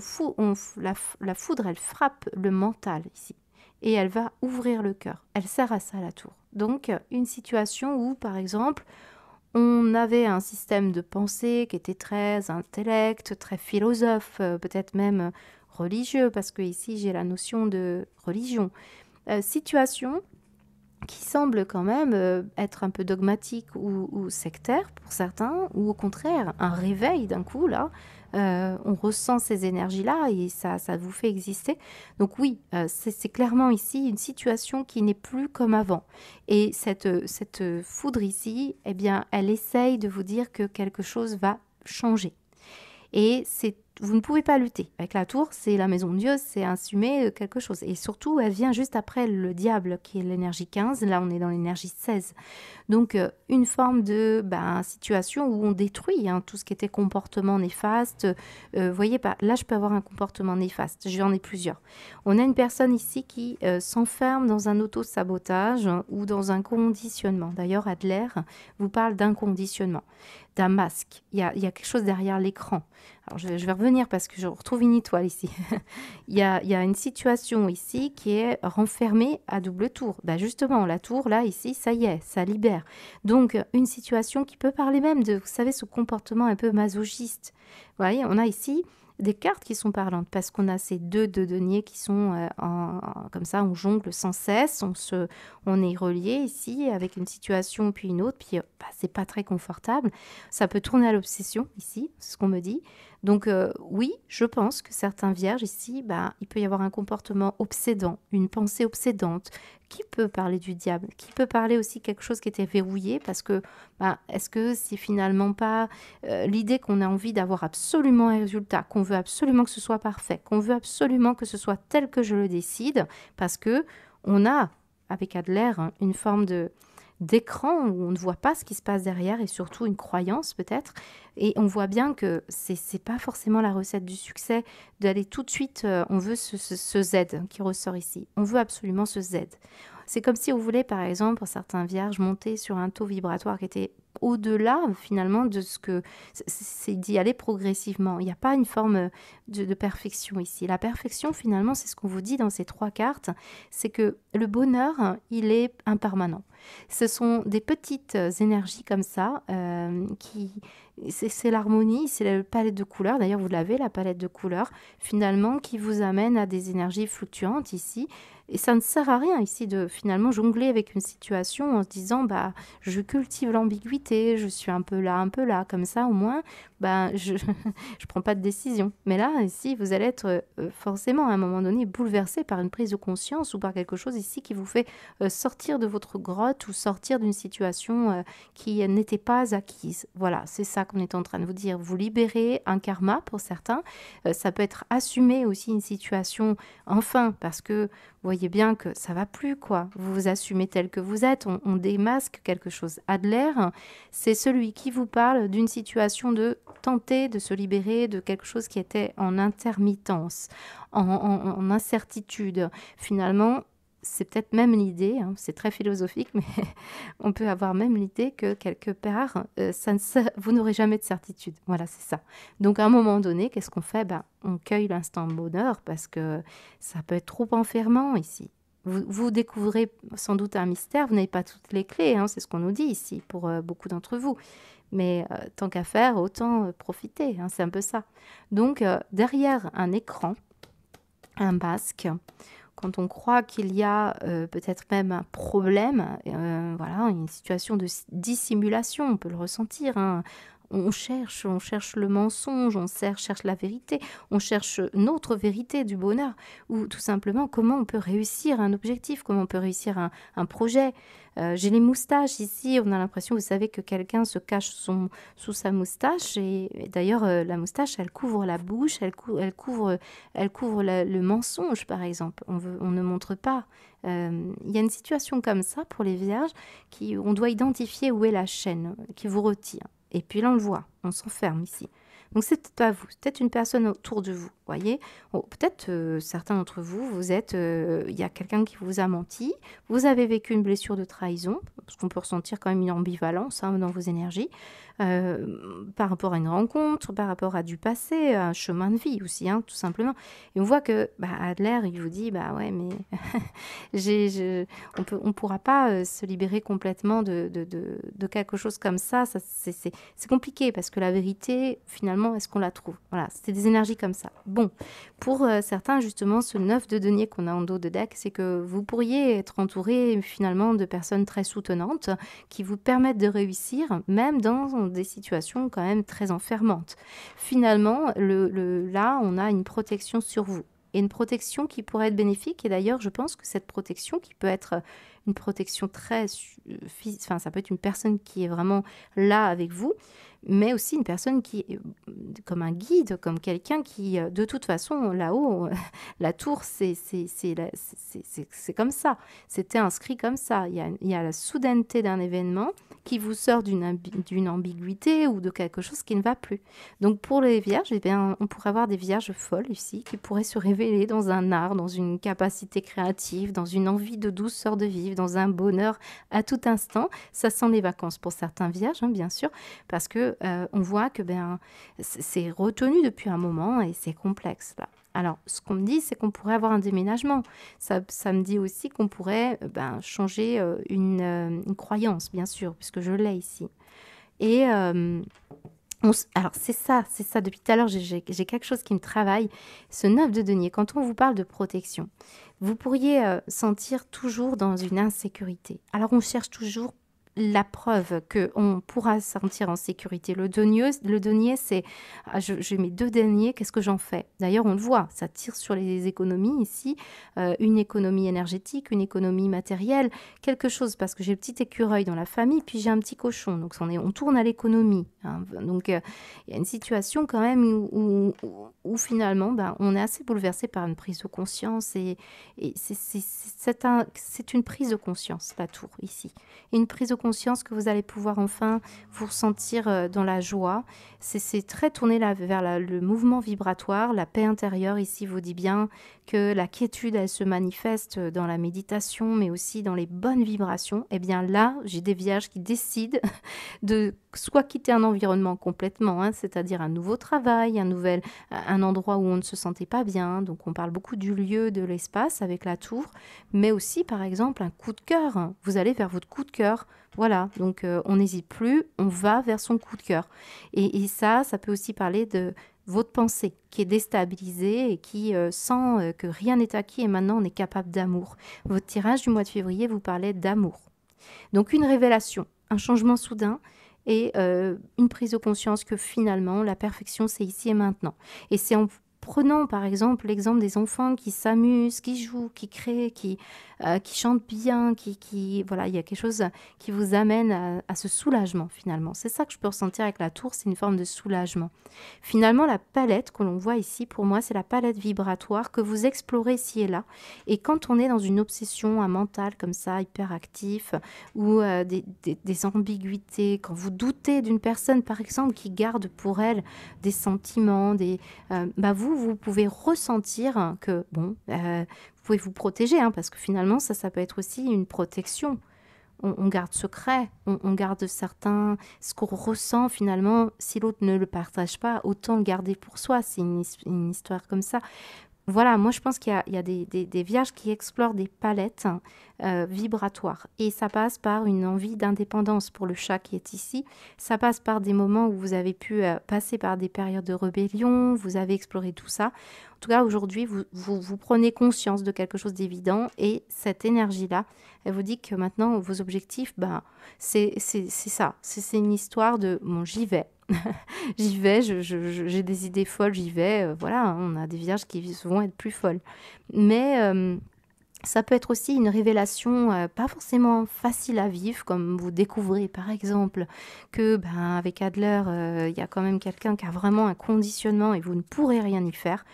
la foudre, elle frappe le mental ici. Et elle va ouvrir le cœur. Elle sert à ça, la tour. Donc, une situation où, par exemple, on avait un système de pensée qui était très intellect, très philosophe, peut-être même religieux, parce que ici j'ai la notion de religion. Situation qui semble quand même être un peu dogmatique ou sectaire pour certains, ou au contraire un réveil d'un coup là. On ressent ces énergies-là et ça vous fait exister. Donc oui, c'est clairement ici une situation qui n'est plus comme avant. Et cette foudre ici, eh bien, elle essaye de vous dire que quelque chose va changer. Et vous ne pouvez pas lutter. Avec la tour, c'est la maison de Dieu, c'est assumer quelque chose. Et surtout, elle vient juste après le diable, qui est l'énergie 15. Là, on est dans l'énergie 16. Donc, une forme de situation où on détruit tout ce qui était comportement néfaste. Voyez, là, je peux avoir un comportement néfaste. J'en ai plusieurs. On a une personne ici qui s'enferme dans un auto-sabotage ou dans un conditionnement. D'ailleurs, Adler vous parle d'un conditionnement, d'un masque. Il y a quelque chose derrière l'écran. Alors, je vais revenir parce que je retrouve une étoile ici. il y a une situation ici qui est renfermée à double tour. Justement, la tour, là, ici, ça y est, ça libère. Donc, une situation qui peut parler même de, vous savez, ce comportement un peu masochiste. Vous voyez, on a ici des cartes qui sont parlantes parce qu'on a ces deux deniers qui sont comme ça, on jongle sans cesse, on est relié ici avec une situation puis une autre, puis c'est pas très confortable. Ça peut tourner à l'obsession ici, c'est ce qu'on me dit. Donc oui, je pense que certains vierges ici, il peut y avoir un comportement obsédant, une pensée obsédante, qui peut parler du diable, qui peut parler aussi quelque chose qui était verrouillé, parce que est-ce que c'est finalement pas l'idée qu'on a envie d'avoir absolument un résultat, qu'on veut absolument que ce soit parfait, qu'on veut absolument que ce soit tel que je le décide, parce que on a, avec Adler, une forme d'écran où on ne voit pas ce qui se passe derrière et surtout une croyance peut-être. Et on voit bien que c'est pas forcément la recette du succès d'aller tout de suite, on veut ce Z qui ressort ici. On veut absolument ce Z. C'est comme si on voulait, par exemple, pour certains vierges, monter sur un taux vibratoire qui était au-delà, finalement, de ce que... C'est d'y aller progressivement. Il n'y a pas une forme de perfection ici. La perfection, finalement, c'est ce qu'on vous dit dans ces trois cartes, c'est que le bonheur, il est impermanent. Ce sont des petites énergies comme ça qui... C'est l'harmonie, c'est la palette de couleurs. D'ailleurs, vous l'avez, la palette de couleurs, finalement, qui vous amène à des énergies fluctuantes ici. Et ça ne sert à rien ici de finalement jongler avec une situation en se disant je cultive l'ambiguïté, je suis un peu là, comme ça au moins je je prends pas de décision. Mais là ici vous allez être forcément à un moment donné bouleversé par une prise de conscience ou par quelque chose ici qui vous fait sortir de votre grotte ou sortir d'une situation qui n'était pas acquise. Voilà, c'est ça qu'on est en train de vous dire. Vous libérez un karma pour certains. Ça peut être assumer aussi une situation enfin parce que vous voyez bien que ça va plus, quoi. Vous vous assumez tel que vous êtes, on démasque quelque chose. Adler, c'est celui qui vous parle d'une situation de tenter de se libérer de quelque chose qui était en intermittence, en incertitude. Finalement, c'est peut-être même l'idée, c'est très philosophique, mais on peut avoir même l'idée que quelque part, vous n'aurez jamais de certitude. Voilà, c'est ça. Donc à un moment donné, qu'est-ce qu'on fait? On cueille l'instant bonheur parce que ça peut être trop enfermant ici. Vous découvrez sans doute un mystère, vous n'avez pas toutes les clés, hein, c'est ce qu'on nous dit ici pour beaucoup d'entre vous. Mais tant qu'à faire, autant profiter, hein, c'est un peu ça. Donc, derrière un écran, un masque, quand on croit qu'il y a peut-être même un problème, voilà, une situation de dissimulation, on peut le ressentir, hein. On cherche le mensonge, on cherche la vérité, on cherche notre vérité du bonheur, ou tout simplement comment on peut réussir un objectif, comment on peut réussir un projet. J'ai les moustaches ici, on a l'impression, vous savez, que quelqu'un se cache sous sa moustache, et d'ailleurs la moustache, elle couvre la bouche, elle couvre le mensonge, par exemple. On ne montre pas. Il y a une situation comme ça pour les vierges, on doit identifier où est la chaîne qui vous retient. Et puis là, on le voit, on s'enferme ici. Donc, c'est peut-être pas vous, c'est peut-être une personne autour de vous, voyez. Peut-être certains d'entre vous, il y a quelqu'un qui vous a menti, vous avez vécu une blessure de trahison, parce qu'on peut ressentir quand même une ambivalence, hein, dans vos énergies, par rapport à une rencontre, par rapport à du passé, à un chemin de vie aussi, hein, tout simplement. Et on voit que Adler, il vous dit, ouais, mais on pourra pas se libérer complètement de quelque chose comme ça. C'est compliqué parce que la vérité, finalement, est-ce qu'on la trouve? Voilà, c'est des énergies comme ça. Bon, pour certains, justement, ce 9 de denier qu'on a en dos de deck, c'est que vous pourriez être entouré finalement de personnes très soutenantes qui vous permettent de réussir, même dans des situations quand même très enfermantes. Finalement, là, on a une protection sur vous. Et une protection qui pourrait être bénéfique. Et d'ailleurs, je pense que cette protection, qui peut être une protection enfin, ça peut être une personne qui est vraiment là avec vous, mais aussi une personne qui est comme un guide, comme quelqu'un qui, de toute façon, là-haut, la tour, c'est comme ça. C'était inscrit comme ça. Il y a la soudaineté d'un événement qui vous sort d'une ambiguïté ou de quelque chose qui ne va plus. Donc, pour les vierges, eh bien, on pourrait avoir des vierges folles ici qui pourraient se révéler dans un art, dans une capacité créative, dans une envie de douceur de vivre, dans un bonheur à tout instant. Ça sent les vacances pour certains vierges, hein, bien sûr, parce que on voit que c'est retenu depuis un moment et c'est complexe là. Alors, ce qu'on me dit, c'est qu'on pourrait avoir un déménagement. Ça me dit aussi qu'on pourrait changer une croyance, bien sûr, puisque je l'ai ici. Et alors, c'est ça, depuis tout à l'heure, j'ai quelque chose qui me travaille. Ce 9 de denier, quand on vous parle de protection, vous pourriez sentir toujours dans une insécurité. Alors, on cherche toujours la preuve qu'on pourra se sentir en sécurité. Le denier, c'est j'ai mes 2 deniers, qu'est-ce que j'en fais? D'ailleurs, on le voit, ça tire sur les économies ici, une économie énergétique, une économie matérielle, quelque chose, parce que j'ai le petit écureuil dans la famille, puis j'ai un petit cochon, donc on tourne à l'économie, hein. Donc, il y a une situation quand même où finalement, on est assez bouleversé par une prise de conscience, et c'est une prise de conscience, la tour, ici. Une prise de conscience que vous allez pouvoir enfin vous ressentir dans la joie. C'est très tourné vers le mouvement vibratoire. La paix intérieure ici vous dit bien que la quiétude, elle se manifeste dans la méditation, mais aussi dans les bonnes vibrations. Et bien là, j'ai des vierges qui décident de soit quitter un environnement complètement, hein, c'est-à-dire un nouveau travail, un endroit où on ne se sentait pas bien. Donc on parle beaucoup du lieu, de l'espace avec la tour, mais aussi par exemple un coup de cœur. Vous allez vers votre coup de cœur. Voilà, donc on n'hésite plus, on va vers son coup de cœur. Et ça peut aussi parler de votre pensée qui est déstabilisée et qui sent que rien n'est acquis et maintenant on est capable d'amour. Votre tirage du mois de février vous parlait d'amour. Donc une révélation, un changement soudain et une prise de conscience que finalement la perfection c'est ici et maintenant. Et c'est en prenant par exemple l'exemple des enfants qui s'amusent, qui jouent, qui créent, qui chantent bien, voilà, il y a quelque chose qui vous amène à ce soulagement finalement. C'est ça que je peux ressentir avec la tour, c'est une forme de soulagement. Finalement, la palette que l'on voit ici, pour moi, c'est la palette vibratoire que vous explorez ici et là. Et quand on est dans une obsession, un mental comme ça, hyperactif, ou des ambiguïtés, quand vous doutez d'une personne, par exemple, qui garde pour elle des sentiments, vous pouvez ressentir que, vous pouvez vous protéger, hein, parce que finalement, ça peut être aussi une protection. On garde secret, on garde ce qu'on ressent finalement, si l'autre ne le partage pas, autant le garder pour soi, c'est une histoire comme ça. Voilà, moi je pense qu'il y a des vierges qui explorent des palettes vibratoires. Et ça passe par une envie d'indépendance pour le chat qui est ici. Ça passe par des moments où vous avez pu passer par des périodes de rébellion, vous avez exploré tout ça. En tout cas, aujourd'hui, vous prenez conscience de quelque chose d'évident et cette énergie-là, elle vous dit que maintenant, vos objectifs, ben, c'est ça. C'est une histoire de, bon, j'y vais. J'y vais, j'ai des idées folles, j'y vais. Voilà, hein, on a des vierges qui vont être plus folles. Mais ça peut être aussi une révélation pas forcément facile à vivre, comme vous découvrez par exemple que ben, avec Adler, il y a quand même quelqu'un qui a vraiment un conditionnement et vous ne pourrez rien y faire.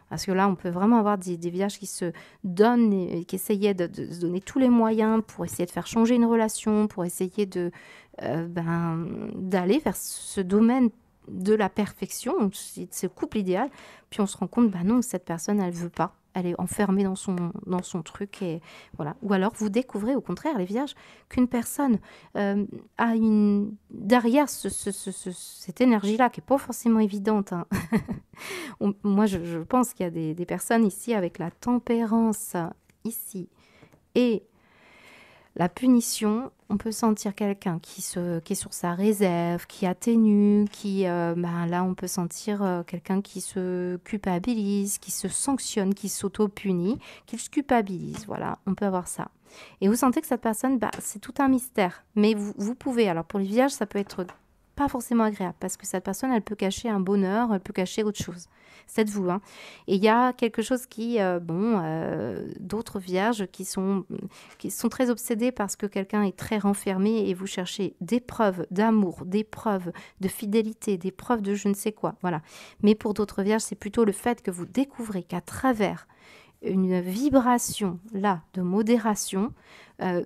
Parce que là, on peut vraiment avoir des vierges qui se donnent, et qui essayaient de se donner tous les moyens pour essayer de faire changer une relation, pour essayer ben, d'aller vers ce domaine de la perfection, ce couple idéal. Puis on se rend compte, ben non, cette personne, elle veut pas. Elle est enfermée dans son truc. Et voilà. Ou alors, vous découvrez, au contraire, les vierges, qu'une personne a derrière cette énergie-là, qui n'est pas forcément évidente, hein. Moi, je pense qu'il y a des personnes ici avec la tempérance ici et la punition. On peut sentir quelqu'un qui est sur sa réserve, qui atténue, ben là, on peut sentir quelqu'un qui se culpabilise, qui se sanctionne, qui s'auto-punit, qui se culpabilise. Voilà, on peut avoir ça. Et vous sentez que cette personne, bah, c'est tout un mystère. Mais vous pouvez, alors pour les vierges, ça peut être pas forcément agréable parce que cette personne, elle peut cacher un bonheur, elle peut cacher autre chose. C'est vous, hein. Et il y a quelque chose d'autres vierges qui sont très obsédées parce que quelqu'un est très renfermé et vous cherchez des preuves d'amour, des preuves de fidélité, des preuves de je ne sais quoi. Voilà. Mais pour d'autres vierges, c'est plutôt le fait que vous découvrez qu'à travers une vibration là de modération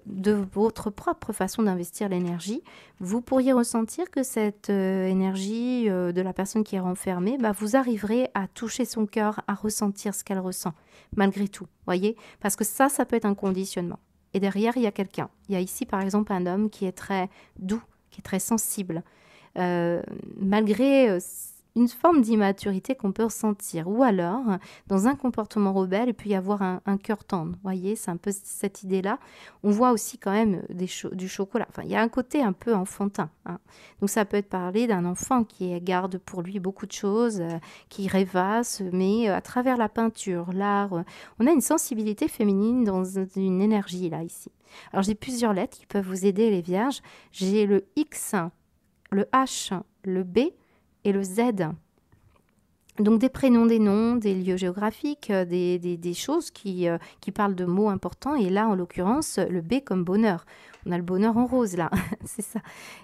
de votre propre façon d'investir l'énergie, vous pourriez ressentir que cette énergie de la personne qui est renfermée, bah, vous arriverez à toucher son cœur, à ressentir ce qu'elle ressent, malgré tout, voyez. Parce que ça peut être un conditionnement. Et derrière, il y a quelqu'un. Il y a ici, par exemple, un homme qui est très doux, qui est très sensible, malgré une forme d'immaturité qu'on peut ressentir. Ou alors, dans un comportement rebelle, il peut y avoir un cœur tendre. Vous voyez, c'est un peu cette idée-là. On voit aussi quand même du chocolat. Enfin, il y a un côté un peu enfantin, hein. Donc, ça peut être parler d'un enfant qui garde pour lui beaucoup de choses, qui rêvasse, mais à travers la peinture, l'art, on a une sensibilité féminine dans une énergie, là, ici. Alors, j'ai plusieurs lettres qui peuvent vous aider, les vierges. J'ai le X, le H, le B et le Z. Donc des prénoms, des noms, des lieux géographiques, des choses qui parlent de mots importants. Et là, en l'occurrence, le B comme bonheur. On a le bonheur en rose, là. C'est ça.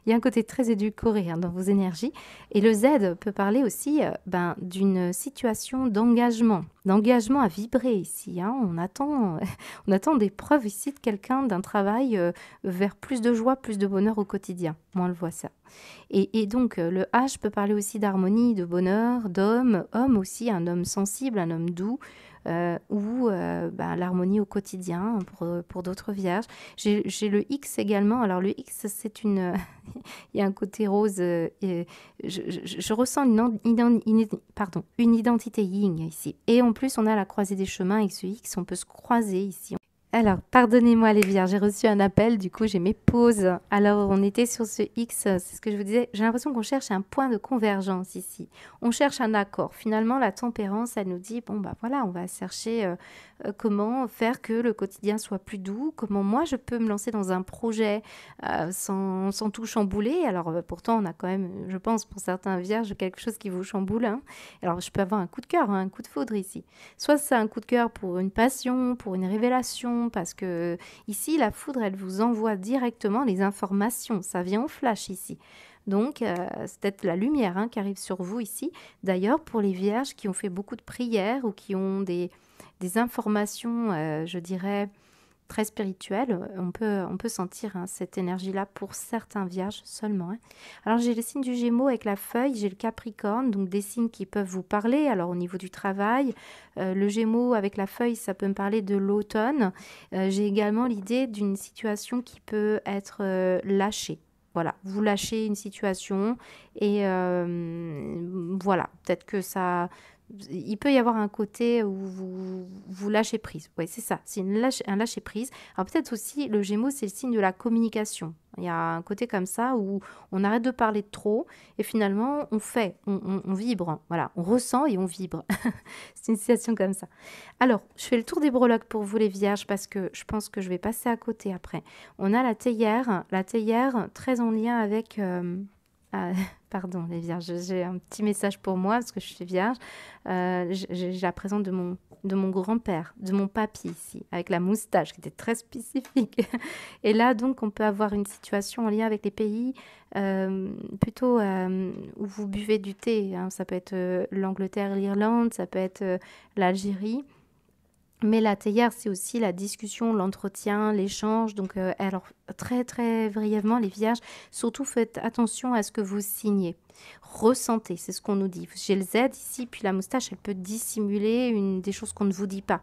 Il y a un côté très édulcoré, hein, dans vos énergies. Et le Z peut parler aussi d'une situation d'engagement à vibrer ici, hein. On attend des preuves ici de quelqu'un, d'un travail vers plus de joie, plus de bonheur au quotidien. Moi, on le voit ça. Et donc, le H peut parler aussi d'harmonie, de bonheur, d'homme, homme aussi, un homme sensible, un homme doux, ou l'harmonie au quotidien pour d'autres vierges. J'ai le X également. Alors, le X, c'est une... il y a un côté rose. Je ressens une identité yin ici. Et en plus, on a la croisée des chemins avec ce X, on peut se croiser ici. Alors, pardonnez-moi les vierges, j'ai reçu un appel, du coup j'ai mes pauses. Alors, on était sur ce X, c'est ce que je vous disais, j'ai l'impression qu'on cherche un point de convergence ici. On cherche un accord. Finalement, la tempérance, elle nous dit, bon bah voilà, on va chercher comment faire que le quotidien soit plus doux, comment moi je peux me lancer dans un projet sans tout chambouler. Alors, pourtant, on a quand même, je pense, pour certains vierges, quelque chose qui vous chamboule, hein. Alors, je peux avoir un coup de cœur, hein, un coup de foudre ici. Soit c'est un coup de cœur pour une passion, pour une révélation, parce que ici, la foudre, elle vous envoie directement les informations. Ça vient en flash ici. Donc, c'est peut-être la lumière, hein, qui arrive sur vous ici. D'ailleurs, pour les vierges qui ont fait beaucoup de prières ou qui ont des informations, je dirais, très spirituelles, on peut sentir, hein, cette énergie-là pour certains vierges seulement, hein. Alors, j'ai les signes du Gémeaux avec la feuille, j'ai le Capricorne, donc des signes qui peuvent vous parler. Alors, au niveau du travail, le Gémeaux avec la feuille, ça peut me parler de l'automne. J'ai également l'idée d'une situation qui peut être lâchée. Voilà, vous lâchez une situation et voilà, peut-être que ça il peut y avoir un côté où vous lâchez prise. Oui, c'est ça, c'est un lâcher prise. Alors peut-être aussi, le Gémeaux, c'est le signe de la communication. Il y a un côté comme ça où on arrête de parler de trop et finalement on fait, on vibre. Voilà, on ressent et on vibre. C'est une situation comme ça. Alors, je fais le tour des breloques pour vous les vierges parce que je pense que je vais passer à côté après. On a la théière très en lien avec... ah, pardon les vierges, j'ai un petit message pour moi parce que je suis vierge. J'ai la présence de mon grand-père, de mon papy ici, avec la moustache qui était très spécifique. Et là, donc, on peut avoir une situation en lien avec les pays plutôt où vous buvez du thé, hein. Ça peut être l'Angleterre, l'Irlande, ça peut être l'Algérie. Mais la théière, c'est aussi la discussion, l'entretien, l'échange. Donc, alors, très, très brièvement, les vierges, surtout faites attention à ce que vous signez. Ressentez, c'est ce qu'on nous dit. J'ai le Z ici, puis la moustache, elle peut dissimuler des choses qu'on ne vous dit pas.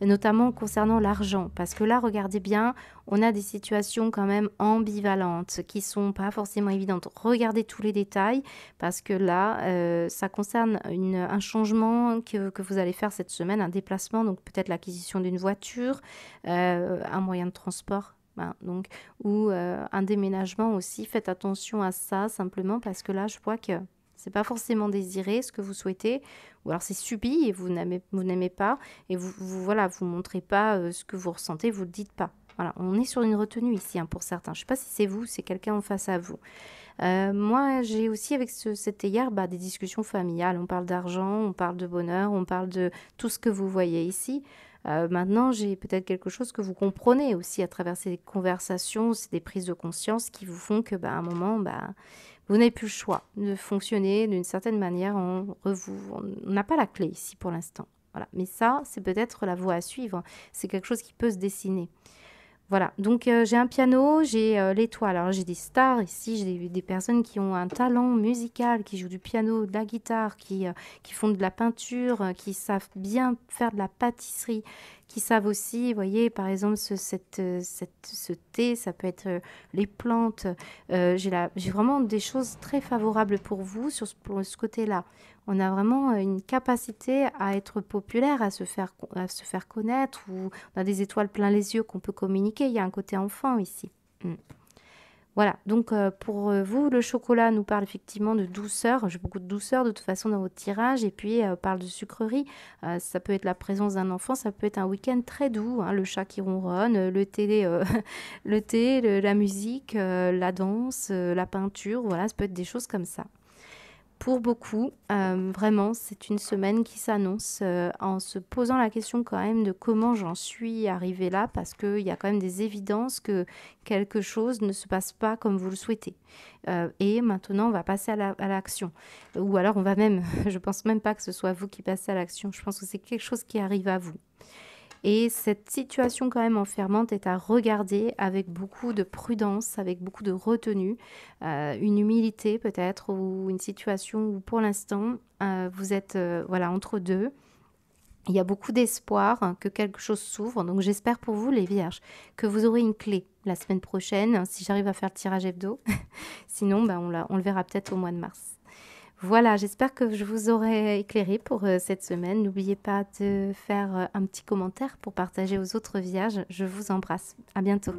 Et notamment concernant l'argent. Parce que là, regardez bien, on a des situations quand même ambivalentes qui sont pas forcément évidentes. Regardez tous les détails parce que là, ça concerne un changement que vous allez faire cette semaine, un déplacement, donc peut-être l'acquisition d'une voiture, un moyen de transport. Ben, donc, ou un déménagement aussi. Faites attention à ça simplement parce que là, je vois que c'est pas forcément désiré ce que vous souhaitez, ou alors c'est subi et vous n'aimez pas et voilà, vous montrez pas ce que vous ressentez, vous le dites pas. Voilà, on est sur une retenue ici hein, pour certains. Je ne sais pas si c'est vous, c'est quelqu'un en face à vous. Moi, j'ai aussi avec cet égard des discussions familiales. On parle d'argent, on parle de bonheur, on parle de tout ce que vous voyez ici. Maintenant, j'ai peut-être quelque chose que vous comprenez aussi à travers ces conversations, c'est des prises de conscience qui vous font que, à un moment, vous n'avez plus le choix de fonctionner d'une certaine manière. On n'a pas la clé ici pour l'instant. Voilà. Mais ça, c'est peut-être la voie à suivre. C'est quelque chose qui peut se dessiner. Voilà, donc j'ai un piano, j'ai l'étoile. Alors j'ai des stars ici, j'ai des personnes qui ont un talent musical, qui jouent du piano, de la guitare, qui font de la peinture, qui savent bien faire de la pâtisserie, qui savent aussi, vous voyez, par exemple, ce thé, ça peut être les plantes. J'ai vraiment des choses très favorables pour vous pour ce côté-là. On a vraiment une capacité à être populaire, à se faire connaître, ou on a des étoiles plein les yeux qu'on peut communiquer. Il y a un côté enfant ici. Mm. Voilà, donc pour vous, le chocolat nous parle effectivement de douceur. J'ai beaucoup de douceur de toute façon dans votre tirage. Et puis, parle de sucrerie. Ça peut être la présence d'un enfant, ça peut être un week-end très doux. Hein, le chat qui ronronne, le thé, la musique, la danse, la peinture. Voilà, ça peut être des choses comme ça. Pour beaucoup, vraiment, c'est une semaine qui s'annonce en se posant la question quand même de comment j'en suis arrivée là, parce qu'il y a quand même des évidences que quelque chose ne se passe pas comme vous le souhaitez. Et maintenant, on va passer à l'action. Ou alors, on va même, je pense même pas que ce soit vous qui passez à l'action, je pense que c'est quelque chose qui arrive à vous. Et cette situation quand même enfermante est à regarder avec beaucoup de prudence, avec beaucoup de retenue, une humilité peut-être, ou une situation où pour l'instant vous êtes voilà, entre deux. Il y a beaucoup d'espoir que quelque chose s'ouvre. Donc j'espère pour vous les vierges que vous aurez une clé la semaine prochaine, si j'arrive à faire le tirage hebdo. Sinon, on le verra peut-être au mois de mars. Voilà, j'espère que je vous aurai éclairé pour cette semaine. N'oubliez pas de faire un petit commentaire pour partager aux autres vierges. Je vous embrasse. À bientôt.